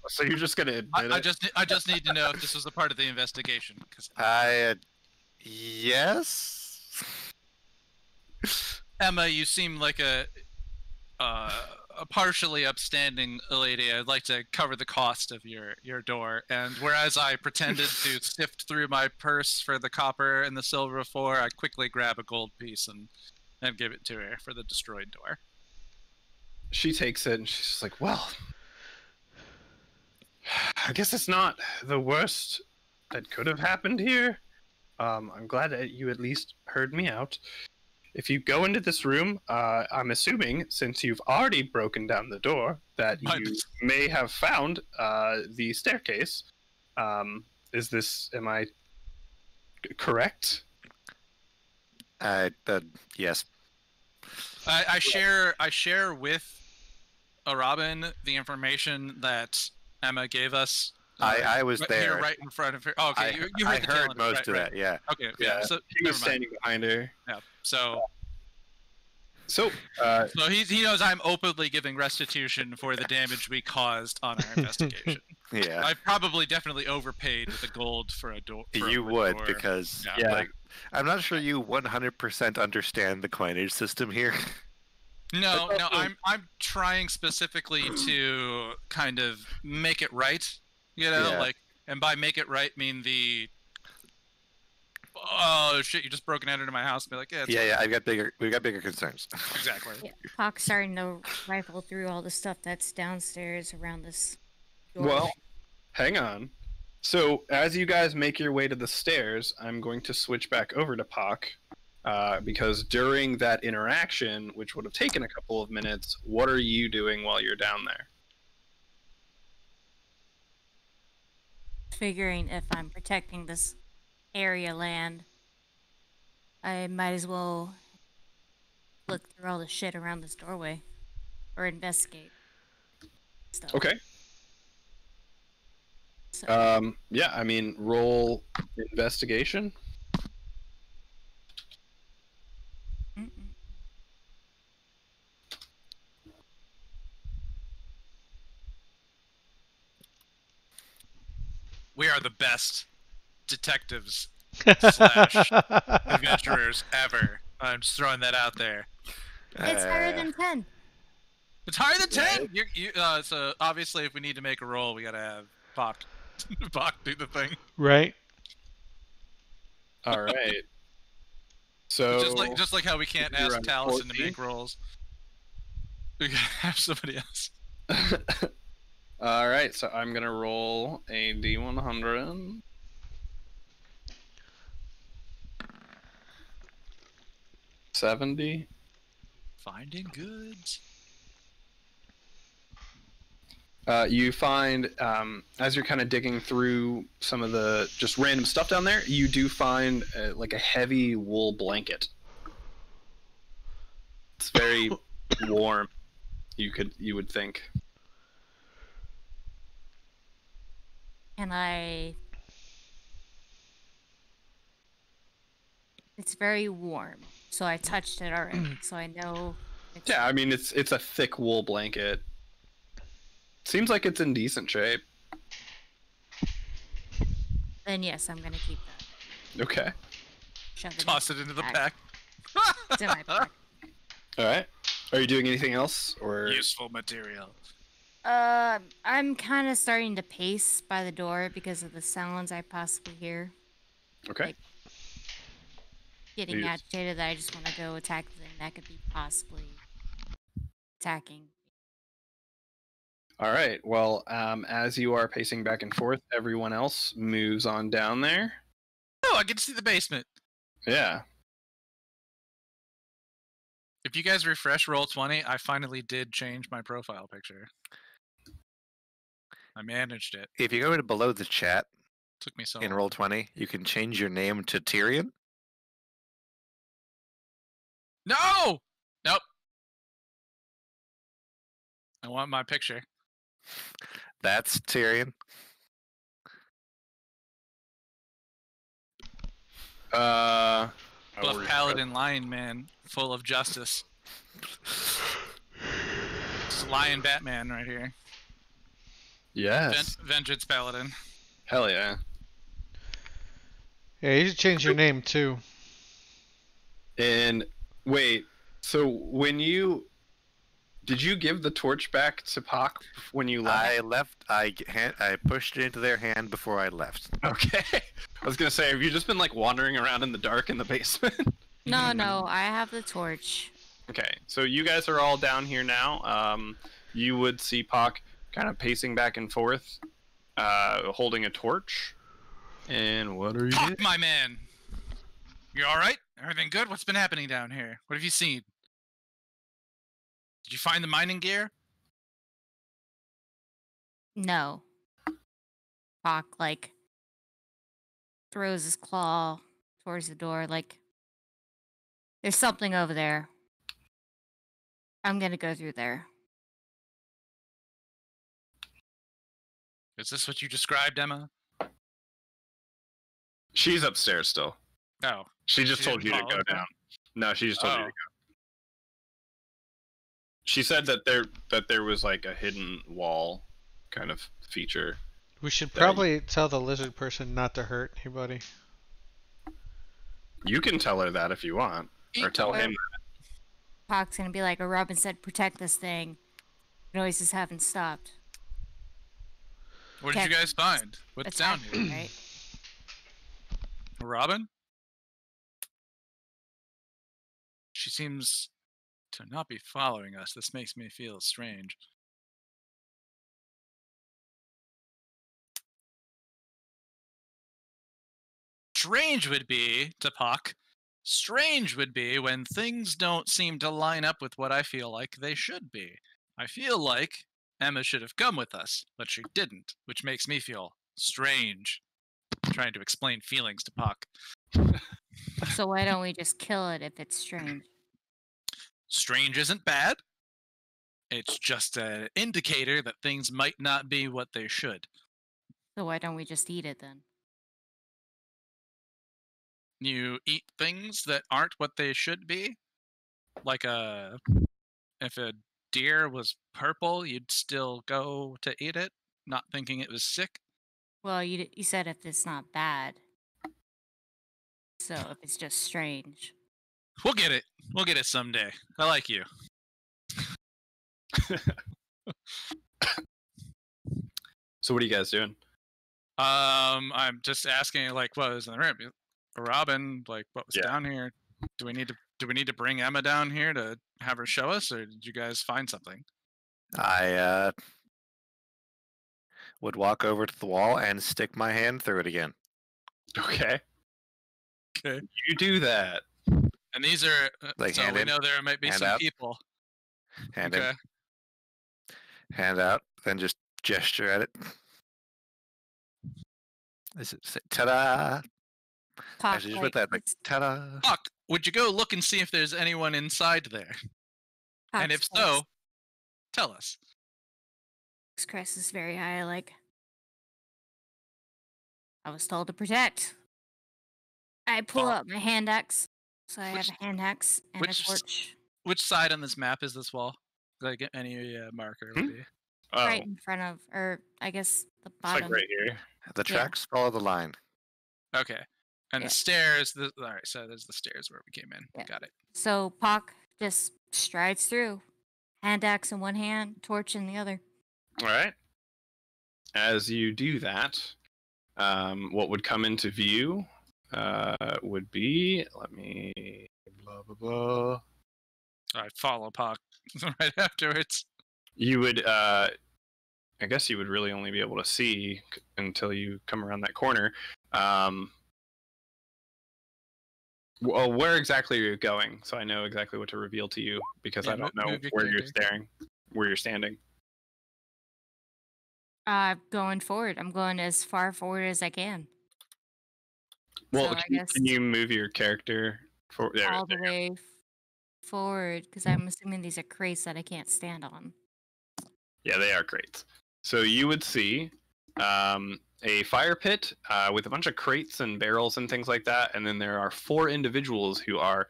So you're just gonna admit it? I just need to know if this was a part of the investigation. Yes. Emma, you seem like a partially upstanding lady. I'd like to cover the cost of your door. And whereas I pretended to sift through my purse for the copper and the silver before, I quickly grab a gold piece and give it to her for the destroyed door. She takes it and she's just like, "Well, I guess it's not the worst that could have happened here. I'm glad that you at least heard me out. If you go into this room, I'm assuming, since you've already broken down the door, that you may have found the staircase. Am I correct?" Yes. I share with Robin the information that Emma gave us. I was there. Here, right in front of her. Oh, okay, you heard I the heard most of that. Yeah. Okay, yeah. So he was standing behind her. Yeah. So So he knows I'm openly giving restitution for the damage we caused on our investigation. Yeah. I probably definitely overpaid with the gold for a door. You would, because like, I'm not sure you 100% understand the coinage system here. No, I'm trying specifically to kind of make it right, like, and by make it right mean oh shit, you just broke and entered into my house and be like, yeah, we've got bigger concerns. Exactly. Yeah, Pock's starting to rifle through all the stuff that's downstairs around this door. Well, hang on. So as you guys make your way to the stairs, I'm going to switch back over to Pock. Because during that interaction, which would have taken a couple of minutes, what are you doing while you're down there? Figuring if I'm protecting this area land, I might as well look through all the shit around this doorway or investigate stuff. Okay. So. Yeah, I mean, roll investigation. Mm-mm. We are the best detectives slash adventurers ever. I'm just throwing that out there. It's higher than 10. It's higher than 10. So obviously, if we need to make a roll, we gotta have Bach do the thing. Right. All right. So Just like how we can't you're ask on Taliesin to 14? make rolls, we gotta have somebody else. All right, so I'm gonna roll a D100. $70. Finding goods. You find, as you're kind of digging through some of the just random stuff down there, you do find like a heavy wool blanket. It's very warm. You would think. And it's very warm. So I touched it already. So I know. Yeah, I mean it's a thick wool blanket. Seems like it's in decent shape. Then yes, I'm gonna keep that. Okay. Shove it Toss it into the pack. It's in my pack. All right. Are you doing anything else or Useful material. I'm kind of starting to pace by the door because of the sounds I possibly hear. Okay. Like, getting Yes. agitated that I just want to go attack the thing that could be possibly attacking. All right. Well, as you are pacing back and forth, everyone else moves on down there. Oh, I get to see the basement. Yeah. If you guys refresh Roll20, I finally did change my profile picture. I managed it. If you go to below the chat Took me so in long. Roll20, you can change your name to Tyrion. No! Nope. I want my picture. That's Tyrion. I Buff will Paladin Lion Man, full of justice. It's Lion Batman right here. Yes. Vengeance Paladin. Hell yeah. Yeah, you should change your name too. And wait, so when you did you give the torch back to Pac when you left? I left. I pushed it into their hand before I left. Okay. I was gonna say, have you just been like wandering around in the dark in the basement? No, I have the torch. Okay, so you guys are all down here now. You would see Pac kind of pacing back and forth, holding a torch. And what are you doing? Talk, my man! You alright? Everything good? What's been happening down here? What have you seen? Did you find the mining gear? No. Bach, like, throws his claw towards the door, like, there's something over there. I'm gonna go through there. Is this what you described, Emma? She's upstairs still. Oh. She just She told you didn't to go follow down. No, she just told you to Oh. go. She said that there was like a hidden wall kind of feature. We should probably tell the lizard person not to hurt anybody. You can tell her that if you want, or tell him. Bach's gonna be like, Robin said, protect this thing. Noises haven't stopped. What did you guys find? What's down here? Attacking, right? Robin? She seems to not be following us. This makes me feel strange. Strange would be, to Puck, strange would be when things don't seem to line up with what I feel like they should be. I feel like Emma should have come with us, but she didn't, which makes me feel strange. I'm trying to explain feelings to Puck. So why don't we just kill it if it's strange? Strange isn't bad. It's just an indicator that things might not be what they should. So why don't we just eat it then? You eat things that aren't what they should be. Like if a deer was purple, you'd still go to eat it, not thinking it was sick. Well, you said if it's not bad. So if it's just strange. We'll get it. We'll get it someday. I like you. So what are you guys doing? I'm just asking, like, what was in the room? Robin, like, what was down here? Do we need to bring Emma down here to have her show us, or did you guys find something? I would walk over to the wall and stick my hand through it again. Okay. Okay. You do that. And these are Like so hand we in, know there might be hand some out. people. Hand Okay. in, hand out, then just gesture at it. Is it say, ta-da? Pop, Actually, just put that like ta-da. Fuck, would you go look and see if there's anyone inside there? And if so, tell us. Crest is very high, like I was told to protect. I pull out my hand axe. So I have a hand axe and a torch. Which side on this map is this wall? Like any marker would be. Oh, Right in front of, or I guess the it's bottom. like right here. The tracks follow the line. Okay. And the stairs, all right, so there's the stairs where we came in. Yeah. Got it. So Pock just strides through. Hand axe in one hand, torch in the other. All right. As you do that, what would come into view would be, let me, blah, blah, blah. I follow Puck right afterwards. You would, I guess you would really only be able to see until you come around that corner. Well, where exactly are you going? So I know exactly what to reveal to you, because I don't know where you're standing. Going forward. I'm going as far forward as I can. Well, so can you move your character all the way forward? Because I'm assuming these are crates that I can't stand on. Yeah, they are crates. So you would see a fire pit with a bunch of crates and barrels and things like that, and then there are 4 individuals who are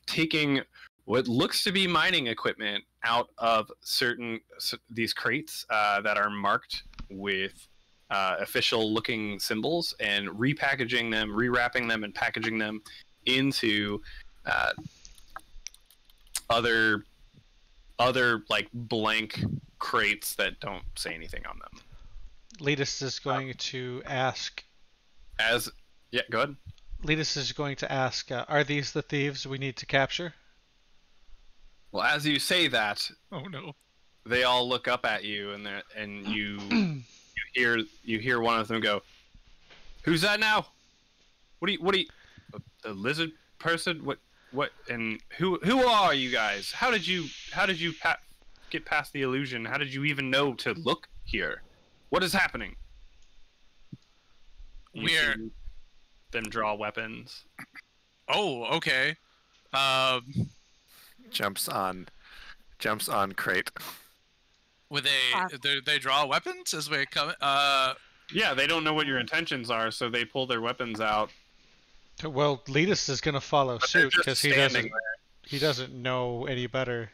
taking what looks to be mining equipment out of these crates that are marked with official-looking symbols, and repackaging them, rewrapping them, and packaging them into other like blank crates that don't say anything on them. Letus is going to ask. Yeah, go ahead. Letus is going to ask, are these the thieves we need to capture? Well, as you say that, oh no, they all look up at you, and you hear one of them go, "Who's that now? What are you? A lizard person? What? And who are you guys? How did you get past the illusion? How did you even know to look here? What is happening?" We're them draw weapons. Oh, okay. Jumps on crate. Would they draw weapons as we come? Yeah, they don't know what your intentions are, so they pull their weapons out. Well, Letus is going to follow suit because he doesn't know any better.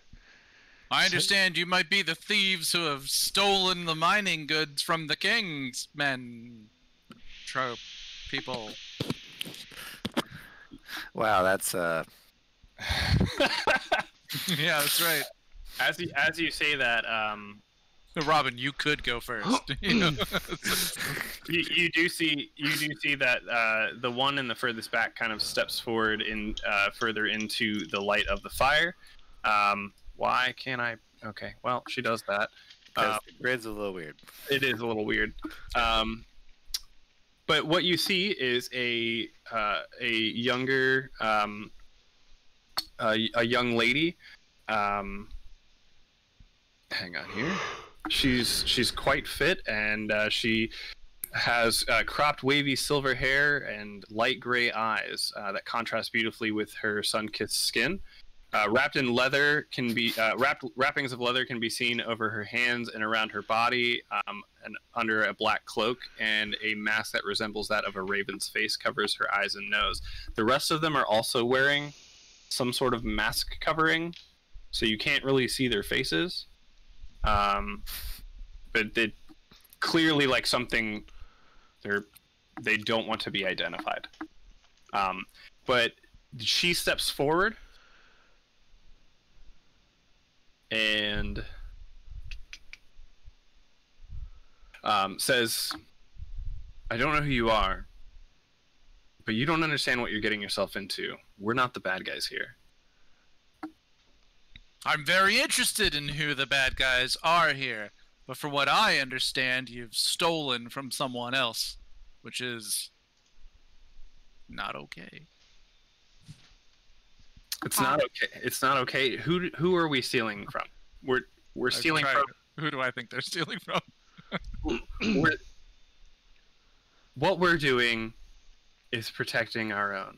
I understand you might be the thieves who have stolen the mining goods from the king's men. Trope people. Wow, that's yeah, that's right. As you say that, Robin, you could go first. You do see that the one in the furthest back kind of steps forward further into the light of the fire. Why can't I? Okay, well, she does that. The grid's a little weird. It is a little weird. But what you see is a younger, a young lady. Hang on here. She's quite fit, and she has cropped, wavy silver hair and light gray eyes that contrast beautifully with her sun-kissed skin. Wrapped in leather can be wrappings of leather can be seen over her hands and around her body, and under a black cloak, and a mask that resembles that of a raven's face covers her eyes and nose. The rest of them are also wearing some sort of mask covering, so you can't really see their faces. But they clearly like something they don't want to be identified. But she steps forward and says, I don't know who you are, but you don't understand what you're getting yourself into. We're not the bad guys here. I'm very interested in who the bad guys are here, but from what I understand, you've stolen from someone else, which is not okay. It's not okay. It's not okay. Who are we stealing from? We're stealing from. Who do I think they're stealing from? What we're doing is protecting our own.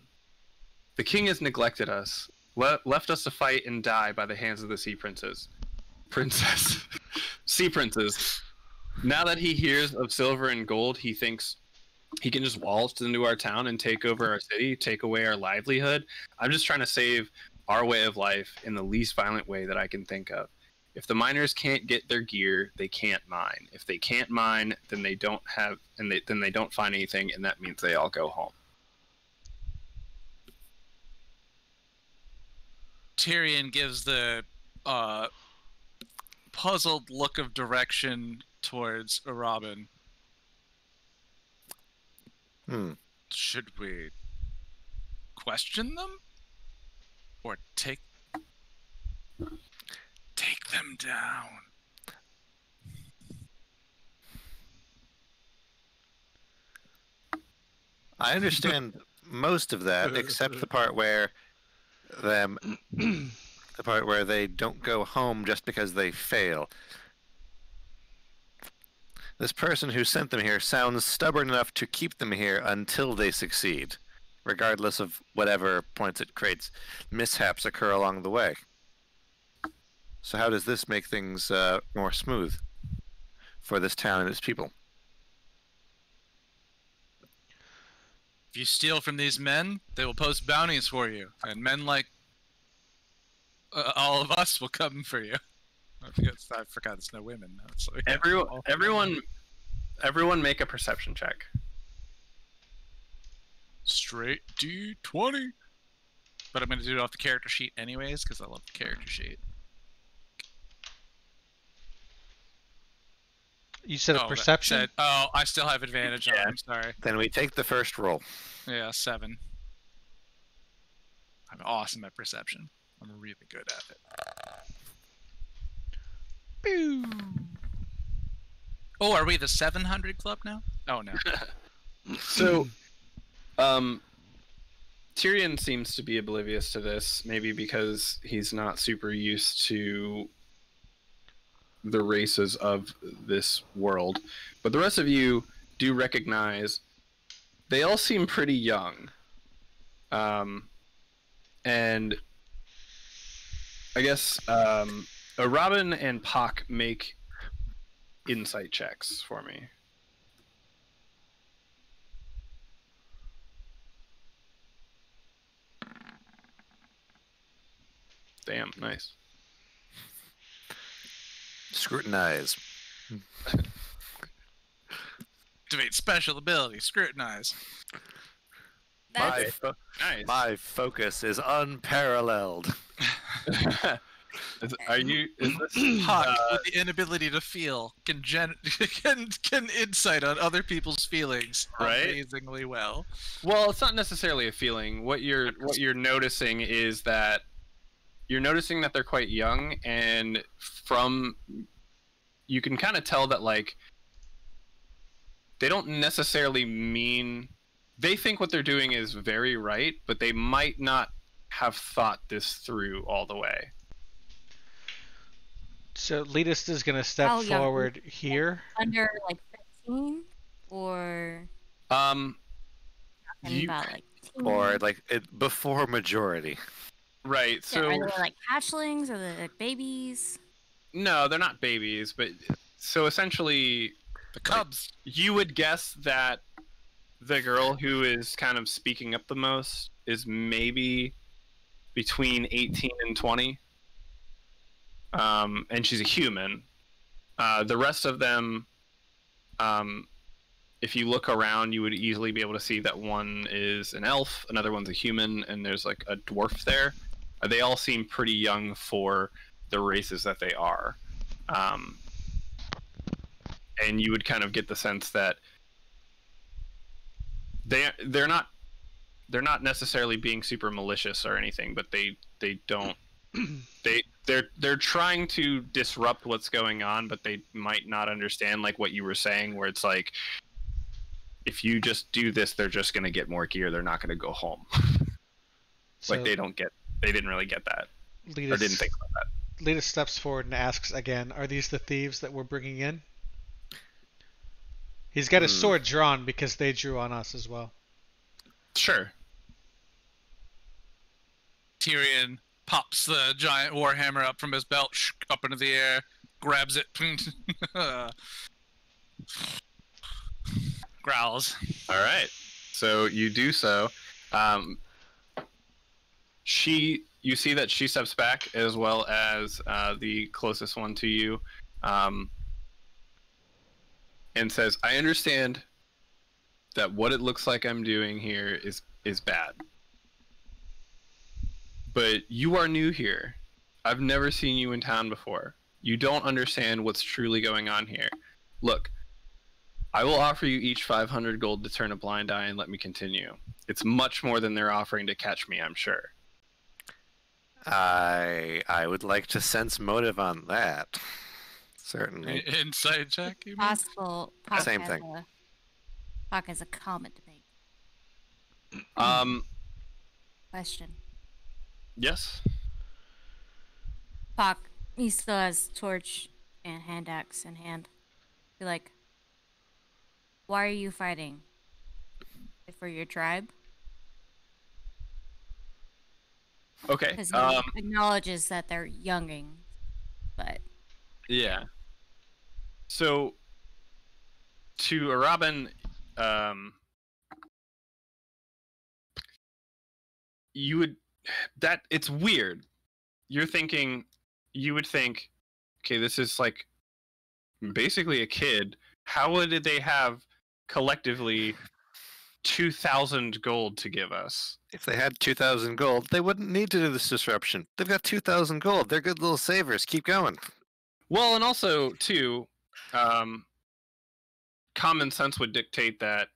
The king has neglected us, left us to fight and die by the hands of the sea princes. Sea princes. Now that he hears of silver and gold, he thinks he can just waltz into our town and take over our city, take away our livelihood. I'm just trying to save our way of life in the least violent way that I can think of. If the miners can't get their gear, they can't mine. If they can't mine, then they don't have, and then they don't find anything, and that means they all go home. Tyrion gives the puzzled look of direction towards Robin. Should we question them? Or take them down? I understand most of that, except the part where they don't go home just because they fail. This person who sent them here sounds stubborn enough to keep them here until they succeed, regardless of whatever points it creates. Mishaps occur along the way. So how does this make things more smooth for this town and its people? If you steal from these men, they will post bounties for you, and men like all of us will come for you. I forgot there's no women. So Everyone make a perception check. Straight D20. But I'm going to do it off the character sheet anyways, because I love the character sheet. You said a perception? I still have advantage on it. I'm sorry. Then we take the first roll. Yeah, 7. I'm awesome at perception. I'm really good at it. Boo. Oh, are we the 700 club now? Oh, no. So, Tyrion seems to be oblivious to this, maybe because he's not super used to the races of this world. But the rest of you do recognize they all seem pretty young. And I guess Robin and Pak make insight checks for me. Damn, nice. Scrutinize. Activate special ability. Scrutinize. That's Nice. My focus is unparalleled. Is this Puck with the inability to feel can insight on other people's feelings Right? amazingly well. Well, it's not necessarily a feeling. What you're noticing is that you're noticing that they're quite young, and you can kind of tell that like they don't necessarily mean they think what they're doing is very right, but they might not have thought this through all the way. So Letus is going to step forward here. under like 15 or Um, talking about like 10? Or like before majority. Right. Yeah, So are they like hatchlings? Are they like babies? no, they're not babies, but so essentially, The Cubs. you would guess that the girl who is kind of speaking up the most is maybe between 18 and 20, and she's a human. The rest of them, um, if you look around, you would easily be able to see that one is an elf, another one's a human, and there's like a dwarf there. They all seem pretty young for the races that they are. And you would kind of get the sense that they're not necessarily being super malicious or anything, but they don't they're trying to disrupt what's going on, but they might not understand like what you were saying, where it's like if you just do this, they're just going to get more gear. They're not going to go home. So Like they didn't really get that, or didn't think about that. Lita steps forward and asks again, "Are these the thieves that we're bringing in?" He's got his sword drawn because they drew on us as well. Sure. Tyrion pops the giant warhammer up from his belt, up into the air, grabs it, growls. All right. So you do so. You see that she steps back, as well as the closest one to you, and says, "I understand that what it looks like I'm doing here is bad. But you are new here. I've never seen you in town before. You don't understand what's truly going on here. Look, I will offer you each 500 gold to turn a blind eye and let me continue. It's much more than they're offering to catch me, I'm sure." I would like to sense motive on that. Certainly. Inside check. You mean? Possible. Puck Same has thing. Puck has a comment to make. Question. Yes. Puck, he still has torch and hand axe in hand. Be like, why are you fighting? For your tribe? Okay. Because he acknowledges that they're younging, but Yeah. So, to a Robin, you would it's weird. You would think, okay, this is like basically a kid. How did they have collectively 2,000 gold to give us? If they had 2,000 gold, they wouldn't need to do this disruption. They've got 2,000 gold. They're good little savers. Keep going. Well, and also, too, common sense would dictate that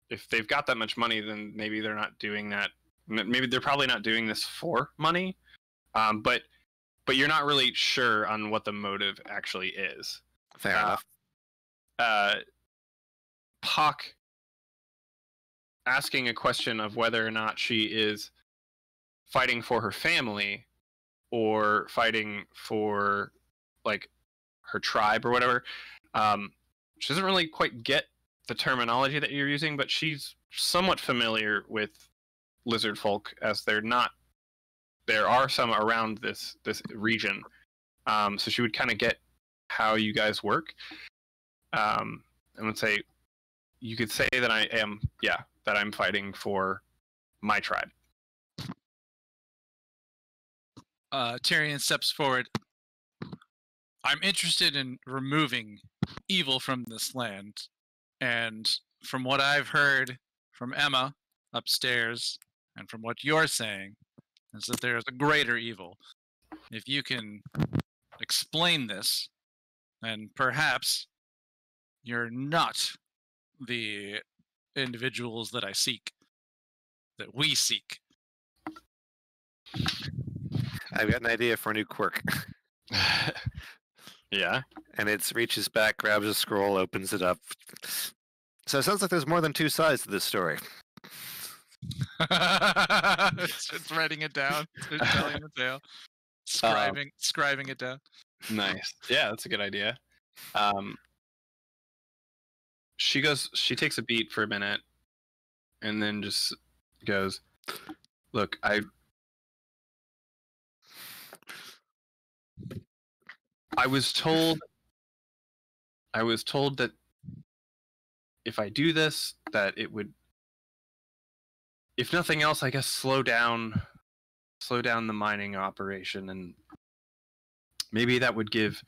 if they've got that much money, then maybe they're not doing that. Maybe they're probably not doing this for money, but you're not really sure on what the motive actually is. Fair enough. Puck asking a question of whether or not she is fighting for her family or fighting for like her tribe or whatever. She doesn't really quite get the terminology that you're using, but she's somewhat familiar with lizard folk, as there are some around this region. So she would kind of get how you guys work. And would say, you could say that I'm fighting for my tribe. Tyrion steps forward. I'm interested in removing evil from this land. And from what I've heard from Emma upstairs, and from what you're saying, is that there's a greater evil. If you can explain this, then perhaps you're not the individuals that I seek, that we seek. I've got an idea for a new quirk. Yeah. And it reaches back, grabs a scroll, opens it up. So it sounds like there's more than two sides to this story. It's writing it down. It's telling the tale. Scribing it down. Nice. Yeah, that's a good idea. She takes a beat for a minute and then just goes, "Look, I was told that if I do this, that it would, if nothing else, I guess slow down the mining operation, and maybe that would give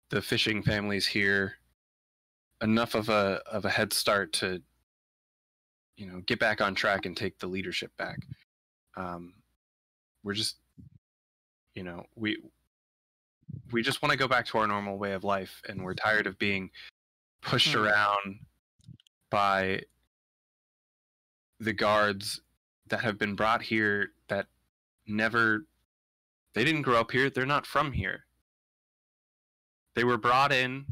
the fishing families here enough of a head start to, get back on track and take the leadership back. We're just, we just want to go back to our normal way of life, and we're tired of being pushed around by the guards that have been brought here that they didn't grow up here. They're not from here. They were brought in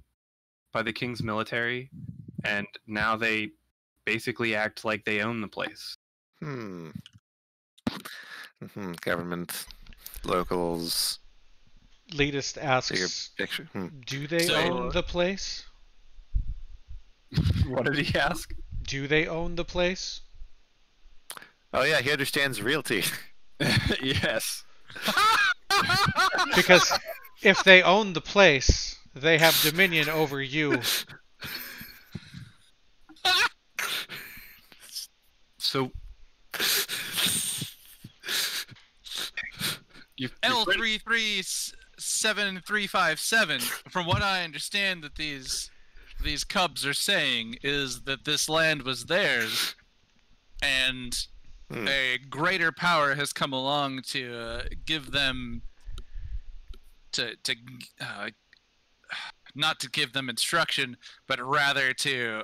by the king's military, and now they basically act like they own the place. Government, locals. Elitist asks, picture. do they own the place? What did he ask? Do they own the place? Oh yeah, he understands realty. Yes. Because if they own the place, they have dominion over you. So L337357. From what I understand, that these cubs are saying is that this land was theirs, and a greater power has come along to give them not to give them instruction, but rather to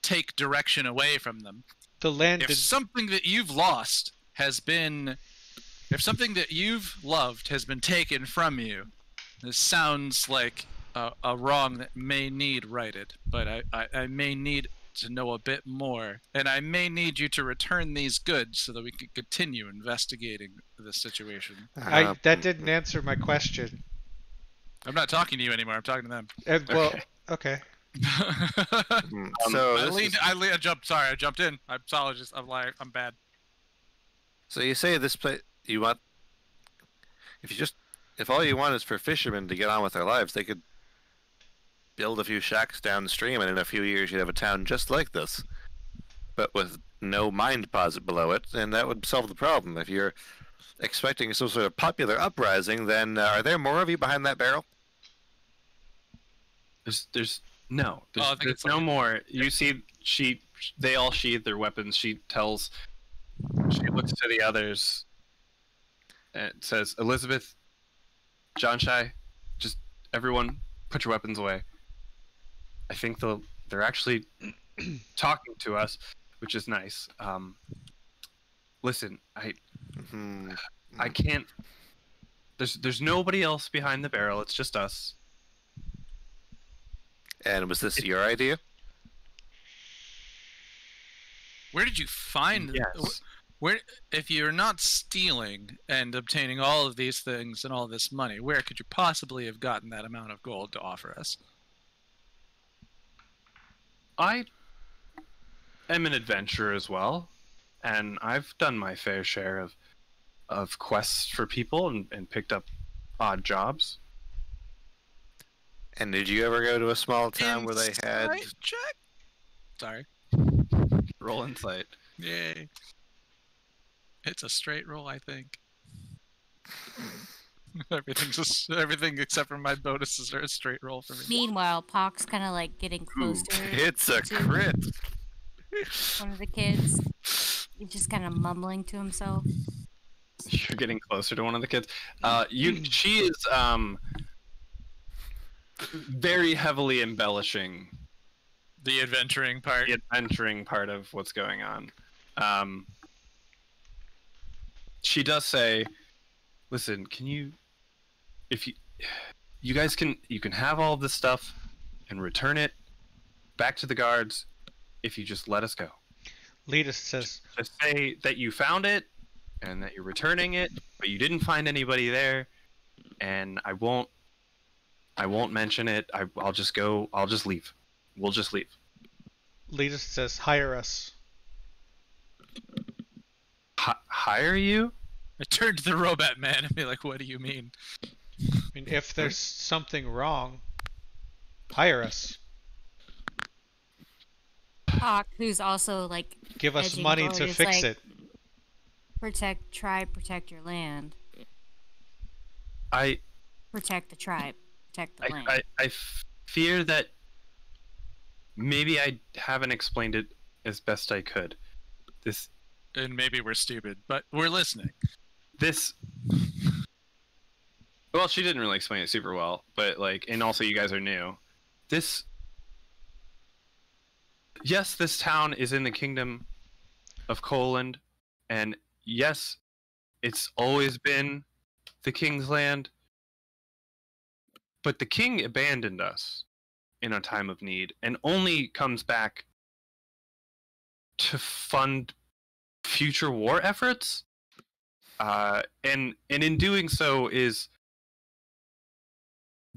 take direction away from them. The land. If something that you've lost has been, if something that you've loved has been taken from you, this sounds like a wrong that may need righted. But I may need to know a bit more, and I may need you to return these goods so that we can continue investigating the situation. That didn't answer my question. I'm not talking to you anymore. I'm talking to them. Well, okay. So I jumped. Sorry, I jumped in. I apologize. I'm bad. So you say this place you want? If all you want is for fishermen to get on with their lives, they could build a few shacks downstream, and in a few years you'd have a town just like this, but with no mine deposit below it, and that would solve the problem. If you're expecting some sort of popular uprising, then are there more of you behind that barrel? There's no more. You see, they all sheathe their weapons. She looks to the others and says, Elizabeth, John Shai, just everyone put your weapons away. I think they're actually talking to us, which is nice. Listen, I can't. There's nobody else behind the barrel. It's just us. And was this your idea? Where did you find? Yes. Where, if you're not stealing and obtaining all of these things and all this money, where could you possibly have gotten that amount of gold to offer us? I am an adventurer as well, and I've done my fair share of quests for people and picked up odd jobs. And did you ever go to a small town where they had... Check? Sorry. Roll insight. Yay. It's a straight roll, I think. Everything except for my bonuses are a straight roll for me. Meanwhile, Pock's kind of like getting closer. It's a crit. One of the kids. He's just kind of mumbling to himself. You're getting closer to one of the kids. She is very heavily embellishing the adventuring part. The adventuring part of what's going on. She does say, "Listen, if you guys can have all of this stuff and return it back to the guards if you just let us go." Letus says, "Just say that you found it and that you're returning it, but you didn't find anybody there, and I won't mention it. I'll just leave. We'll just leave." Letus says, "Hire us." Hire you? I turned to the robot man and be like, "What do you mean?" mean, if there's something wrong, hire us. Hawk, who's also like Give us edging money forward, to is fix like, it. protect tribe, protect your land, I protect the tribe, protect the land. I fear that maybe I haven't explained it as best I could. And maybe we're stupid, but we're listening. Well, she didn't really explain it super well, but like, and also you guys are new. Yes, this town is in the kingdom of Coland, and yes, it's always been the king's land. But the king abandoned us in a time of need, and only comes back to fund future war efforts. And in doing so is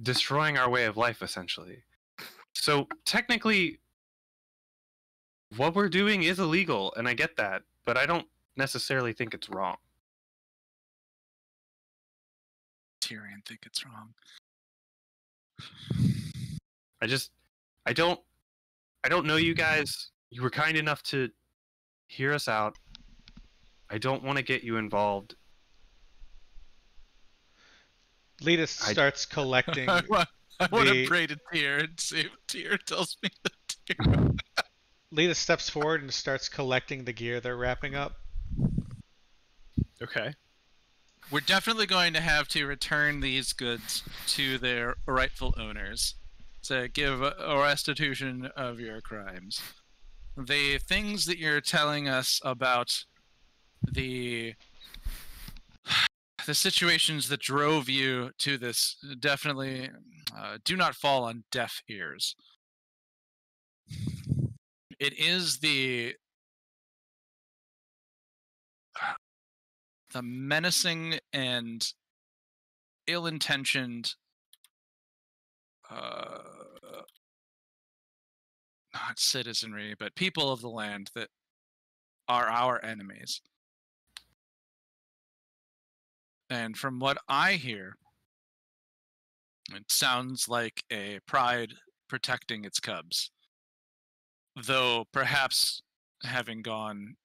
destroying our way of life, essentially. So technically, what we're doing is illegal, and I get that, but I don't necessarily think it's wrong. Tyrion think it's wrong. I don't know you guys. You were kind enough to hear us out. I don't want to get you involved. Lita starts collecting. I want to pray to Tyr and see if Tyr tells me to do. Lita steps forward and starts collecting the gear they're wrapping up. Okay. We're definitely going to have to return these goods to their rightful owners to give a restitution of your crimes. The things that you're telling us about the situations that drove you to this definitely do not fall on deaf ears. It is the menacing and ill-intentioned not citizenry, but people of the land that are our enemies. And from what I hear, it sounds like a pride protecting its cubs. Though perhaps having gone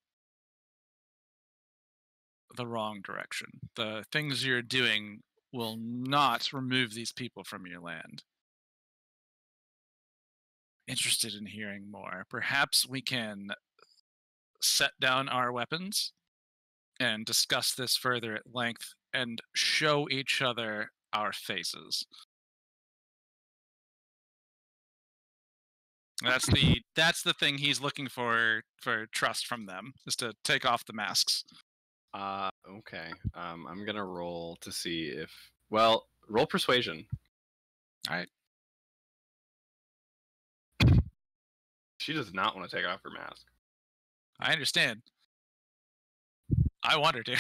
the wrong direction. The things you're doing will not remove these people from your land. Interested in hearing more. Perhaps we can set down our weapons and discuss this further at length and show each other our faces. That's the thing he's looking for trust from them, is to take off the masks. Okay. I'm gonna roll to see if. Well, roll persuasion. All right. She does not want to take off her mask. I understand. I want her to.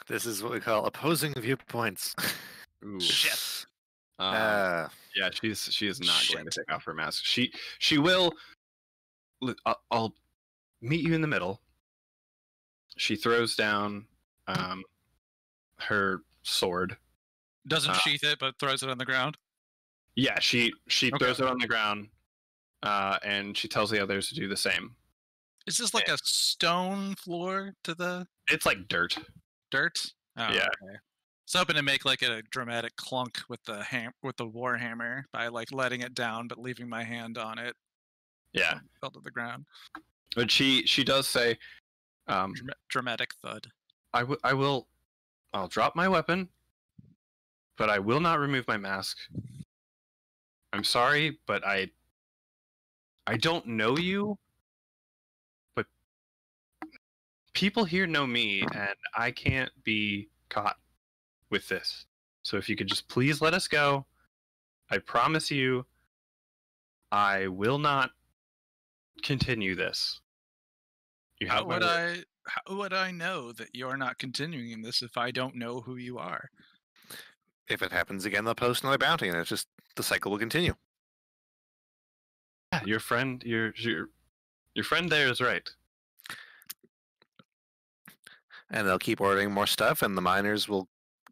This is what we call opposing viewpoints. Ooh. Shit. Yeah, she is not going to take off her mask. She will. I'll meet you in the middle. She throws down her sword. Doesn't sheath it, but throws it on the ground. Yeah, she throws it on the ground, and she tells the others to do the same. Is this like a stone floor to the? It's like dirt. Dirt. Oh, yeah. Okay. It's hoping to make like a dramatic clunk with the war hammer by like letting it down, but leaving my hand on it. Yeah. Fell to the ground. But she does say, dramatic thud. I'll drop my weapon, but I will not remove my mask. I'm sorry, but I don't know you, but people here know me, and I can't be caught with this. So if you could just please let us go, I promise you, I will not continue this. How would I know that you're not continuing this if I don't know who you are? If it happens again, they'll post another bounty, and it's just the cycle will continue. Yeah, your friend there is right. And they'll keep ordering more stuff, and the miners will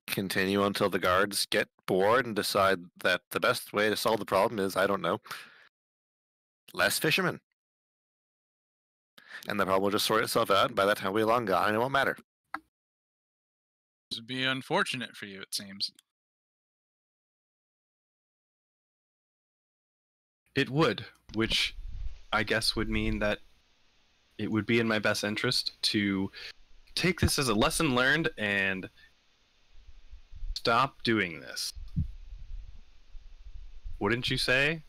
continue until the guards get bored and decide that the best way to solve the problem is, I don't know, less fishermen. And the problem will just sort itself out, and by that time we'll be long gone, and it won't matter. This would be unfortunate for you, it seems. It would, which I guess would mean that it would be in my best interest to take this as a lesson learned and stop doing this. Wouldn't you say?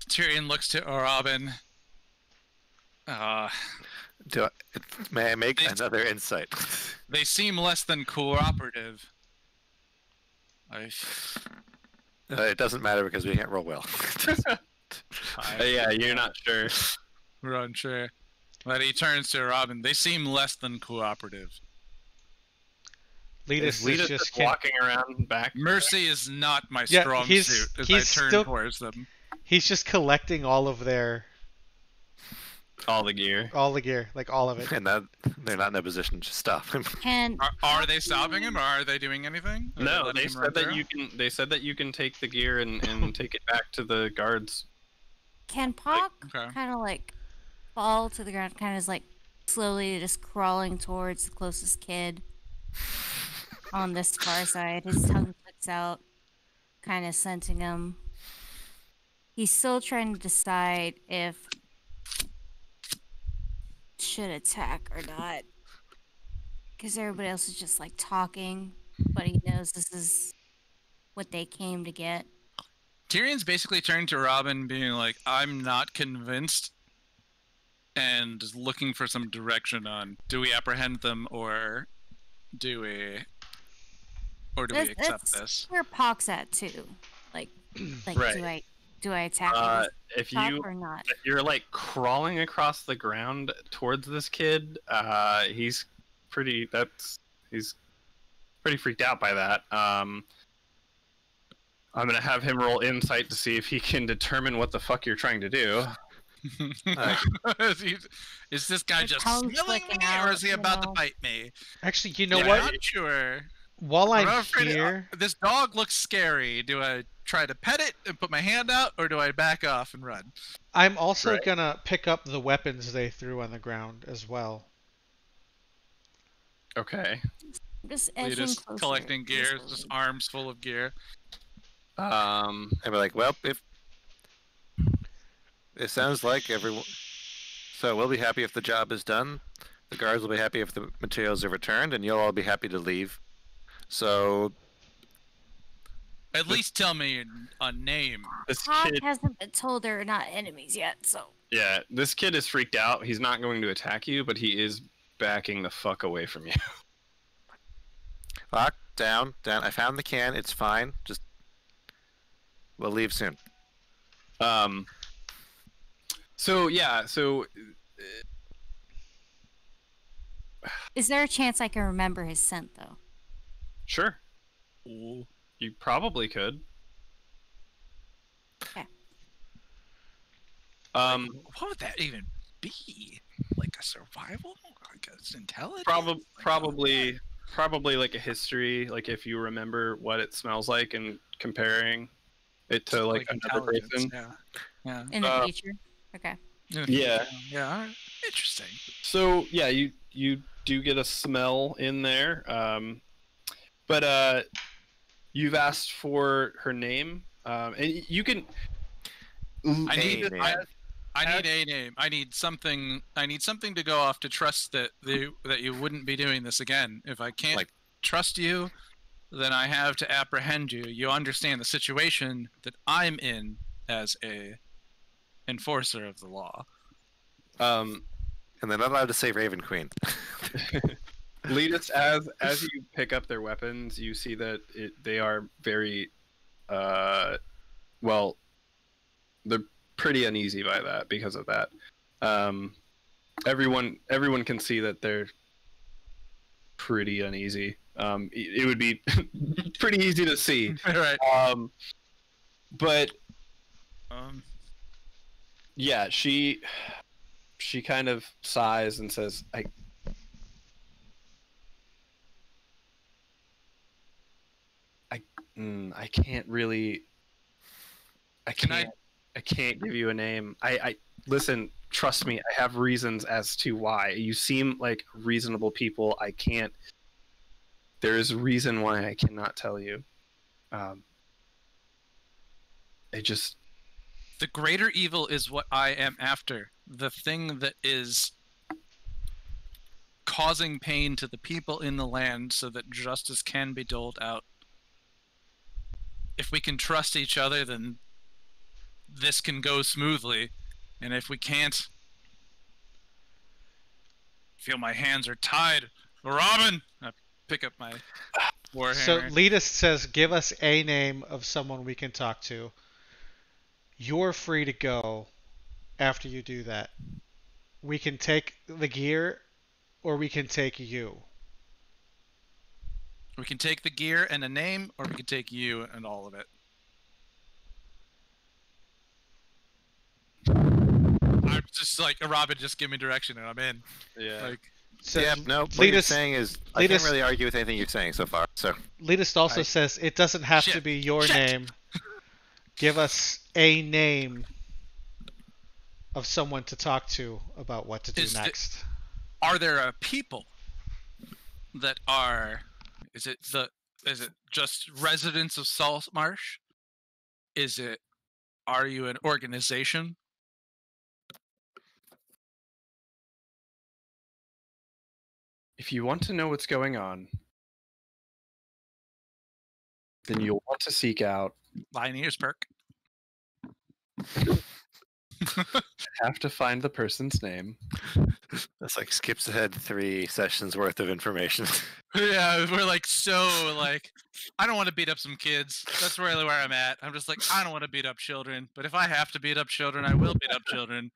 Tyrion looks to Robin. May I make another insight? They seem less than cooperative. It doesn't matter because we can't roll well. Yeah, you're not sure. We're unsure. But he turns to Robin. They seem less than cooperative. Letus is just walking around back. Mercy is not my strong suit as I turn towards them. He's just collecting all of all the gear, like all of it. And that they're not in a position to stop him. Are they stopping him, or are they doing anything? No, they said that you can. They said that you can take the gear and take it back to the guards. Can Pock kind of like fall to the ground, kind of like slowly just crawling towards the closest kid on this far side? His tongue sticks out, kind of scenting him. He's still trying to decide if should attack or not, because everybody else is just like talking, but he knows this is what they came to get. Tyrion's basically turned to Robin, being like, "I'm not convinced," and just looking for some direction on: do we apprehend them, or do we accept this? Where Pock's at too. Like right. Do I attack if or not? If you're like crawling across the ground towards this kid, he's pretty freaked out by that. I'm gonna have him roll insight to see if he can determine what the fuck you're trying to do. Is this guy just smelling me, or is he about to bite me? Actually, you know what? I'm not sure. While I'm here, this dog looks scary. Do I try to pet it and put my hand out, or do I back off and run? I'm also gonna pick up the weapons they threw on the ground as well. Okay. Just edging closer. Collecting gear, just arms full of gear. And we're like, well, if it sounds like everyone, so we'll be happy if the job is done. The guards will be happy if the materials are returned, and you'll all be happy to leave. So, at least tell me a name. This kid hasn't been told they're not enemies yet, so. Yeah, this kid is freaked out. He's not going to attack you, but he is backing the fuck away from you. Fuck, down. I found the can. It's fine. Just, we'll leave soon. Is there a chance I can remember his scent, though? Sure. You probably could. Okay. What would that even be? Like a survival? Like a intelligence? Probably like a history. Like if you remember what it smells like and comparing it to like another person. Yeah. In the future. Okay. Yeah. Yeah. All right. Interesting. So yeah, you do get a smell in there. But you've asked for her name, and you can. I need a name. I need something to go off to trust that you wouldn't be doing this again. If I can't trust you, then I have to apprehend you. You understand the situation that I'm in as a enforcer of the law. And they're not allowed to say Raven Queen. Letus, as you pick up their weapons, you see that they are very, well, they're pretty uneasy by that because of that. Everyone can see that they're pretty uneasy. It would be pretty easy to see. Right. But yeah, she kind of sighs and says, I can't really. I can't give you a name. I listen. Trust me. I have reasons as to why. You seem like reasonable people. I can't. There is a reason why I cannot tell you. The greater evil is what I am after. The thing that is causing pain to the people in the land so that justice can be doled out. If we can trust each other, then this can go smoothly. And if we can't, feel my hands are tied. Robin! I pick up my warhammer. So Letus says, give us a name of someone we can talk to. You're free to go after you do that. We can take the gear, or we can take you. We can take the gear and a name, or we can take you and all of it. I'm just like, Robin, just give me direction and I'm in. Yeah. Like, So, yeah, no, what you're saying is, I can't really argue with anything you're saying so far. So Letus also says, it doesn't have to be your name. Give us a name of someone to talk to about what to do next. Are there a people that are... Is it just residents of Saltmarsh? Are you an organization? If you want to know what's going on, then you'll want to seek out... Lion ears perk. Have to find the person's name. That's like skips ahead 3 sessions worth of information. Yeah, we're like, I don't want to beat up some kids. That's really where I'm at. I'm just like, I don't want to beat up children, but if I have to beat up children, I will beat up children.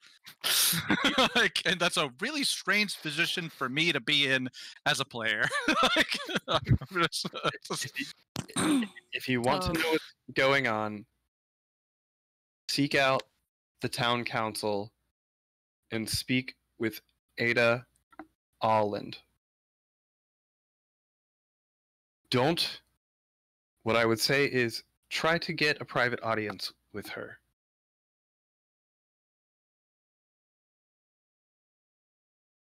And that's a really strange position for me to be in as a player. If you want to know what's going on, seek out the town council and speak with Ada Alland. What I would say is try to get a private audience with her.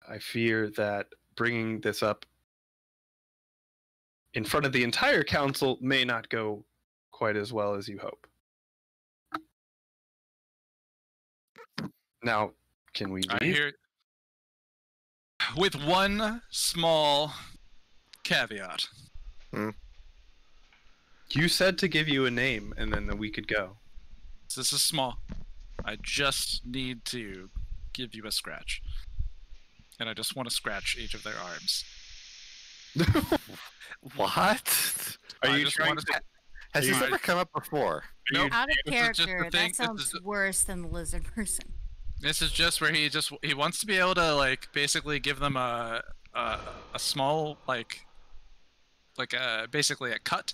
I fear that bringing this up in front of the entire council may not go quite as well as you hope. Now, can we leave? I hear, with one small caveat. You said to give you a name, and then we could go. This is small. I just need to give you a scratch. And I just want to scratch each of their arms. What? Are you trying to... Has this ever come up before? Nope. Out of character, that sounds worse than the lizard person. This is just where he wants to be able to, like, basically give them a small, basically a cut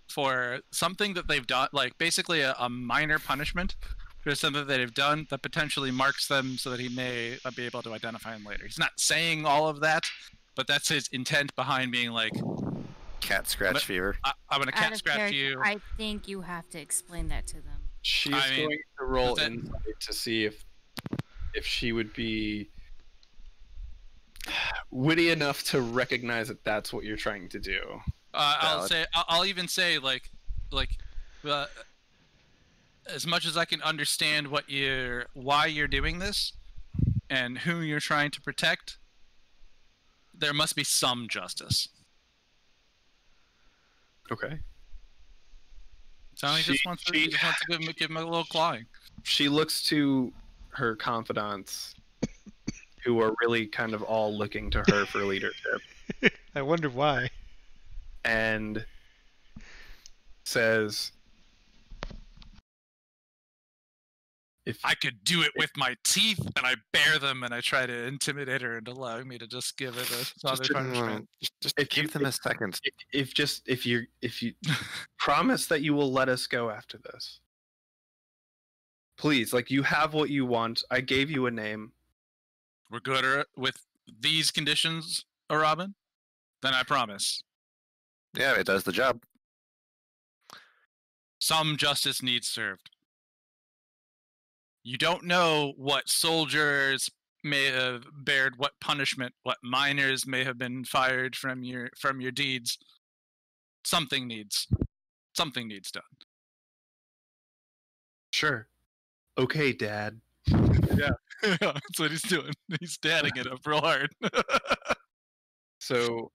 for something that they've done, like basically a minor punishment for something that they've done that potentially marks them so that he may be able to identify them later. He's not saying all of that, but that's his intent behind being like... Cat scratch fever. I'm gonna cat scratch you. I think you have to explain that to them. She's going to roll insight to see if she would be witty enough to recognize that that's what you're trying to do. I'll even say as much as I can understand why you're doing this and who you're trying to protect, there must be some justice. Okay. So he just wants to give him a little clawing. She looks to her confidants, who are really kind of all looking to her for leadership. I wonder why. And says, if I could do it with my teeth, and I bare them, and I try to intimidate her into allowing me to just give it another punishment. Just give them a second. If you promise that you will let us go after this, please. Like, you have what you want. I gave you a name. We're good with these conditions, Robin. Then I promise. Yeah, it does the job. some justice needs served. You don't know what soldiers may have bared what punishment, what minors may have been fired from your deeds. Something needs done. Sure. Okay, Dad. Yeah, that's what he's doing. He's dadding it up real hard. So,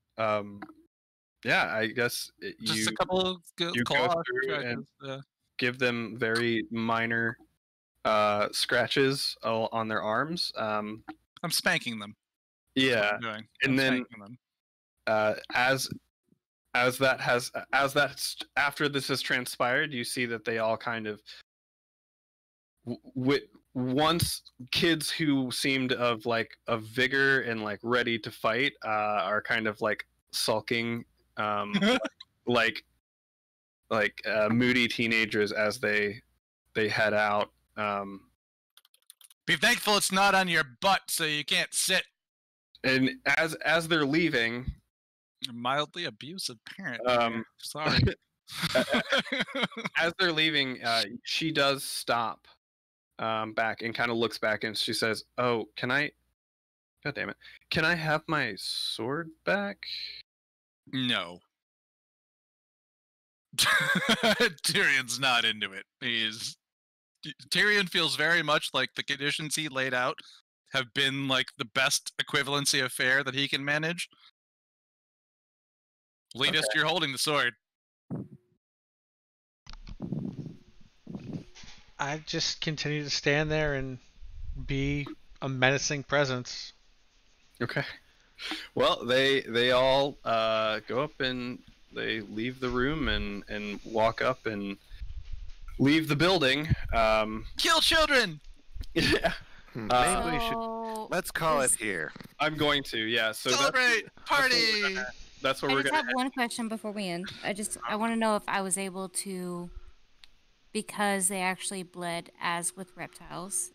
yeah, I guess Just a couple of you go through and give them very minor scratches on their arms. I'm spanking them. Yeah, and then them. as after this has transpired, you see that they all kind of once kids who seemed of vigor and like ready to fight are kind of like sulking, like moody teenagers as they head out. Be thankful it's not on your butt, so you can't sit. And as they're leaving, a mildly abusive parent. Sorry. As they're leaving, she does stop back and kind of looks back, and she says, "Oh, can I? God damn it! Can I have my sword back?" No. Tyrion's not into it. Tyrion feels very much like the conditions he laid out have been like the best equivalency of fair that he can manage. Leadist, you're holding the sword. I just continue to stand there and be a menacing presence. Okay. Well, they all go up and they leave the room and walk up and leave the building. Kill children! Yeah. Maybe we should. Let's call it here. I'm going to, yeah. So celebrate! Party! That's what we're I going just have one question before we end. I want to know if I was able to, because they actually bled as with reptiles,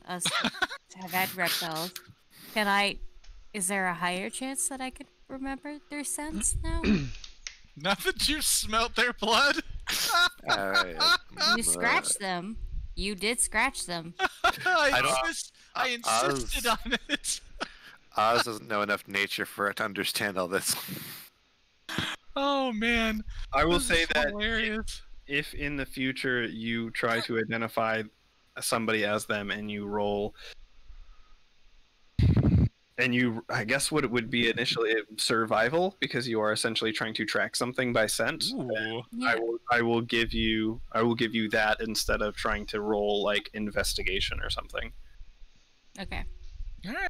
us have had reptiles. Is there a higher chance that I could remember their scents now? Not that you smelt their blood. You scratched them. You did scratch them. I insisted on it. Oz doesn't know enough nature for it to understand all this. Oh man, I will say that hilarious. If in the future you try to identify somebody as them and you roll, and I guess what it would be initially survival, because you are essentially trying to track something by scent. Yeah. I will give you that instead of trying to roll like investigation or something. Okay. All right.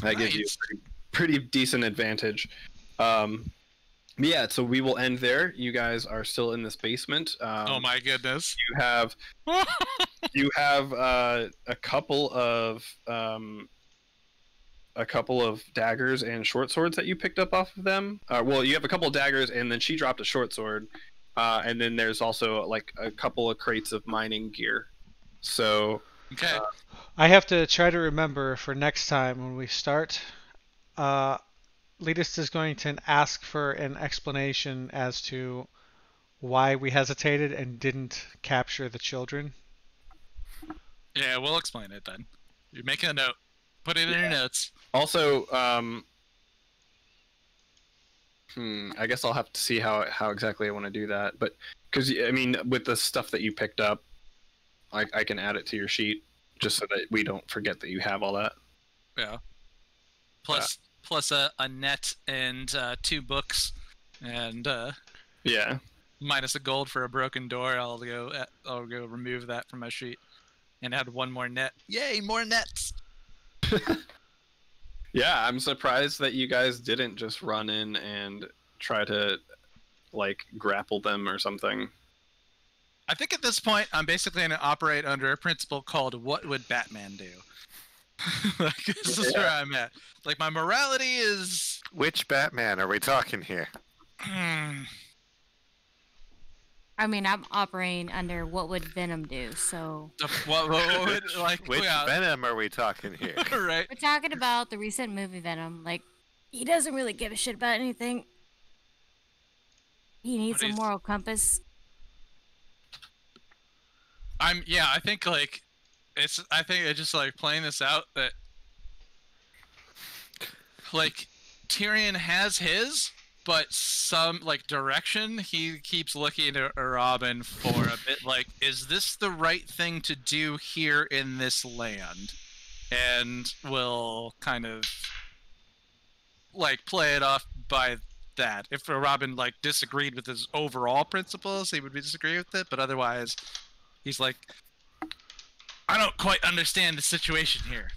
That gives you a pretty decent advantage. Yeah, so we will end there. You guys are still in this basement. Oh my goodness! You have a couple of daggers and short swords that you picked up off of them. Well, you have a couple of daggers, and then she dropped a short sword. And then there's also like a couple of crates of mining gear. So okay. I have to try to remember for next time when we start. Leadist is going to ask for an explanation as to why we hesitated and didn't capture the children. Yeah, we'll explain it then. You're making a note. Put it in your notes. Also, I guess I'll have to see how exactly I want to do that. But because I mean, with the stuff that you picked up, I can add it to your sheet just so that we don't forget that you have all that. Yeah. Plus a net and 2 books, and yeah, minus a gold for a broken door. I'll go remove that from my sheet and add 1 more net. Yay, more nets! Yeah, I'm surprised that you guys didn't just run in and try to like grapple them or something. I think at this point I'm basically going to operate under a principle called "What would Batman do?" Like, this is where I'm at. Like, my morality is... Which Batman are we talking here? I mean, I'm operating under what would Venom do, so... What would, like, Which Venom are we talking here? Right. We're talking about the recent movie Venom. Like, he doesn't really give a shit about anything. He needs a moral compass. I think like I think it's just like playing this out that like Tyrion has his, but some like direction he keeps looking at Robin for a bit like, is this the right thing to do here in this land? And will kind of like play it off by that. If Robin like disagreed with his overall principles, he would disagree with it, but otherwise he's like, I don't quite understand the situation here.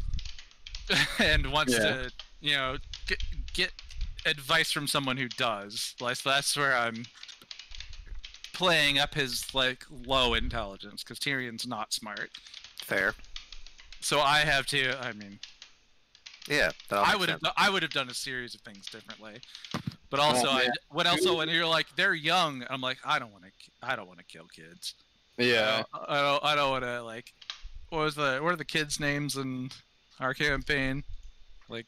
And wants to, you know, get advice from someone who does. Like, so that's where I'm playing up his like low intelligence, because Tyrion's not smart. Fair. So I have to. I mean, yeah, I would have done a series of things differently. But also, when you're like they're young, I'm like, I don't want to kill kids. Yeah. I don't want to like. What are the kids' names in our campaign? Like.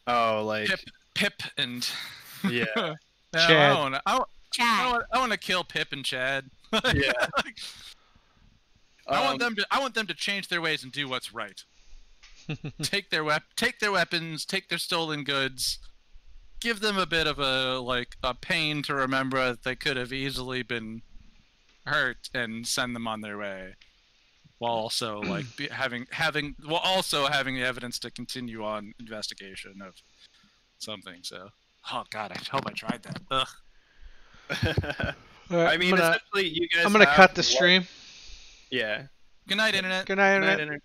Oh, like Pip and. Yeah. Chad. I want to kill Pip and Chad. Yeah. Like, I want them to change their ways and do what's right. Take their weapons, take their stolen goods, give them a bit of a pain to remember that they could have easily been hurt, and send them on their way, while also like having the evidence to continue on investigation of something. So, oh god, I hope I tried that. Ugh. Right, I mean, essentially, you guys. I'm gonna cut the stream. Yeah. Good night, internet. Good night, internet.